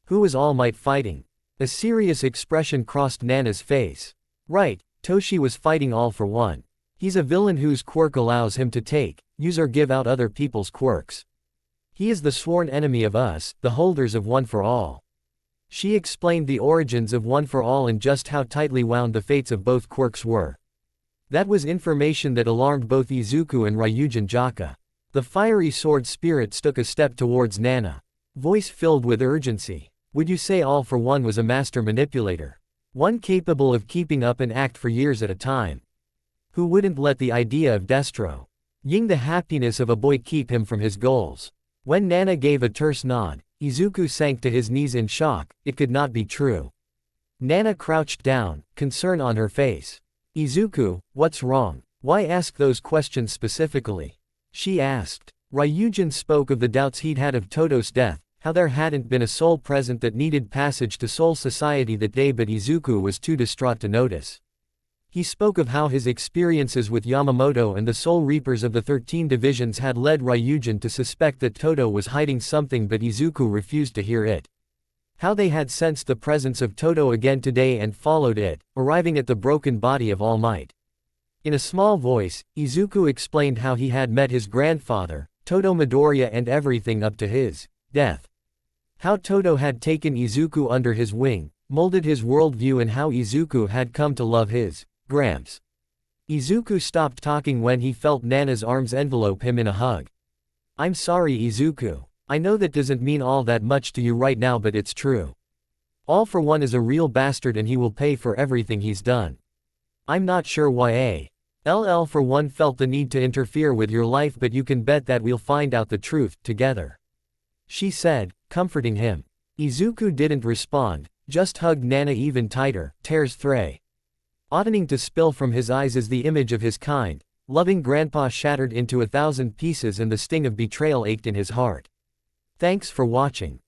Who was All Might fighting? A serious expression crossed Nana's face. Right, Toshi was fighting All for One. He's a villain whose quirk allows him to take, use or give out other people's quirks. He is the sworn enemy of us, the holders of One for All. She explained the origins of One for All and just how tightly wound the fates of both quirks were. That was information that alarmed both Izuku and Ryujin Jaka. The fiery sword spirit took a step towards Nana. Voice filled with urgency. Would you say All for One was a master manipulator? One capable of keeping up an act for years at a time? Who wouldn't let the idea of destro ying the happiness of a boy keep him from his goals? When Nana gave a terse nod, Izuku sank to his knees in shock. It could not be true. Nana crouched down, concern on her face. Izuku, what's wrong? Why ask those questions specifically? She asked. Ryujin spoke of the doubts he'd had of Todo's death, how there hadn't been a soul present that needed passage to Soul Society that day, but Izuku was too distraught to notice. He spoke of how his experiences with Yamamoto and the Soul Reapers of the 13 divisions had led Ryujin to suspect that Todo was hiding something, but Izuku refused to hear it. How they had sensed the presence of Todo again today and followed it, arriving at the broken body of All Might. In a small voice, Izuku explained how he had met his grandfather, Todo Midoriya, and everything up to his death. How Todo had taken Izuku under his wing, molded his worldview, and how Izuku had come to love his Gramps. Izuku stopped talking when he felt Nana's arms envelope him in a hug. I'm sorry, Izuku. I know that doesn't mean all that much to you right now, but it's true. All for One is a real bastard and he will pay for everything he's done. I'm not sure why LL for One felt the need to interfere with your life, but you can bet that we'll find out the truth together. She said, comforting him. Izuku didn't respond, just hugged Nana even tighter. Tears threatening to spill from his eyes as the image of his kind, loving grandpa shattered into 1,000 pieces and the sting of betrayal ached in his heart. Thanks for watching.